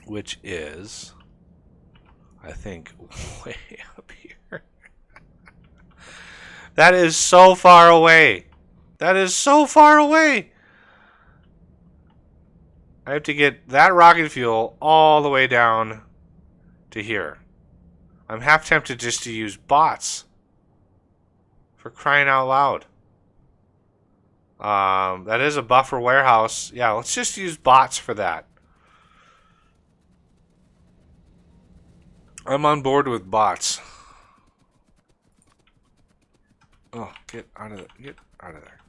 Which is, I think, way up here. That is so far away. That is so far away. I have to get that rocket fuel all the way down to here. I'm half tempted just to use bots. For crying out loud. That is a buffer warehouse. Yeah, let's just use bots for that. I'm on board with bots. Oh, get out of there.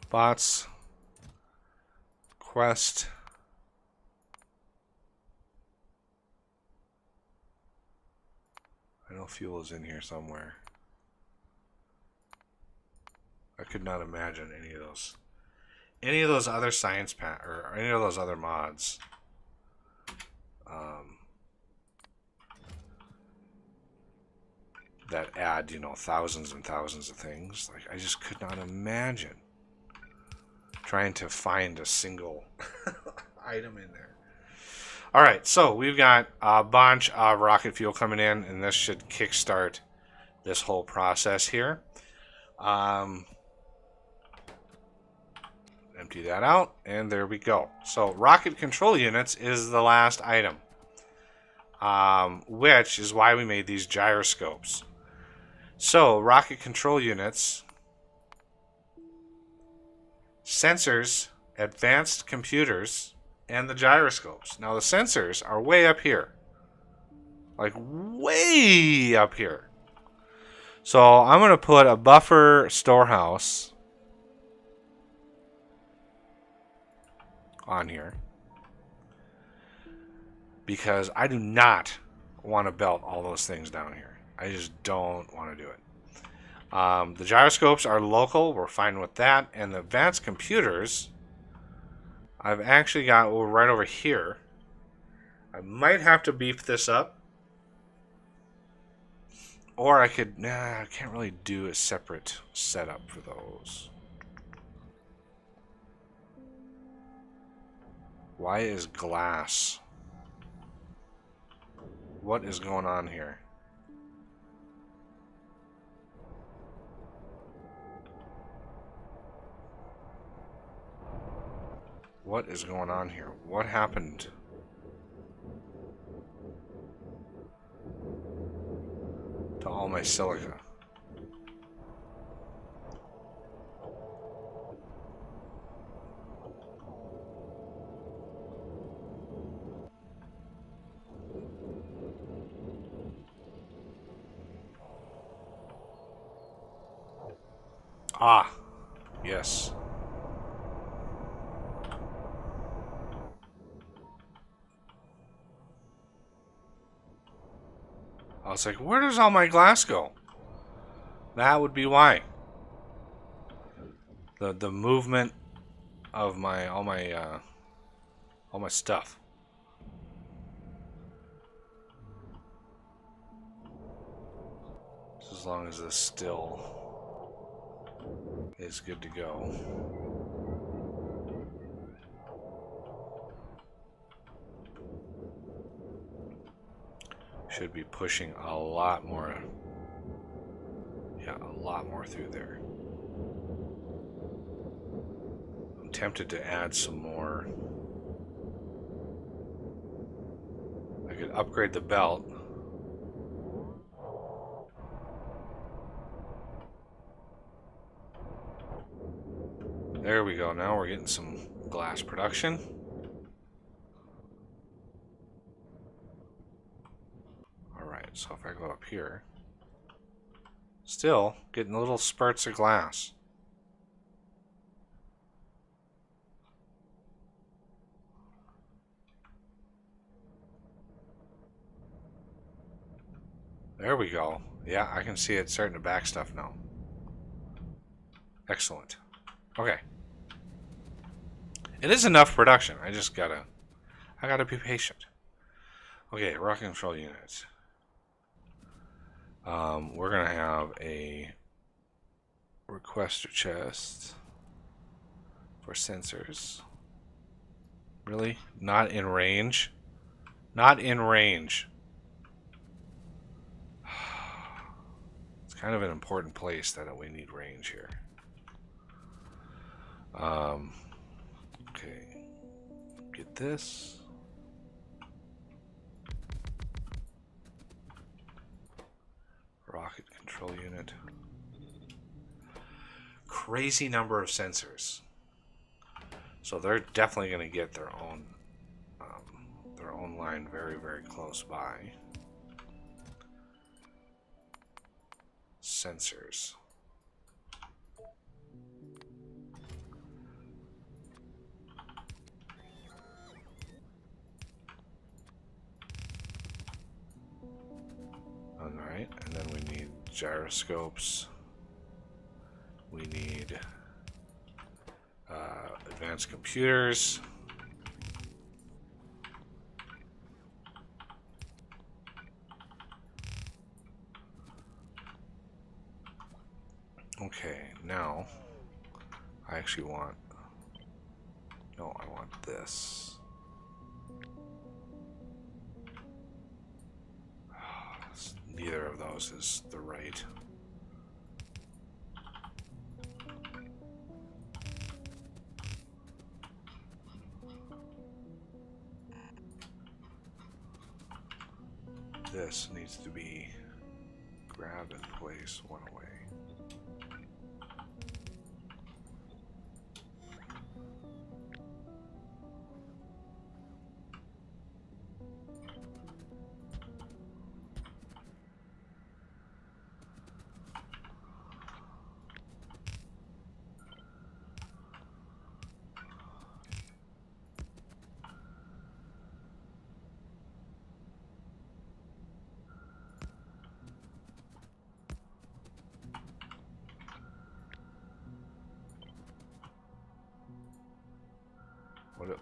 Bots. Quest. I know fuel is in here somewhere. I could not imagine any of those other science or any of those other mods. That add, thousands and thousands of things. Like, I just could not imagine trying to find a single item in there. All right, so we've got a bunch of rocket fuel coming in, and this should kickstart this whole process here. Empty that out, and there we go. So rocket control units is the last item, which is why we made these gyroscopes. So rocket control units, sensors, advanced computers, and the gyroscopes. Now the sensors are way up here. Like way up here. So I'm going to put a buffer storehouse on here. Because I do not want to belt all those things down here. I just don't want to do it. The gyroscopes are local. We're fine with that. And the advanced computers, I've actually got right over here. I might have to beef this up. Or I could... I can't really do a separate setup for those. Why is glass? What is going on here? What is going on here? What happened? To all my silica. Ah, yes. I was like, where does all my glass go? That would be why. The movement of my all my stuff. Just as long as this still is good to go. Should be pushing a lot more. Yeah, a lot more through there. I'm tempted to add some more. I could upgrade the belt. There we go. Now we're getting some glass production. Alright, so if I go up here, still getting little spurts of glass. There we go. Yeah, I can see it starting to back stuff now. Excellent. Okay. It is enough production. I gotta be patient. Okay, rocket control units. We're gonna have a requester chest for sensors. Really? Not in range? Not in range. It's kind of an important place that we need range here. Okay. Get this. Rocket control unit. Crazy number of sensors. So they're definitely going to get their own line very, very close by. Sensors. Alright, and then we need gyroscopes. We need advanced computers. Okay, now I actually want... No, I want this. Neither of those is the right. This needs to be grabbed and placed one away.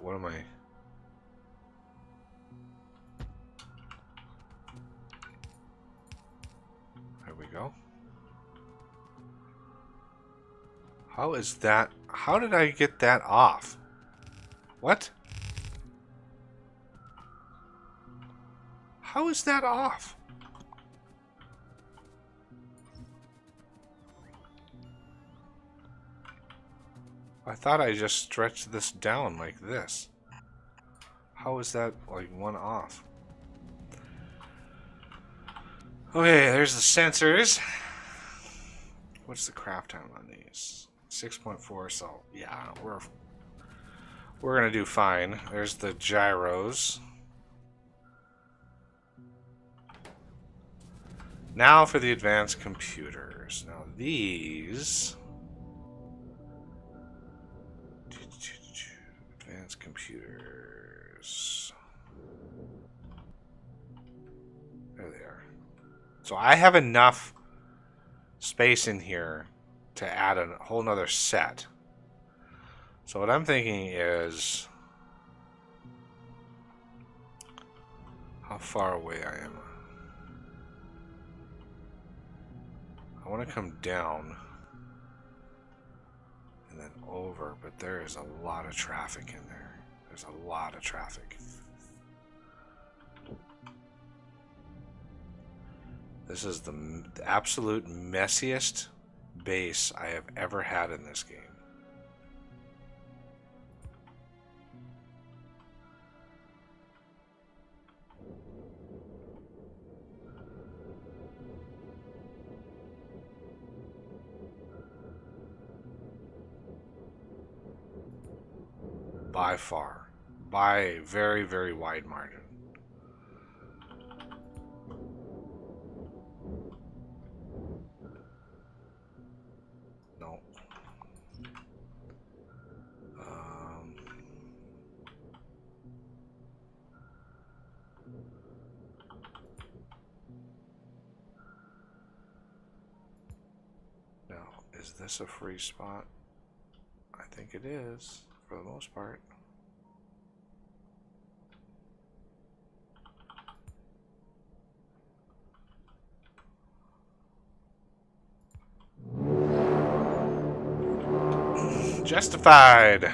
What am I? There we go. How is that? How did I get that off? What? How is that off? I thought I just stretched this down like this. How is that like one off? Okay, there's the sensors. What's the craft time on these? 6.4, so yeah, we're gonna do fine. There's the gyros. Now for the advanced computers. Now these advanced computers. There they are. So I have enough space in here to add a whole nother set. So what I'm thinking is how far away I am. I want to come down and then over, but there is a lot of traffic in there. There's a lot of traffic. This is the absolute messiest base I have ever had in this game. By far. By a very, very wide margin. No. Now, is this a free spot? I think it is, for the most part. Justified.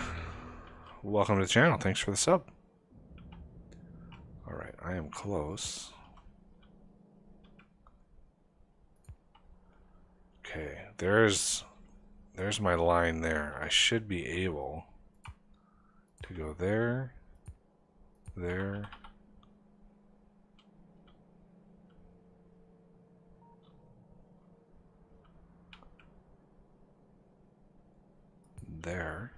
Welcome to the channel. Thanks for the sub. Alright, I am close. Okay, there's my line there. I should be able to go there, there, there,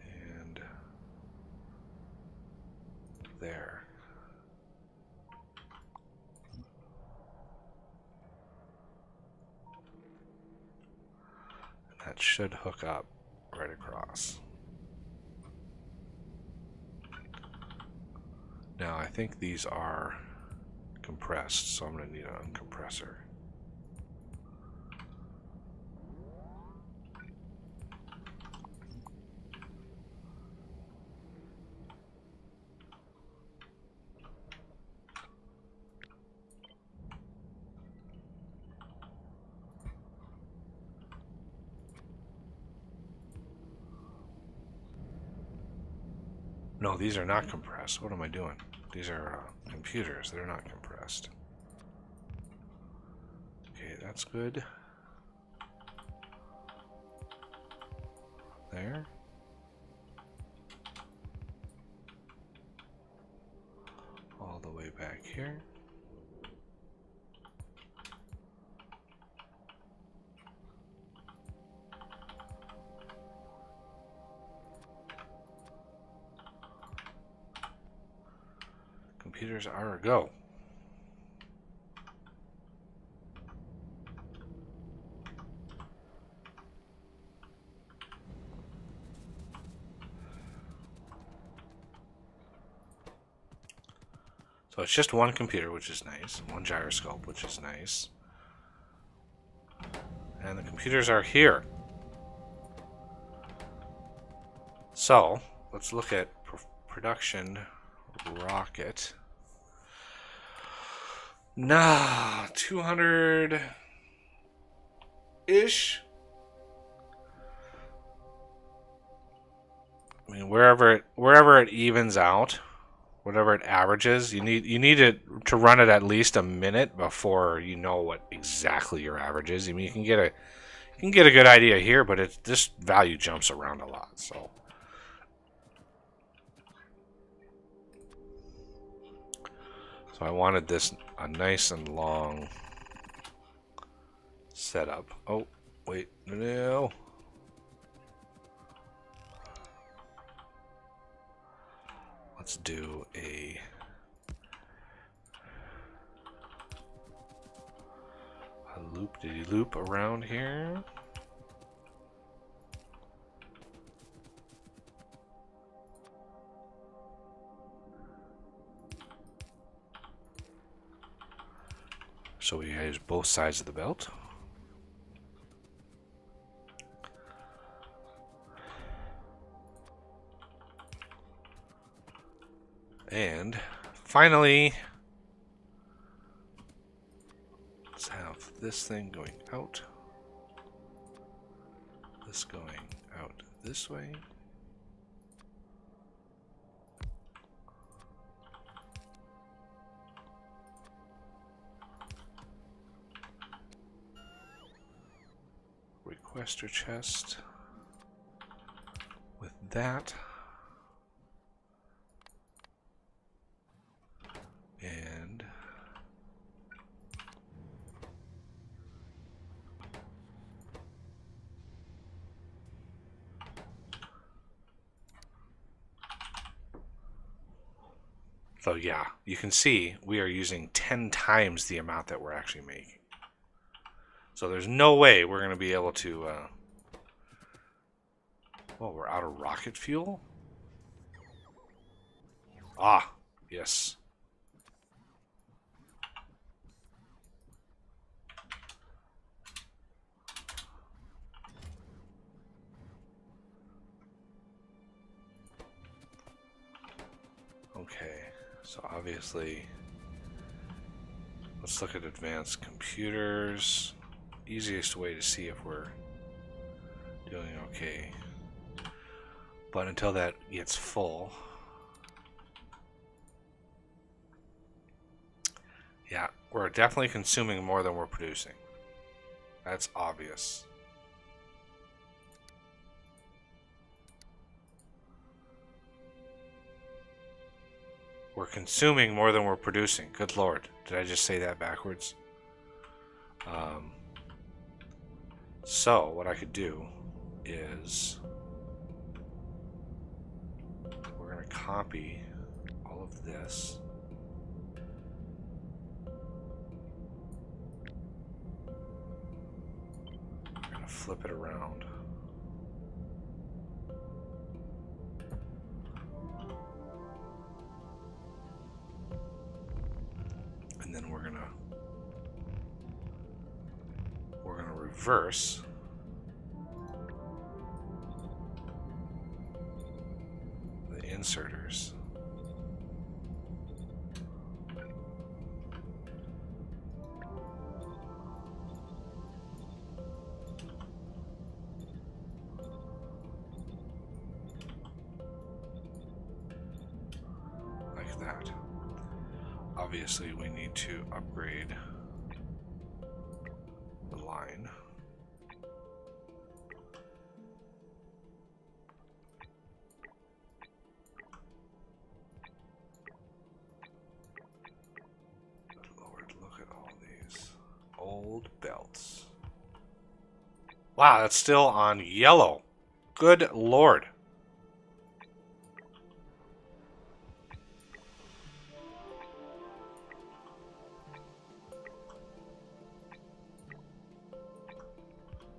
and there. And that should hook up right across. Now I think these are compressed, so I'm going to need an uncompressor. No, these are not compressed. What am I doing? These are computers. They're not compressed. Okay, that's good. There. All the way back here. Computers are a go. So it's just one computer, which is nice. One gyroscope, which is nice. And the computers are here. So let's look at production rocket. Nah, 200-ish. I mean, wherever it evens out, whatever it averages. You need it to run it at least a minute before you know what exactly your average is. I mean, you can get a good idea here, but this value jumps around a lot. So I wanted this a nice and long setup. Oh, wait, no. Let's do a loop-de-loop around here. So we use both sides of the belt. And finally, let's have this thing going out, this going out this way. Requester chest with that. And so yeah, you can see we are using 10 times the amount that we're actually making. So there's no way we're going to be able to... well, we're out of rocket fuel? Ah, yes. Okay, so obviously, let's look at advanced computers. Easiest way to see if we're doing okay. But until that gets full, yeah, we're definitely consuming more than we're producing. That's obvious. We're consuming more than we're producing. Good Lord. Did I just say that backwards? So, what I could do is we're going to copy all of this. We're going to flip it around. And then we're going to reverse the inserters. Like that. Obviously, we need to upgrade the line. Old belts. Wow, that's still on yellow. Good Lord.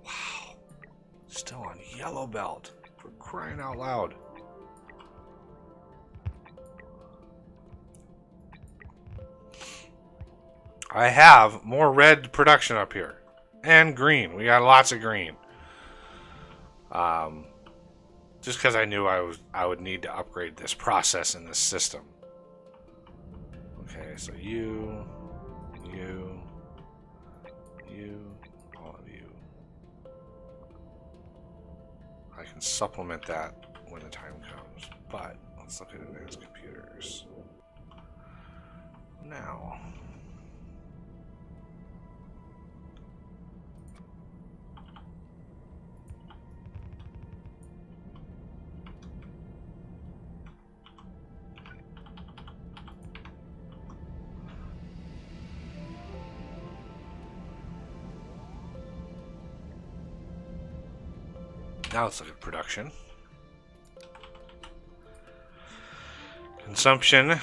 Wow. Still on yellow belt. For crying out loud. I have more red production up here. And green. We got lots of green. Just because I knew I would need to upgrade this process in this system. Okay, so you, all of you. I can supplement that when the time comes. But let's look at advanced computers. now. Now let's look at production. Consumption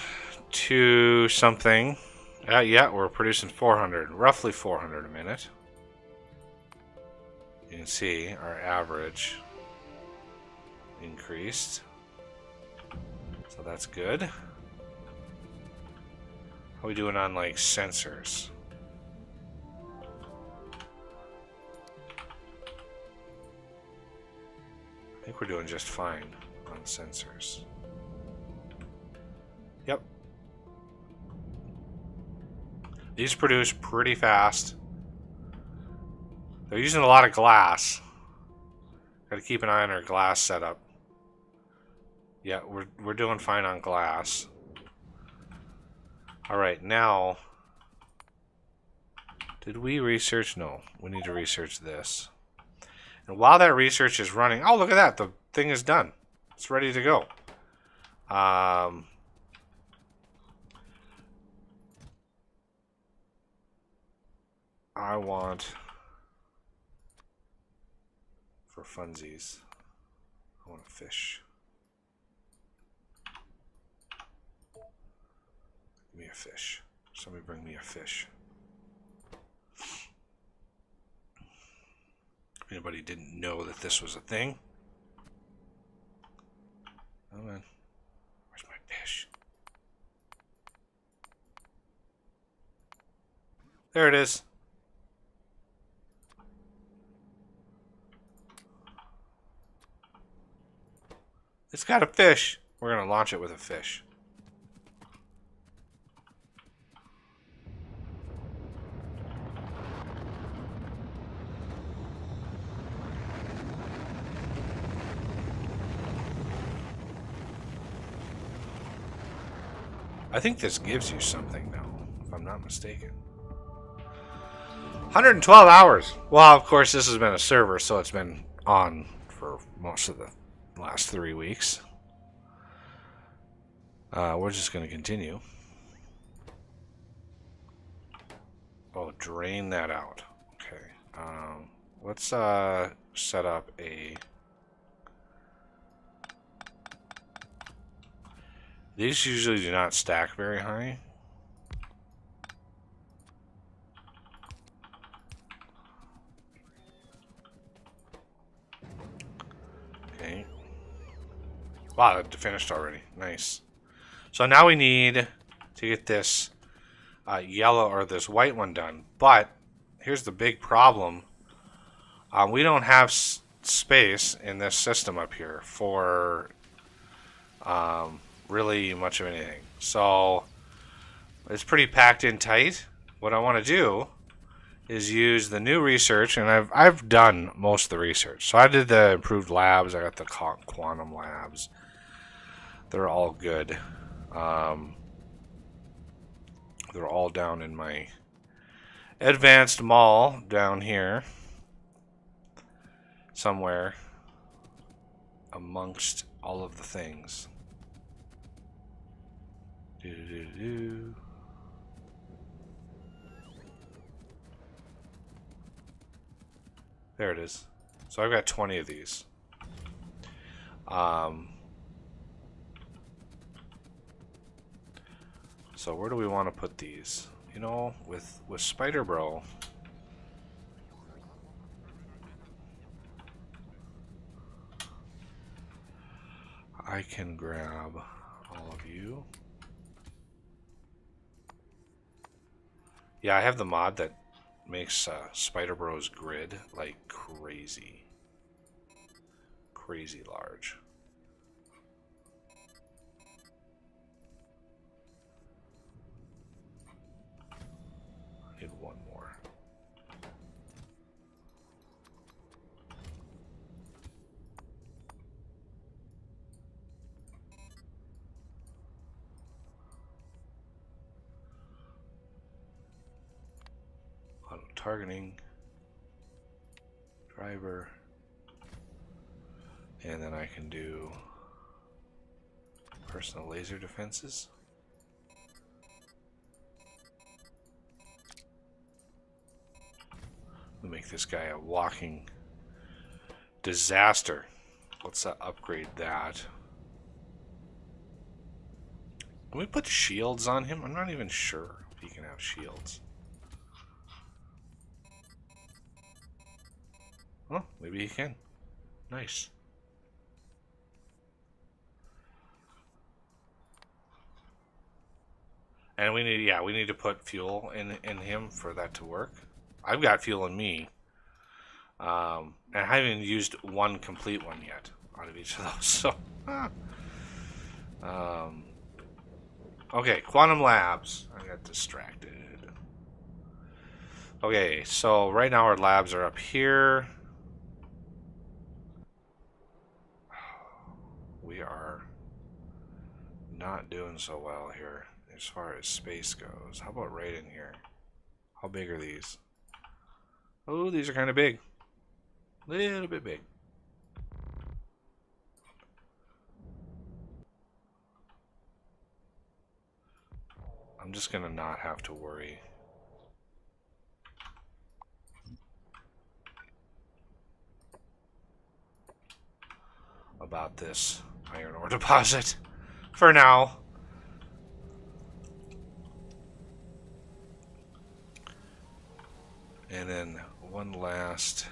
to something. Yeah, we're producing 400, roughly 400 a minute. You can see our average increased. So that's good. How are we doing on like sensors? I think we're doing just fine on sensors. Yep. These produce pretty fast. They're using a lot of glass. Gotta keep an eye on our glass setup. Yeah, we're doing fine on glass. Alright, now... Did we research? No. We need to research this. And while that research is running... Oh, look at that! The thing is done. It's ready to go. I want... For funsies. I want a fish. Give me a fish. Somebody bring me a fish. If anybody didn't know that this was a thing. Oh man. Where's my fish? There it is. It's got a fish. We're going to launch it with a fish. I think this gives you something now, if I'm not mistaken. 112 hours. Well, of course, this has been a server, so it's been on for most of the last 3 weeks. We're just going to continue. Oh, drain that out. Okay. Let's set up a... These usually do not stack very high. Okay. Wow, it finished already. Nice. So now we need to get this yellow or this white one done. But here's the big problem. We don't have space in this system up here for really much of anything. So it's pretty packed in tight. What I want to do is use the new research, and I've done most of the research. So I did the improved labs. I got the quantum labs. They're all good. They're all down in my advanced mall down here somewhere amongst all of the things. There it is. So I've got 20 of these. So where do we want to put these? You know, with Spider Bro. I can grab all of you. Yeah, I have the mod that makes Spider Bro's grid like crazy. Crazy large. I need one more. targeting. Driver. And then I can do personal laser defenses. We'll make this guy a walking disaster. Let's upgrade that. Can we put shields on him? I'm not even sure if he can have shields. Oh, maybe he can. Nice. And we need to put fuel in him for that to work. I've got fuel in me. And I haven't even used one complete one yet out of each of those. So, okay, Quantum Labs. I got distracted. Okay, so right now our labs are up here. We are not doing so well here as far as space goes. How about right in here? How big are these? Oh, these are kind of big. A little bit big. I'm just gonna not have to worry about this iron ore deposit for now. And then one last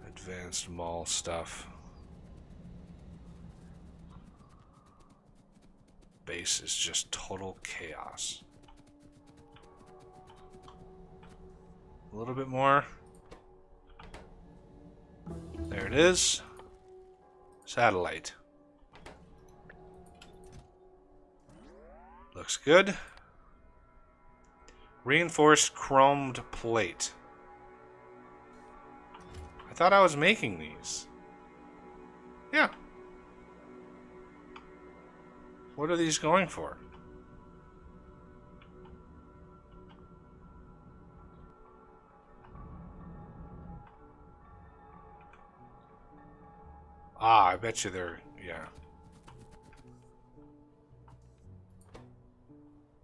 advanced mall stuff. Base is just total chaos. A little bit more. There it is. Satellite. Looks good. Reinforced chromed plate. I thought I was making these. Yeah. What are these going for? Ah, I bet you they're, yeah.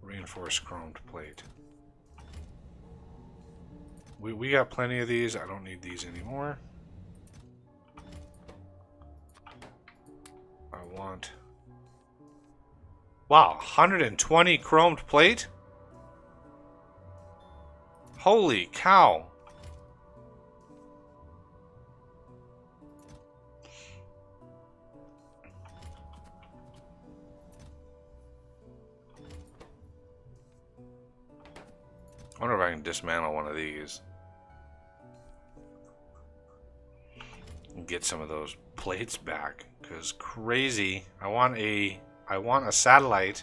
Reinforced chromed plate. We got plenty of these. I don't need these anymore. I want... Wow, 120 chromed plate? Holy cow. I wonder if I can dismantle one of these and get some of those plates back. Because crazy. I want a satellite.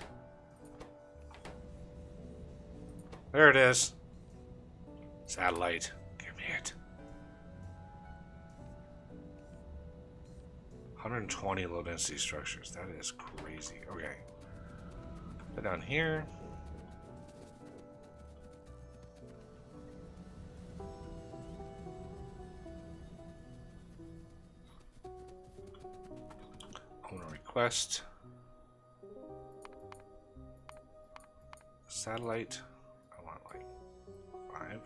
There it is. Satellite. Give me it. 120 low density structures. That is crazy. Okay. Put down here. Owner request. Satellite. I want like 5.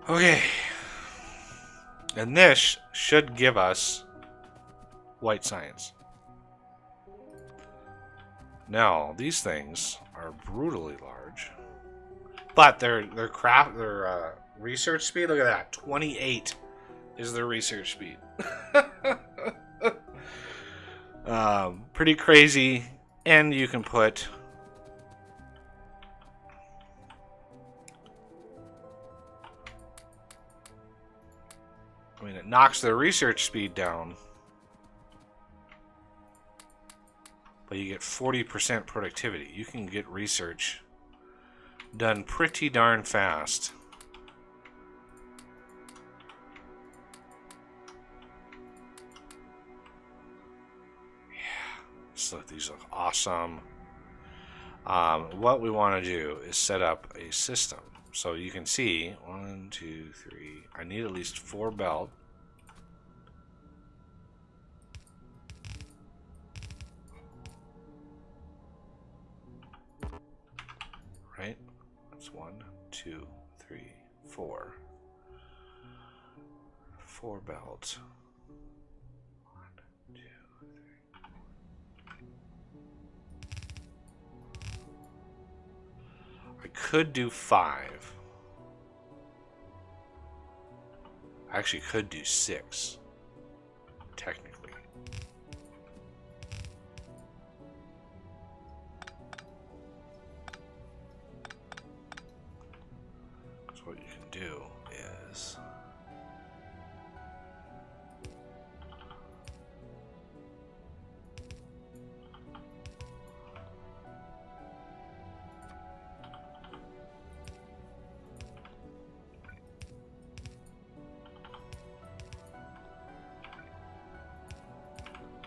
Okay. And this should give us white science. Now, these things are brutally large. But their research speed, look at that. 28 is their research speed. Pretty crazy. And you can put it knocks their research speed down, but you get 40% productivity. You can get research done pretty darn fast. So these look awesome. What we want to do is set up a system. So you can see 1, 2, 3. I need at least 4 belt. Right? That's 1, 2, 3, 4. 4 belts. 1, 2, 3. I could do 5. I actually could do 6. Technically. So what you can do is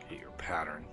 get your pattern.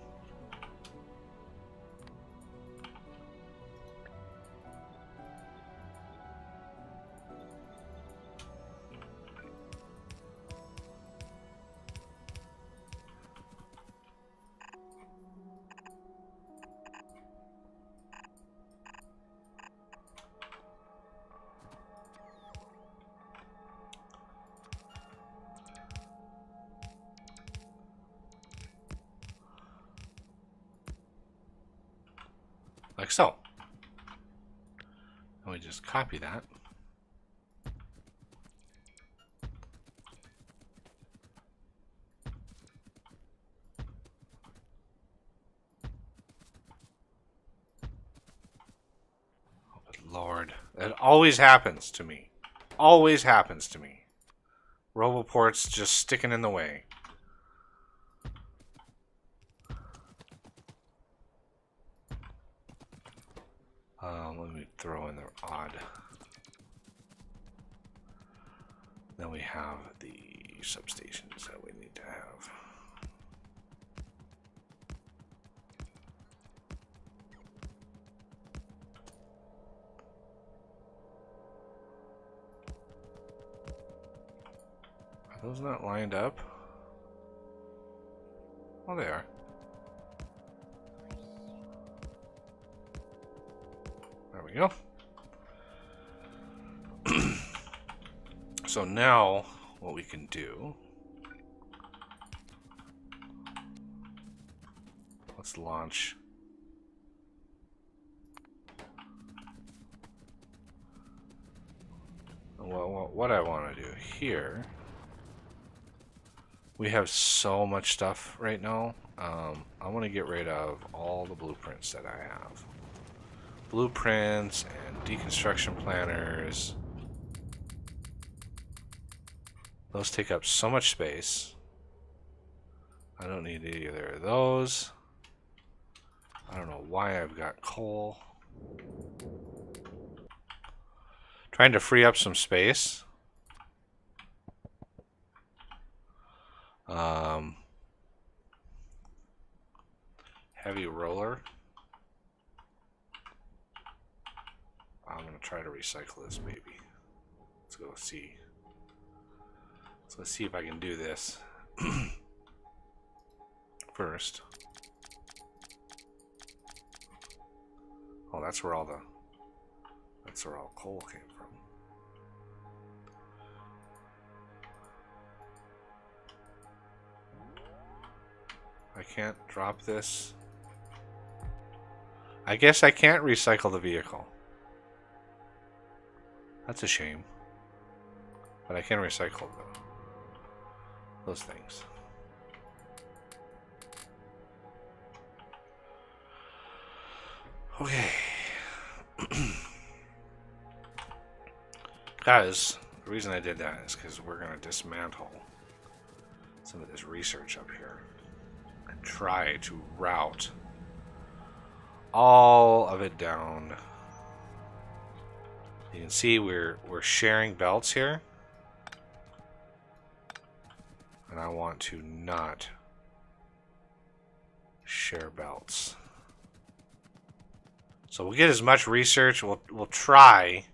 Like so. And we just copy that. Oh, good Lord. That always happens to me. Always happens to me. Roboport's just sticking in the way. Let me throw in the odd. Then we have the substations that we need to have. Are those not lined up? Oh, they are. There we go. So now what we can do, let's launch. Well, what I want to do here, we have so much stuff right now. I want to get rid of all the blueprints that I have. Blueprints and deconstruction planners. Those take up so much space. I don't need either of those. I don't know why I've got coal. Trying to free up some space. Heavy roller. I'm going to try to recycle this baby. Let's go see. So let's see if I can do this first. Oh, that's where all coal came from. I can't drop this. I guess I can't recycle the vehicle. That's a shame. But I can recycle those things. Okay. Guys, the reason I did that is because we're going to dismantle some of this research up here and try to route all of it down. You can see we're sharing belts here. And I want to not Share belts. So we'll get as much research. We'll try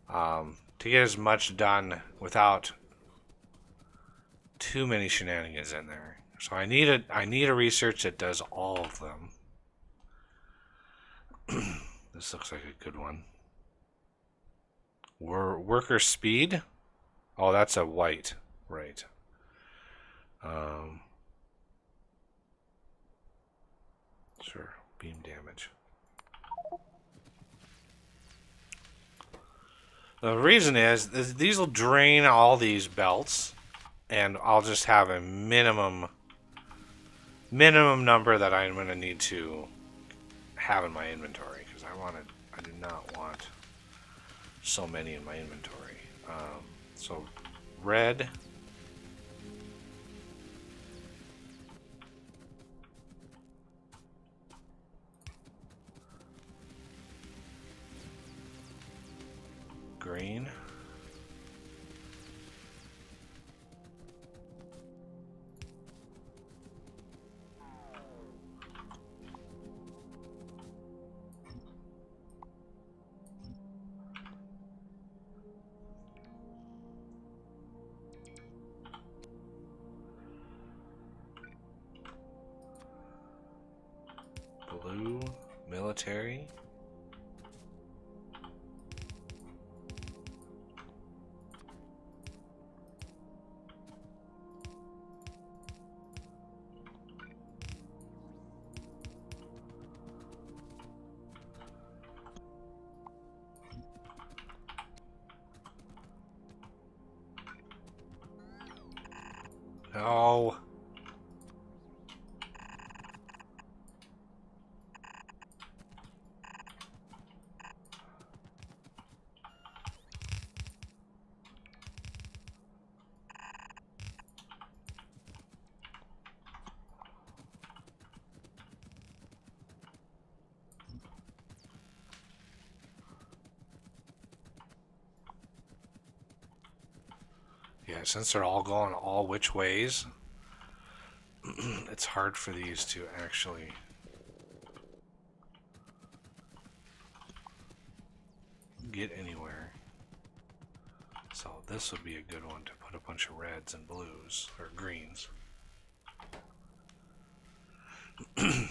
to get as much done without too many shenanigans in there. So I need a research that does all of them. This looks like a good one. Worker speed. Oh, that's a white, right? Sure, beam damage. The reason is these will drain all these belts, and I'll just have a minimum number that I'm going to need to have in my inventory, because I do not want so many in my inventory. So red. Green. Blue. Military. No. Yeah, since they're all going all which ways, it's hard for these to actually get anywhere. So this would be a good one to put a bunch of reds and blues, or greens. Let's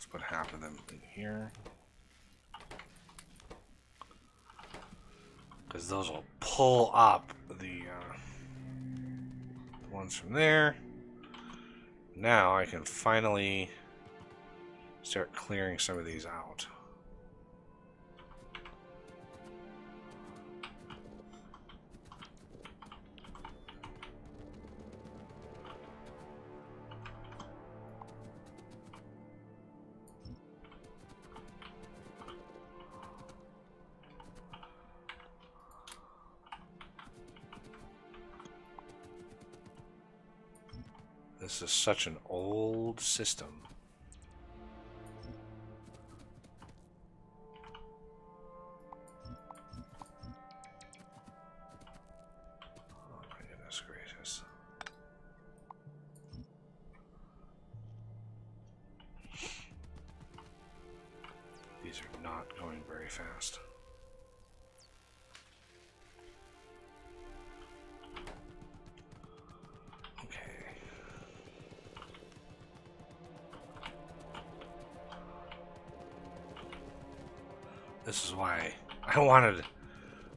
put half of them in here, because those will pull up the ones from there. Now I can finally start clearing some of these out. This is such an old system. Oh my goodness gracious. These are not going very fast. This is why I wanted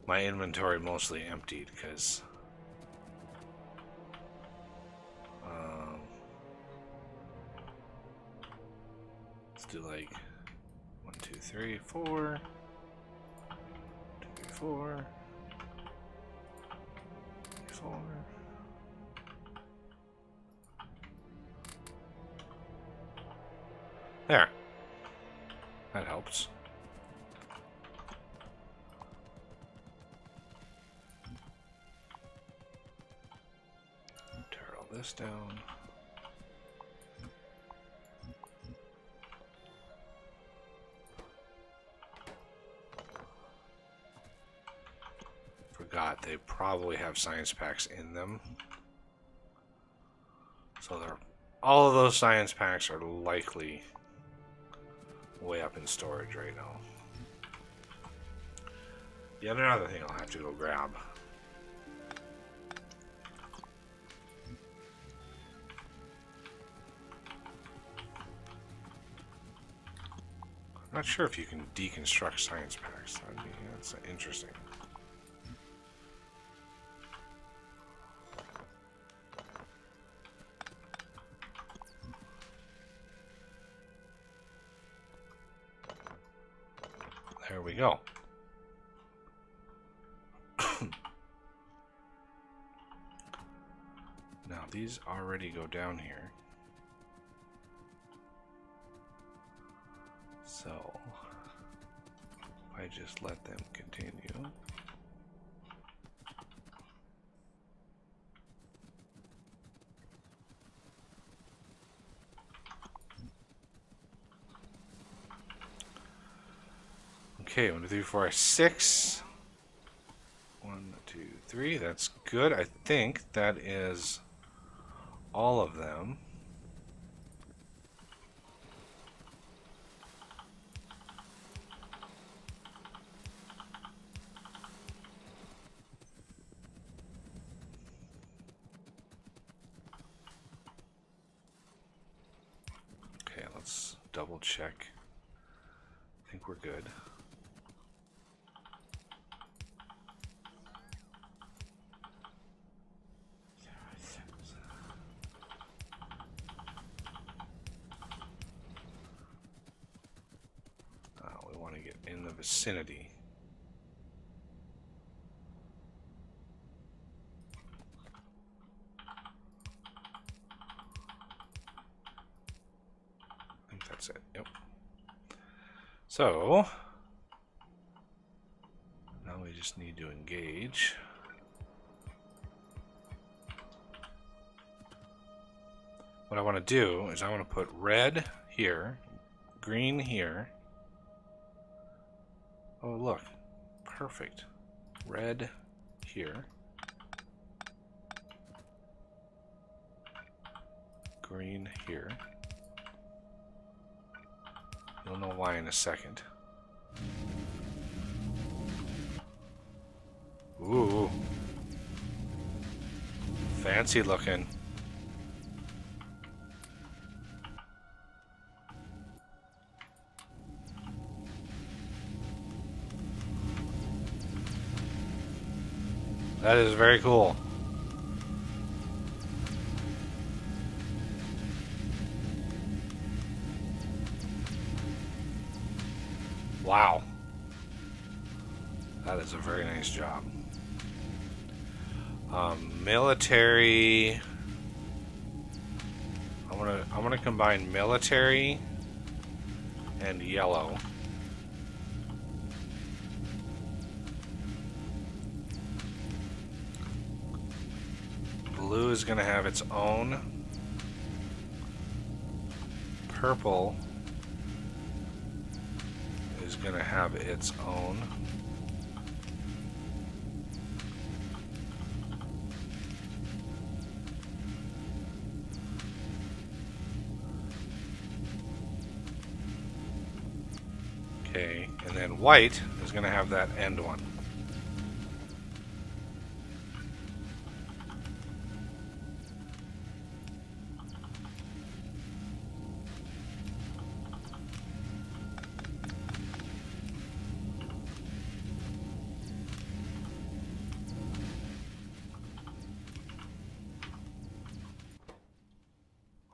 my inventory mostly emptied, because let's do like 1, 2, 3, 4, 2, 3, 4, 4. There. That helps. This down. Forgot they probably have science packs in them. all of those science packs are likely way up in storage right now. Yet another thing I'll have to go grab. I'm not sure if you can deconstruct science packs. That's interesting. There we go. Now these already go down here. So I just let them continue. Okay, 1, 2, 3, 4, 6. 1, 2, 3. That's good. I think that is all of them. Okay, let's double check. I think we're good. In the vicinity. I think that's it. Yep. So now we just need to engage. What I want to do is I want to put red here, green here. Oh, look. Perfect. Red here. Green here. You'll know why in a second. Ooh. Fancy looking. That is very cool. Wow. That is a very nice job. Military. I'm gonna combine military and yellow. Blue is going to have its own. Purple is going to have its own. Okay, and then white is going to have that end one.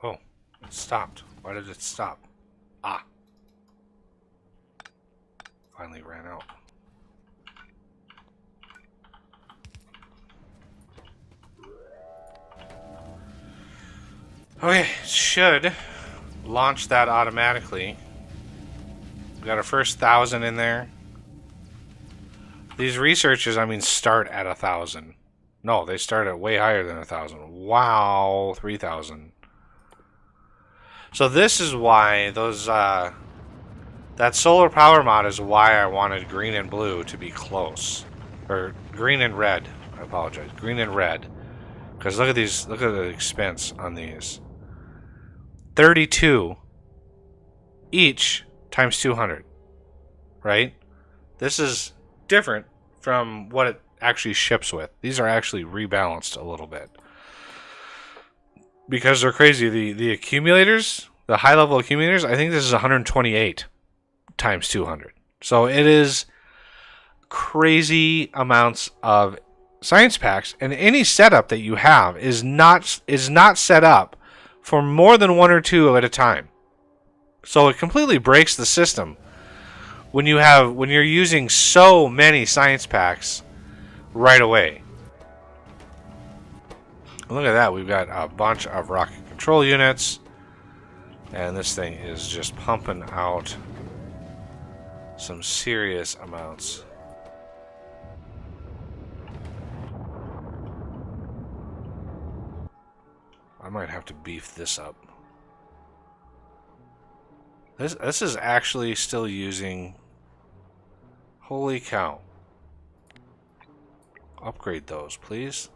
Oh, it stopped. Why did it stop? Ah. Finally ran out. Okay, should launch that automatically. We got our first 1,000 in there. These researchers, I mean, start at 1,000. No, they start at way higher than 1,000. Wow, 3,000. So this is why those that solar power mod is why I wanted green and blue to be close, or green and red. I apologize, green and red, because look at these. Look at the expense on these. 32 each times 200, right? This is different from what it actually ships with. These are actually rebalanced a little bit because they're crazy. The accumulators, the high level accumulators, I think this is 128 times 200. So it is crazy amounts of science packs, and any setup that you have is not set up for more than one or two at a time. So it completely breaks the system when you're using so many science packs right away. Look at that, we've got a bunch of rocket control units, and this thing is just pumping out some serious amounts. I might have to beef this up. This is actually still using... Holy cow. Upgrade those, please.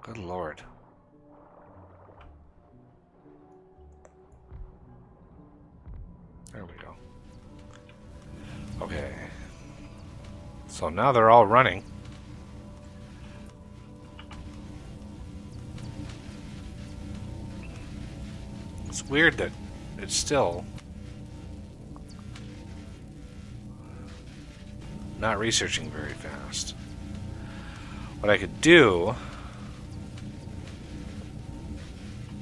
Good lord. There we go. Okay. So now they're all running. It's weird that it's still not researching very fast. What I could do,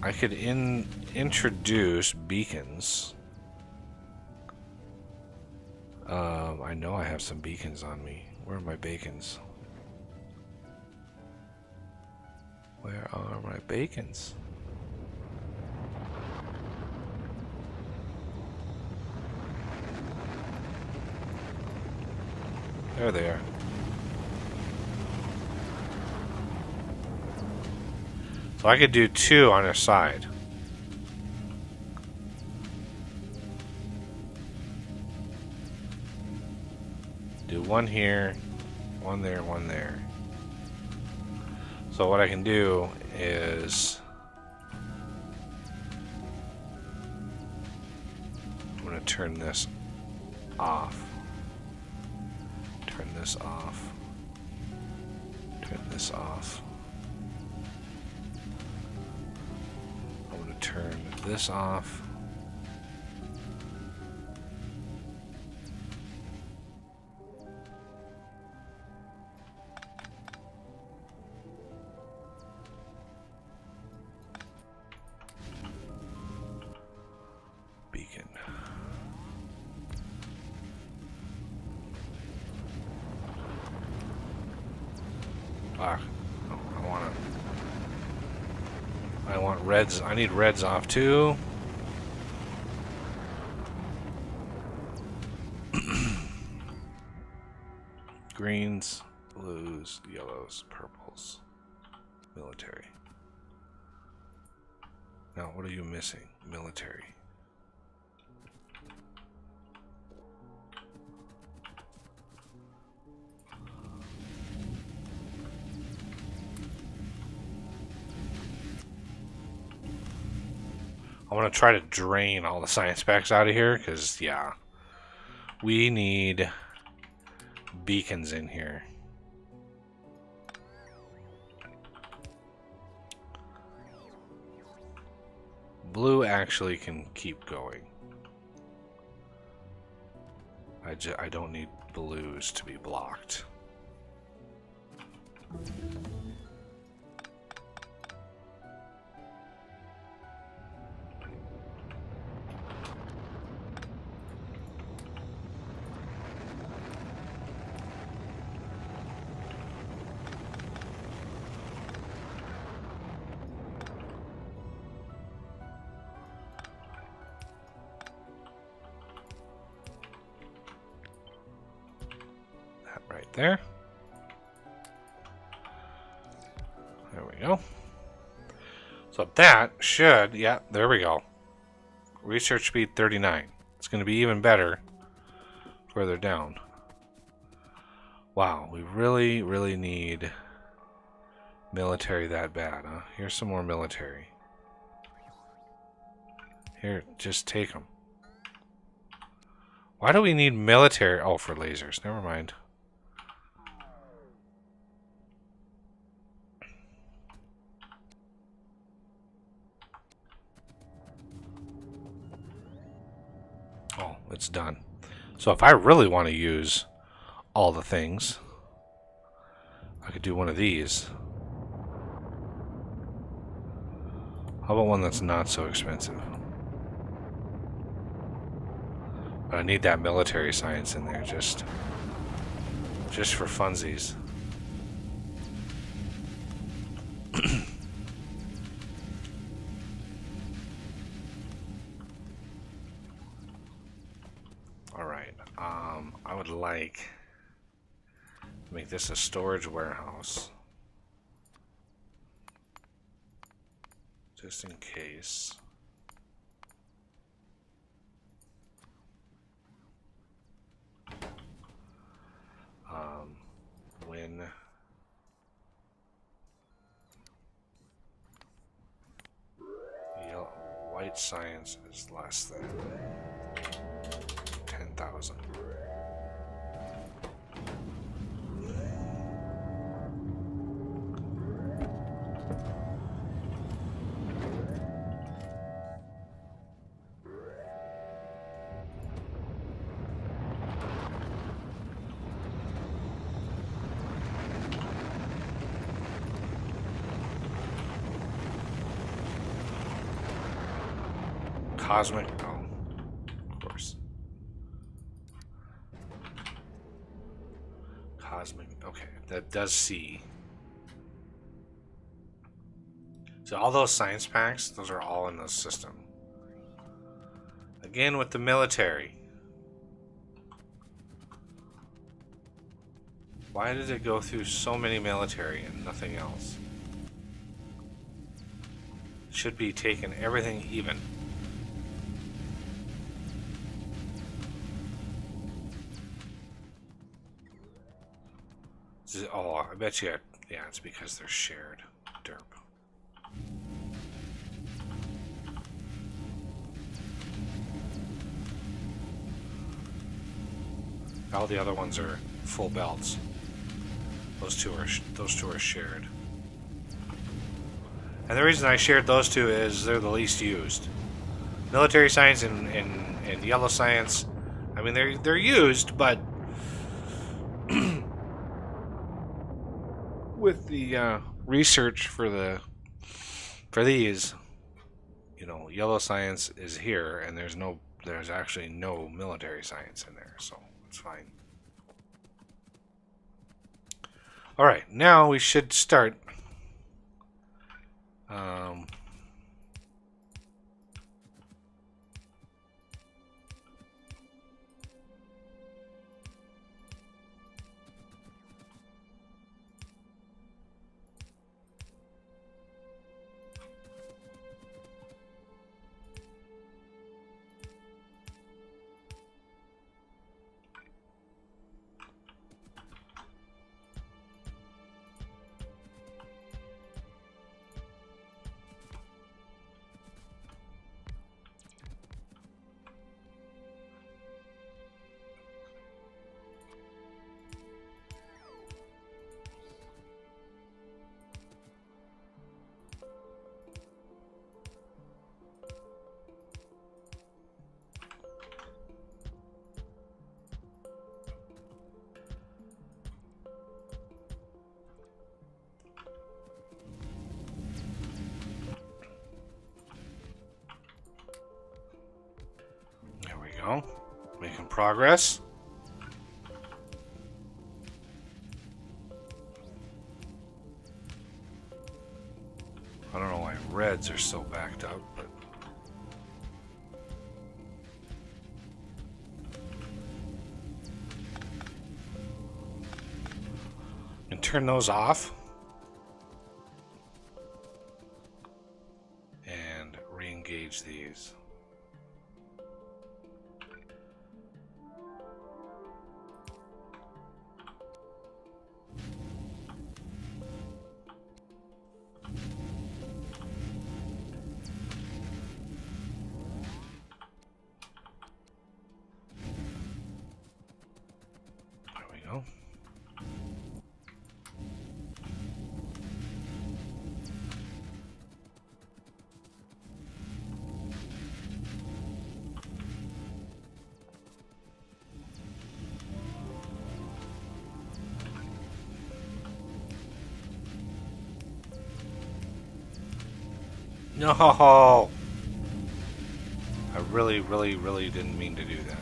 I could introduce beacons. I know I have some beacons on me. Where are my beacons? Where are my beacons? There they are. So I could do two on a side. Do one here, one there, one there. So what I can do is I'm going to turn this off. Turn this off. Turn this off. I'm going to turn this off. Beacon. I want reds. I need reds off too. Greens, blues, yellows, purples. Military. Now, what are you missing? Military. I want to try to drain all the science packs out of here because, yeah, we need beacons in here. Blue actually can keep going. I don't need blues to be blocked. Right there. There we go. So that should, yeah, there we go. Research speed 39. It's going to be even better further down. Wow, we really, really need military that bad, huh? Here's some more military. Here, just take them. Why do we need military? Oh, for lasers. Never mind. Oh, it's done. So if I really want to use all the things, I could do one of these. How about one that's not so expensive? But I need that military science in there just for funsies. Alright, I would like to make this a storage warehouse. Just in case. When white science is less than 10,000. Cosmic, oh, of course. Cosmic, okay, that does C. So all those science packs, those are all in the system. Again with the military. Why did it go through so many military and nothing else? Should be taking everything even. Oh, I bet you, yeah, it's because they're shared. Derp. All the other ones are full belts. Those two are shared. And the reason I shared those two is they're the least used. Military science and yellow science, I mean they're used, but with the research for these, you know, yellow science is here, and there's actually no military science in there, so it's fine. All right, now we should start. Making progress. I don't know why reds are so backed up, but and turn those off and re-engage these. No! I really, really, really didn't mean to do that.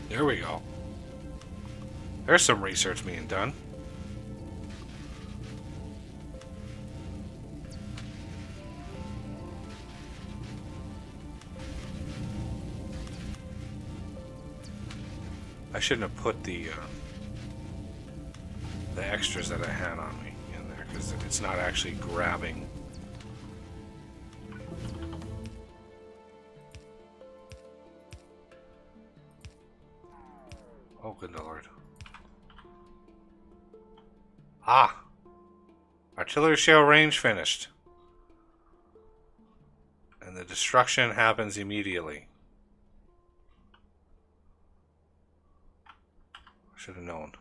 There we go. There's some research being done. I shouldn't have put the extras that I had on me in there because it's not actually grabbing. Oh, good lord. Ah! Artillery shell range finished. And the destruction happens immediately. Should have known.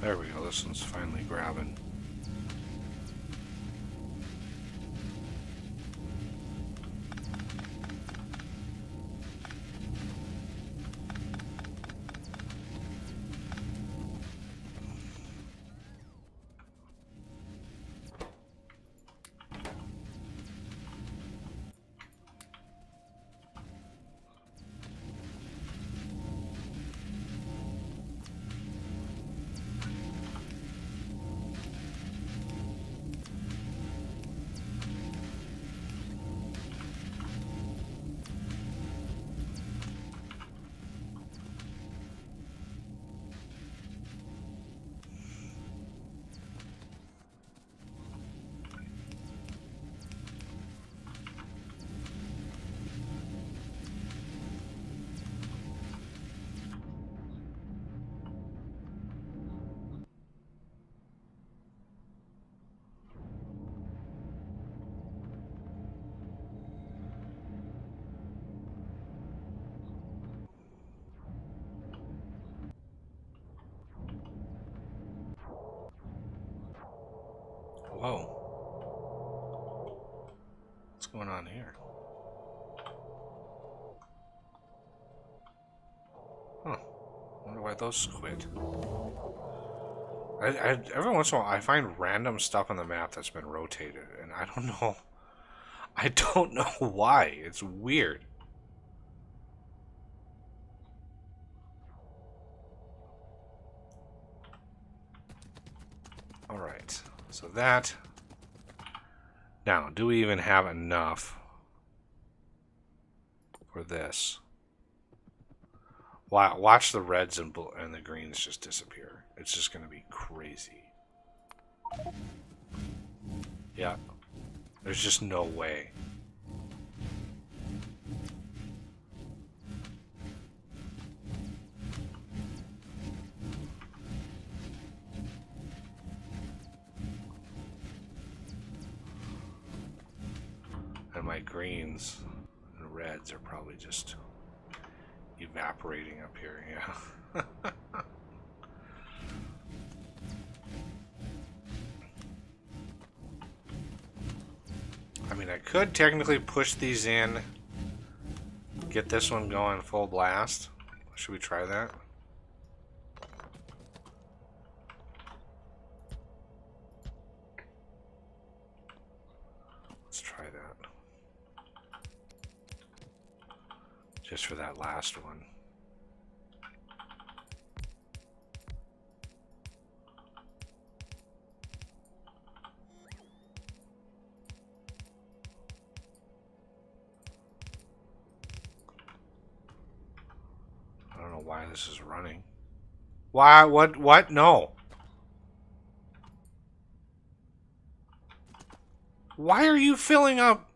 There we go, this one's finally grabbing. Whoa. What's going on here? Huh. Wonder why those quit. Every once in a while, I find random stuff on the map that's been rotated, and I don't know. I don't know why. It's weird. Alright, so that. Now, do we even have enough for this? Watch the reds and the greens just disappear. It's just going to be crazy. Yeah. There's just no way. my greens and reds are probably just evaporating up here, yeah. I mean, I could technically push these in, get this one going full blast. Should we try that? Let's try that. Just for that last one. I don't know why this is running. Why? What? No. Why are you filling up?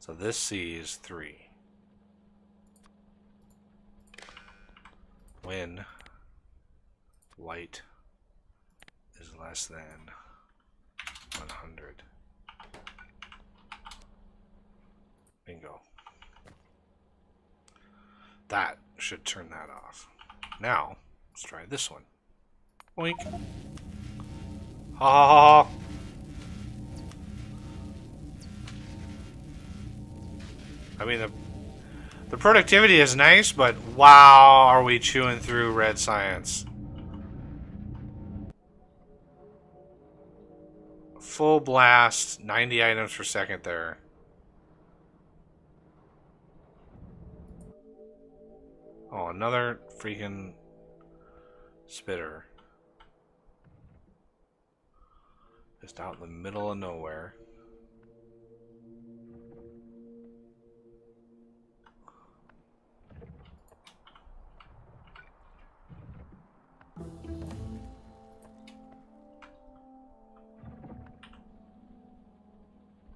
So this C is 3. When light is less than 100. Bingo. That should turn that off. Now, let's try this one. Oink. Ha ha ha. I mean, the productivity is nice, but wow, are we chewing through red science. Full blast, 90 items per second there. Oh, another freaking spitter. Just out in the middle of nowhere.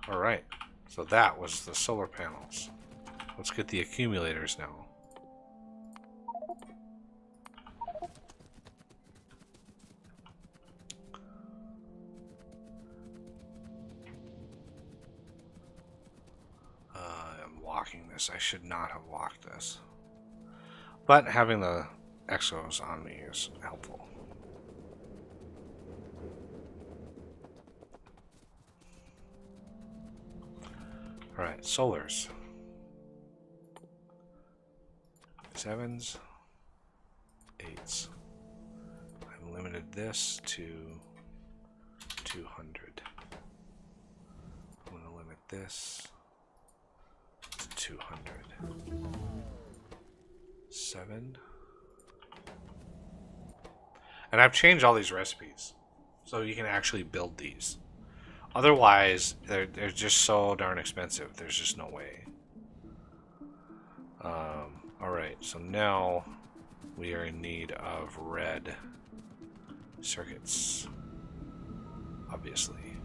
Alright, so that was the solar panels. Let's get the accumulators now. I'm locking this. I should not have locked this. But having the exos on me is helpful. Alright, solars. 7s, 8s. I've limited this to 200. I'm going to limit this to 200. 7. And I've changed all these recipes so you can actually build these. Otherwise, they're just so darn expensive. There's just no way. Alright, so now we are in need of red circuits. Obviously.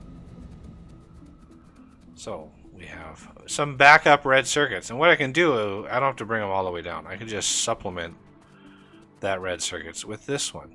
So, we have some backup red circuits. And what I can do, I don't have to bring them all the way down. I can just supplement that red circuits with this one.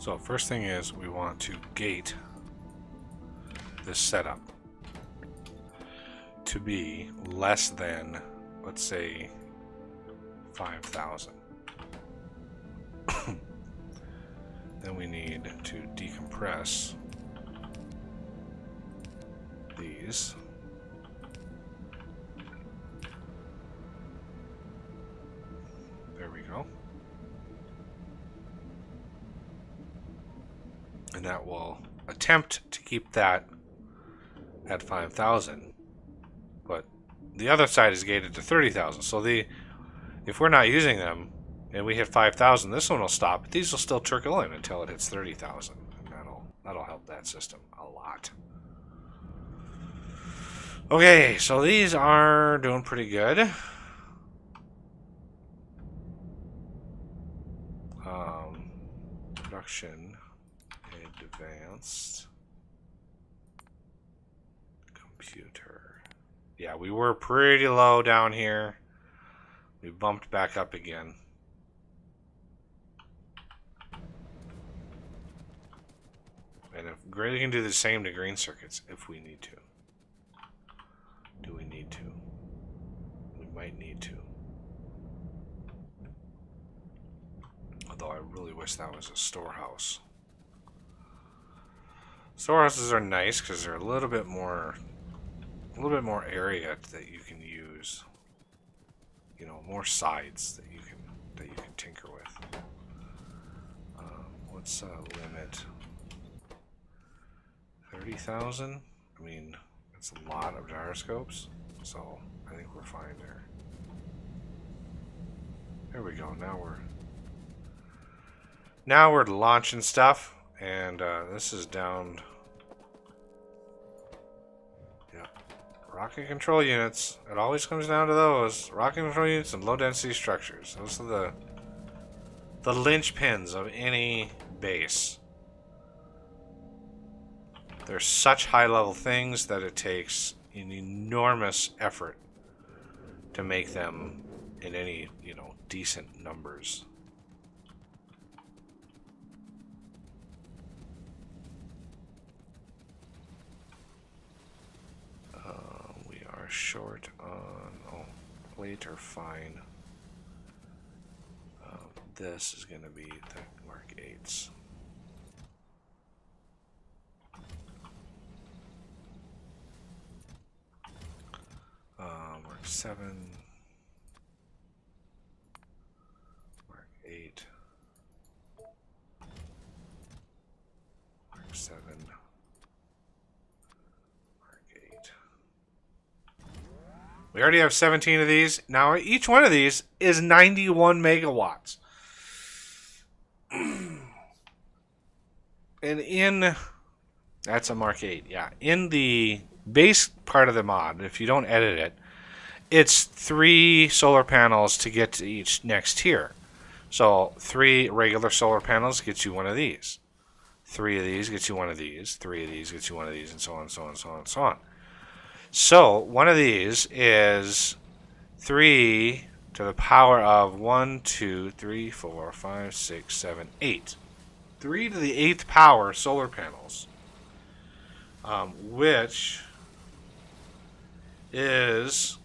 So first thing is we want to gate this setup to be less than, let's say, 5,000. Then we need to decompress these. There we go. And that will attempt to keep that at 5,000. But the other side is gated to 30,000. So if we're not using them and we hit 5,000, this one will stop. But these will still trickle in until it hits 30,000. And that'll help that system a lot. Okay, so these are doing pretty good. Production, advanced, computer. Yeah, we were pretty low down here. We bumped back up again. And if Gray can do the same to green circuits if we need to. Do we need to? We might need to. Although I really wish that was a storehouse. Storehouses are nice because they're a little bit more area that you can use. You know, more sides that you can tinker with. What's limit? 30,000. I mean, that's a lot of gyroscopes, so I think we're fine there. There we go. Now we're launching stuff, and this is down. Yeah, rocket control units. It always comes down to those rocket control units and low density structures. Those are the linchpins of any base. They're such high level things that it takes an enormous effort to make them in any, decent numbers. We are short on plate are fine. This is going to be the Mark 8s. Mark 7, Mark 8, Mark 7, Mark 8. We already have 17 of these. Now each one of these is 91 megawatts. And that's a Mark 8, yeah. In the base part of the mod, if you don't edit it, it's 3 solar panels to get to each next tier. So 3 regular solar panels gets you one of these. 3 of these gets you one of these. 3 of these gets you one of these, and so on, so on, so on, so on. So one of these is 3 to the power of 1, 2, 3, 4, 5, 6, 7, 8. 3 to the 8th power solar panels. Which is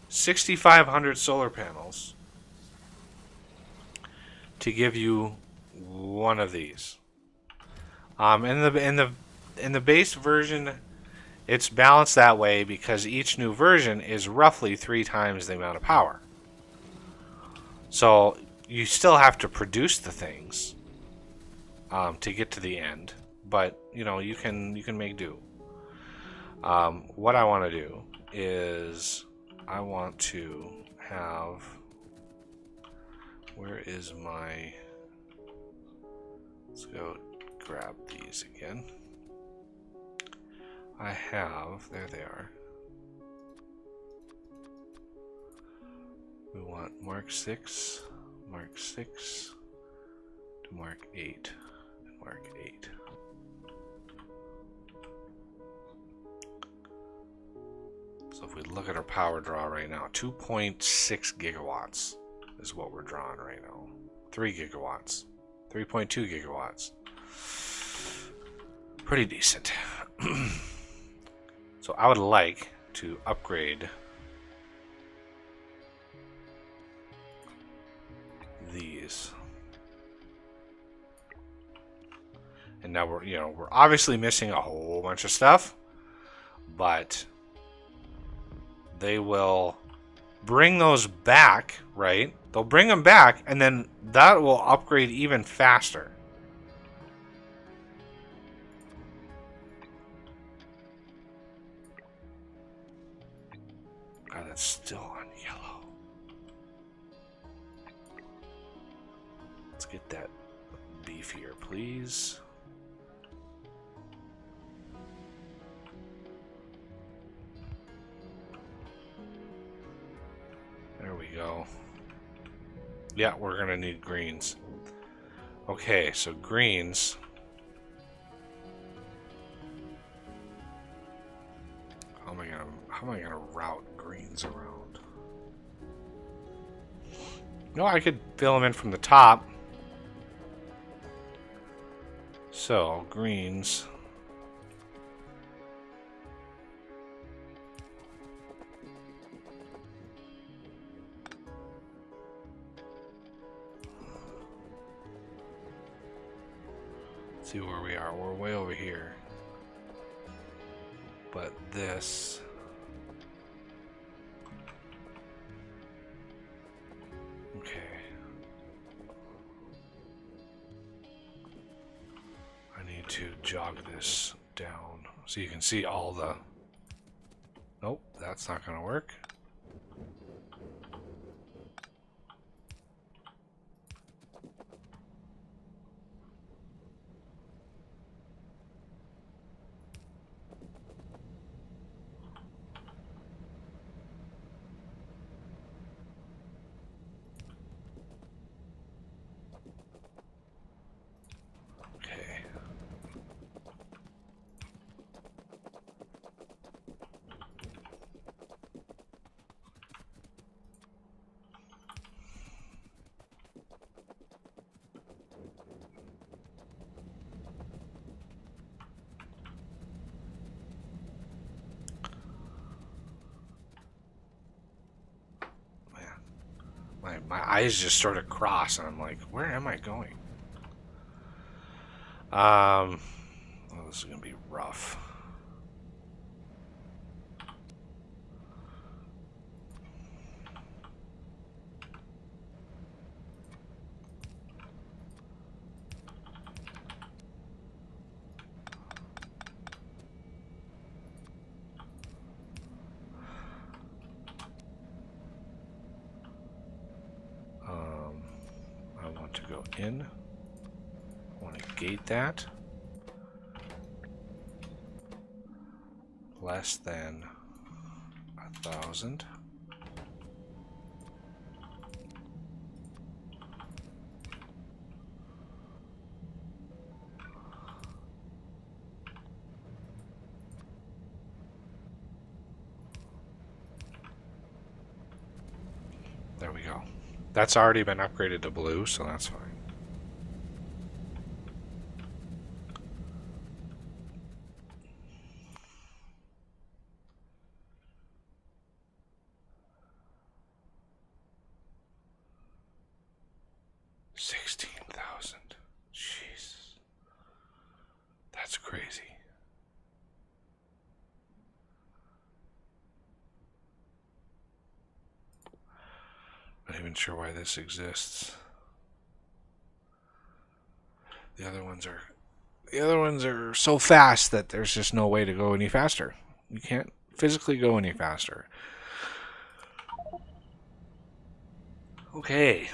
6,500 solar panels to give you one of these. In the base version, it's balanced that way because each new version is roughly 3 times the amount of power. So you still have to produce the things to get to the end. But you can make do. What I want to do is I want to have. Where is my? Let's go grab these again. I have. There they are. We want Mark 6, Mark 6 to Mark 8, and Mark 8. So if we look at our power draw right now, 2.6 gigawatts is what we're drawing right now. 3 gigawatts. 3.2 gigawatts. Pretty decent. So I would like to upgrade these. And now we're obviously missing a whole bunch of stuff, but they will bring those back, right? They'll bring them back, and then that will upgrade even faster. God, that's still on yellow. Let's get that beefier, please. There we go. Yeah, we're gonna need greens. Okay, so greens. How am I gonna route greens around? No, I could fill them in from the top. So greens. See where we are. We're way over here. But this... Okay. I need to jog this down so you can see all the... Nope, that's not going to work. My eyes just sort of cross, and I'm like, where am I going? Oh, this is gonna be rough. I want to go in. I want to gate that. Less than 1,000. There we go. That's already been upgraded to blue, so that's fine. $16,000. Jesus. That's crazy. Not even sure why this exists. The other ones are so fast that there's just no way to go any faster. You can't physically go any faster. Okay.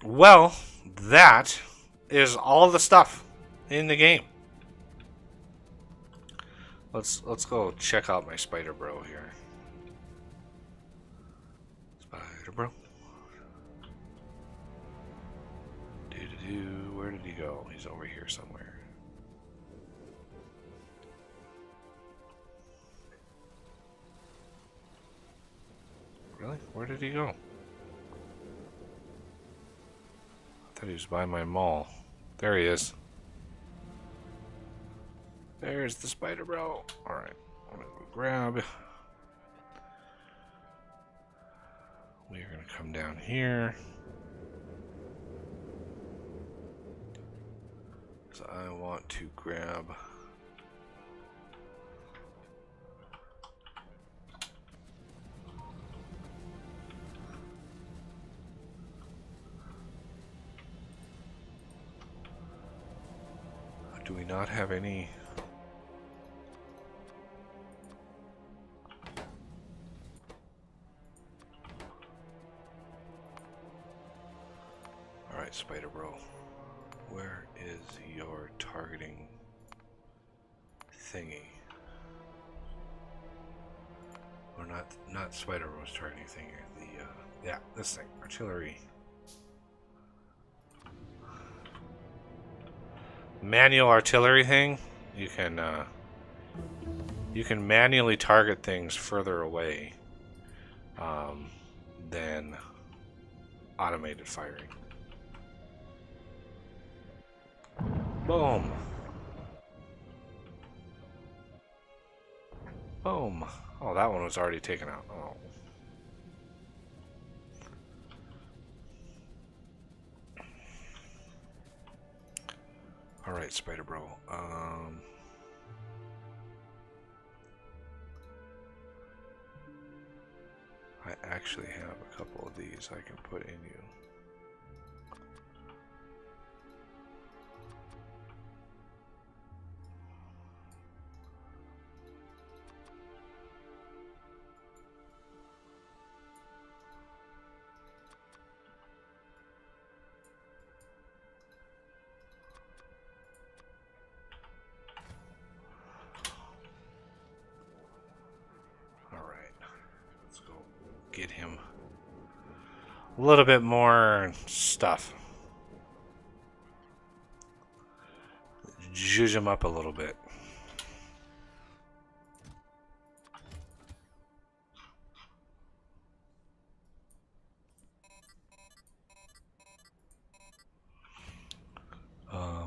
Well, that is all the stuff in the game. Let's go check out my spider bro here. Spider bro. Where did he go? He's over here somewhere. Really? Where did he go? I thought he was by my mall. There he is. There's the spider bro. Alright, I'm gonna go grab. We're gonna come down here. So I want to grab. Do we not have any? Alright, Spider Bro. Where is your targeting thingy? Or not Spider Bro's targeting thingy. Yeah, this thing. Artillery. Manual artillery thing. You can manually target things further away than automated firing. Boom. Boom. Oh, that one was already taken out. Oh. Alright, Spider Bro. I actually have a couple of these I can put in you. Get him a little bit more stuff. Zhuzh him up a little bit.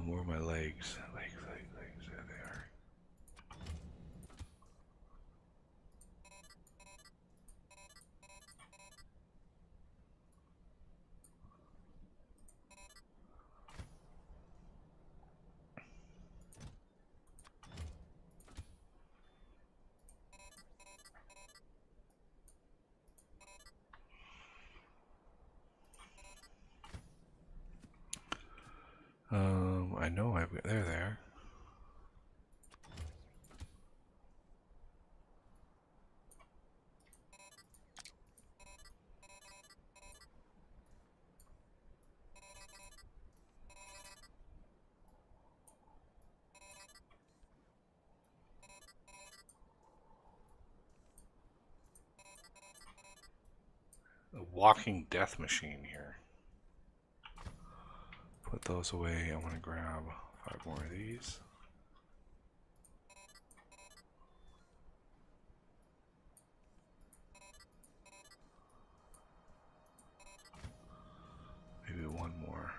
Where are my legs? Legs. There they are. I know I've got, they're there. A walking death machine here. Put those away. I want to grab 5 more of these. Maybe one more.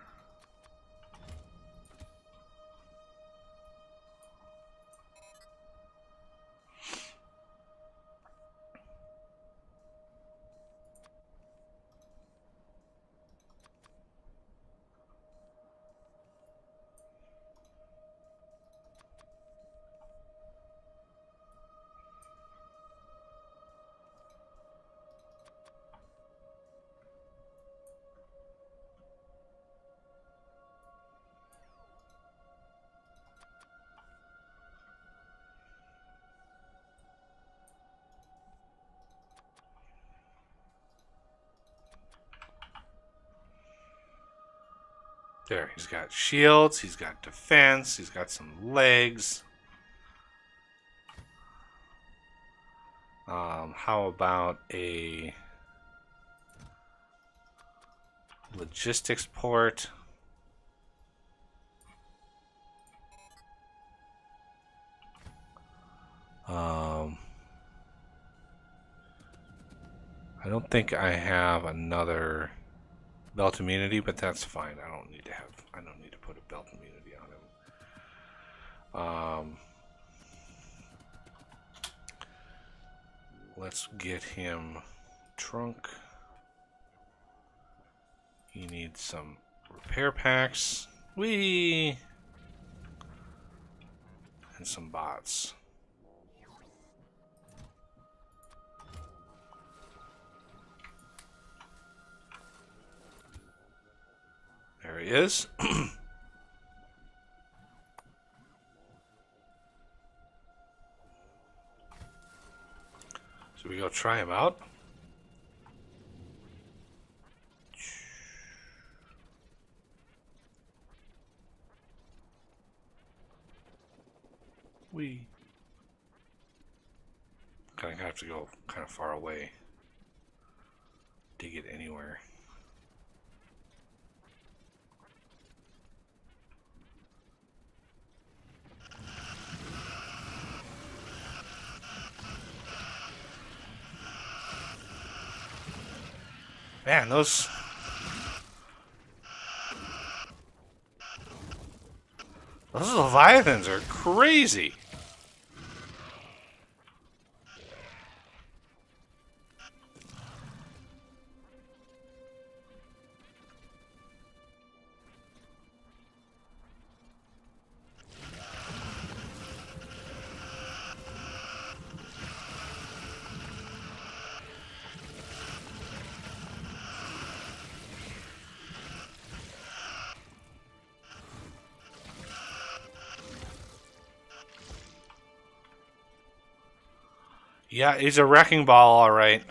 There, he's got shields, he's got defense, he's got some legs. How about a logistics port? I don't think I have another belt immunity, but that's fine. I don't need to put a belt stealth immunity on him. Let's get him trunk. He needs some repair packs. Whee! And some bots. There he is. So we go try him out. We kind of have to go kind of far away to get anywhere. Man, those Leviathans are crazy. Yeah, he's a wrecking ball, all right.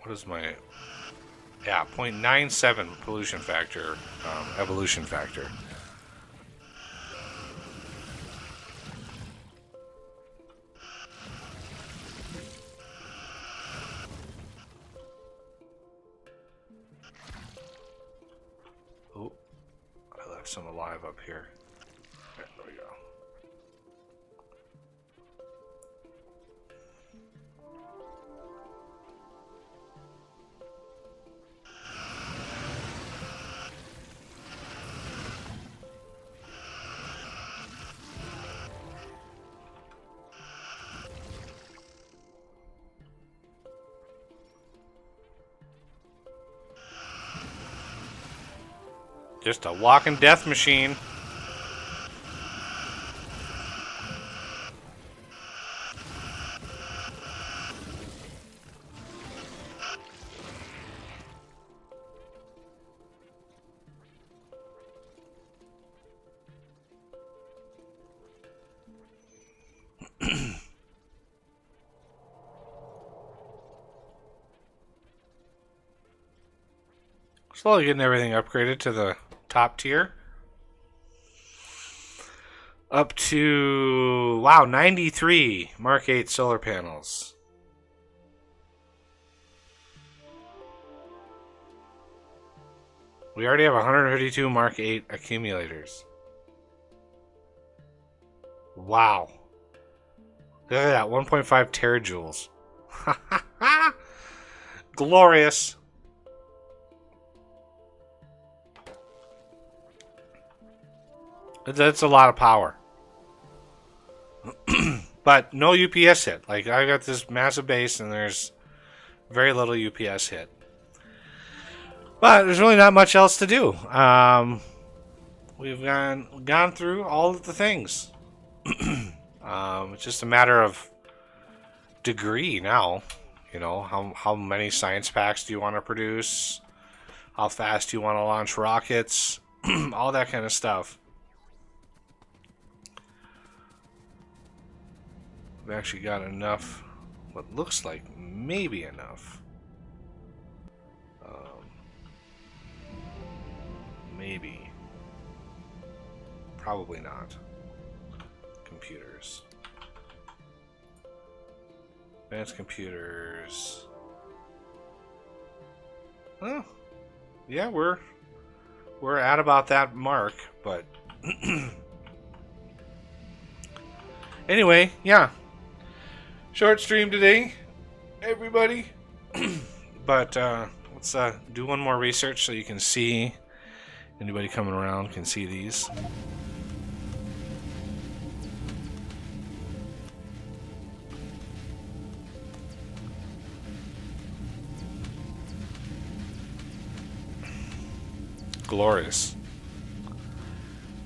What is my... Yeah, 0.97 pollution factor, evolution factor. Oh, I left some alive up here. There we go. Just a walking death machine. Slowly getting everything upgraded to the top tier. Up to, wow, 93 Mark 8 solar panels. We already have 152 Mark 8 accumulators. Wow. Look at that, 1.5 terajoules. Glorious. That's a lot of power. But no UPS hit. Like, I got this massive base and there's very little UPS hit. But there's really not much else to do. We've gone through all of the things. It's just a matter of degree now. You know, how many science packs do you want to produce? How fast do you want to launch rockets? All that kind of stuff. We've actually got enough, what looks like maybe enough. Maybe. Probably not. Computers. Advanced computers. Oh, yeah, we're at about that mark, but anyway, yeah. Short stream today, everybody. But let's do one more research so you can see Anybody coming around can see these. Glorious.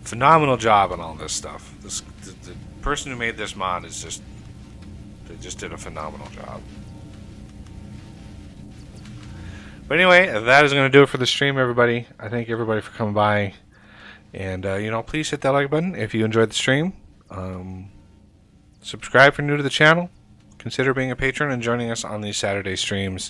Phenomenal job on all this stuff. The person who made this mod is they just did a phenomenal job. But anyway, that is going to do it for the stream, everybody. I thank everybody for coming by. And, please hit that like button if you enjoyed the stream. Subscribe if you're new to the channel. Consider being a patron and joining us on these Saturday streams.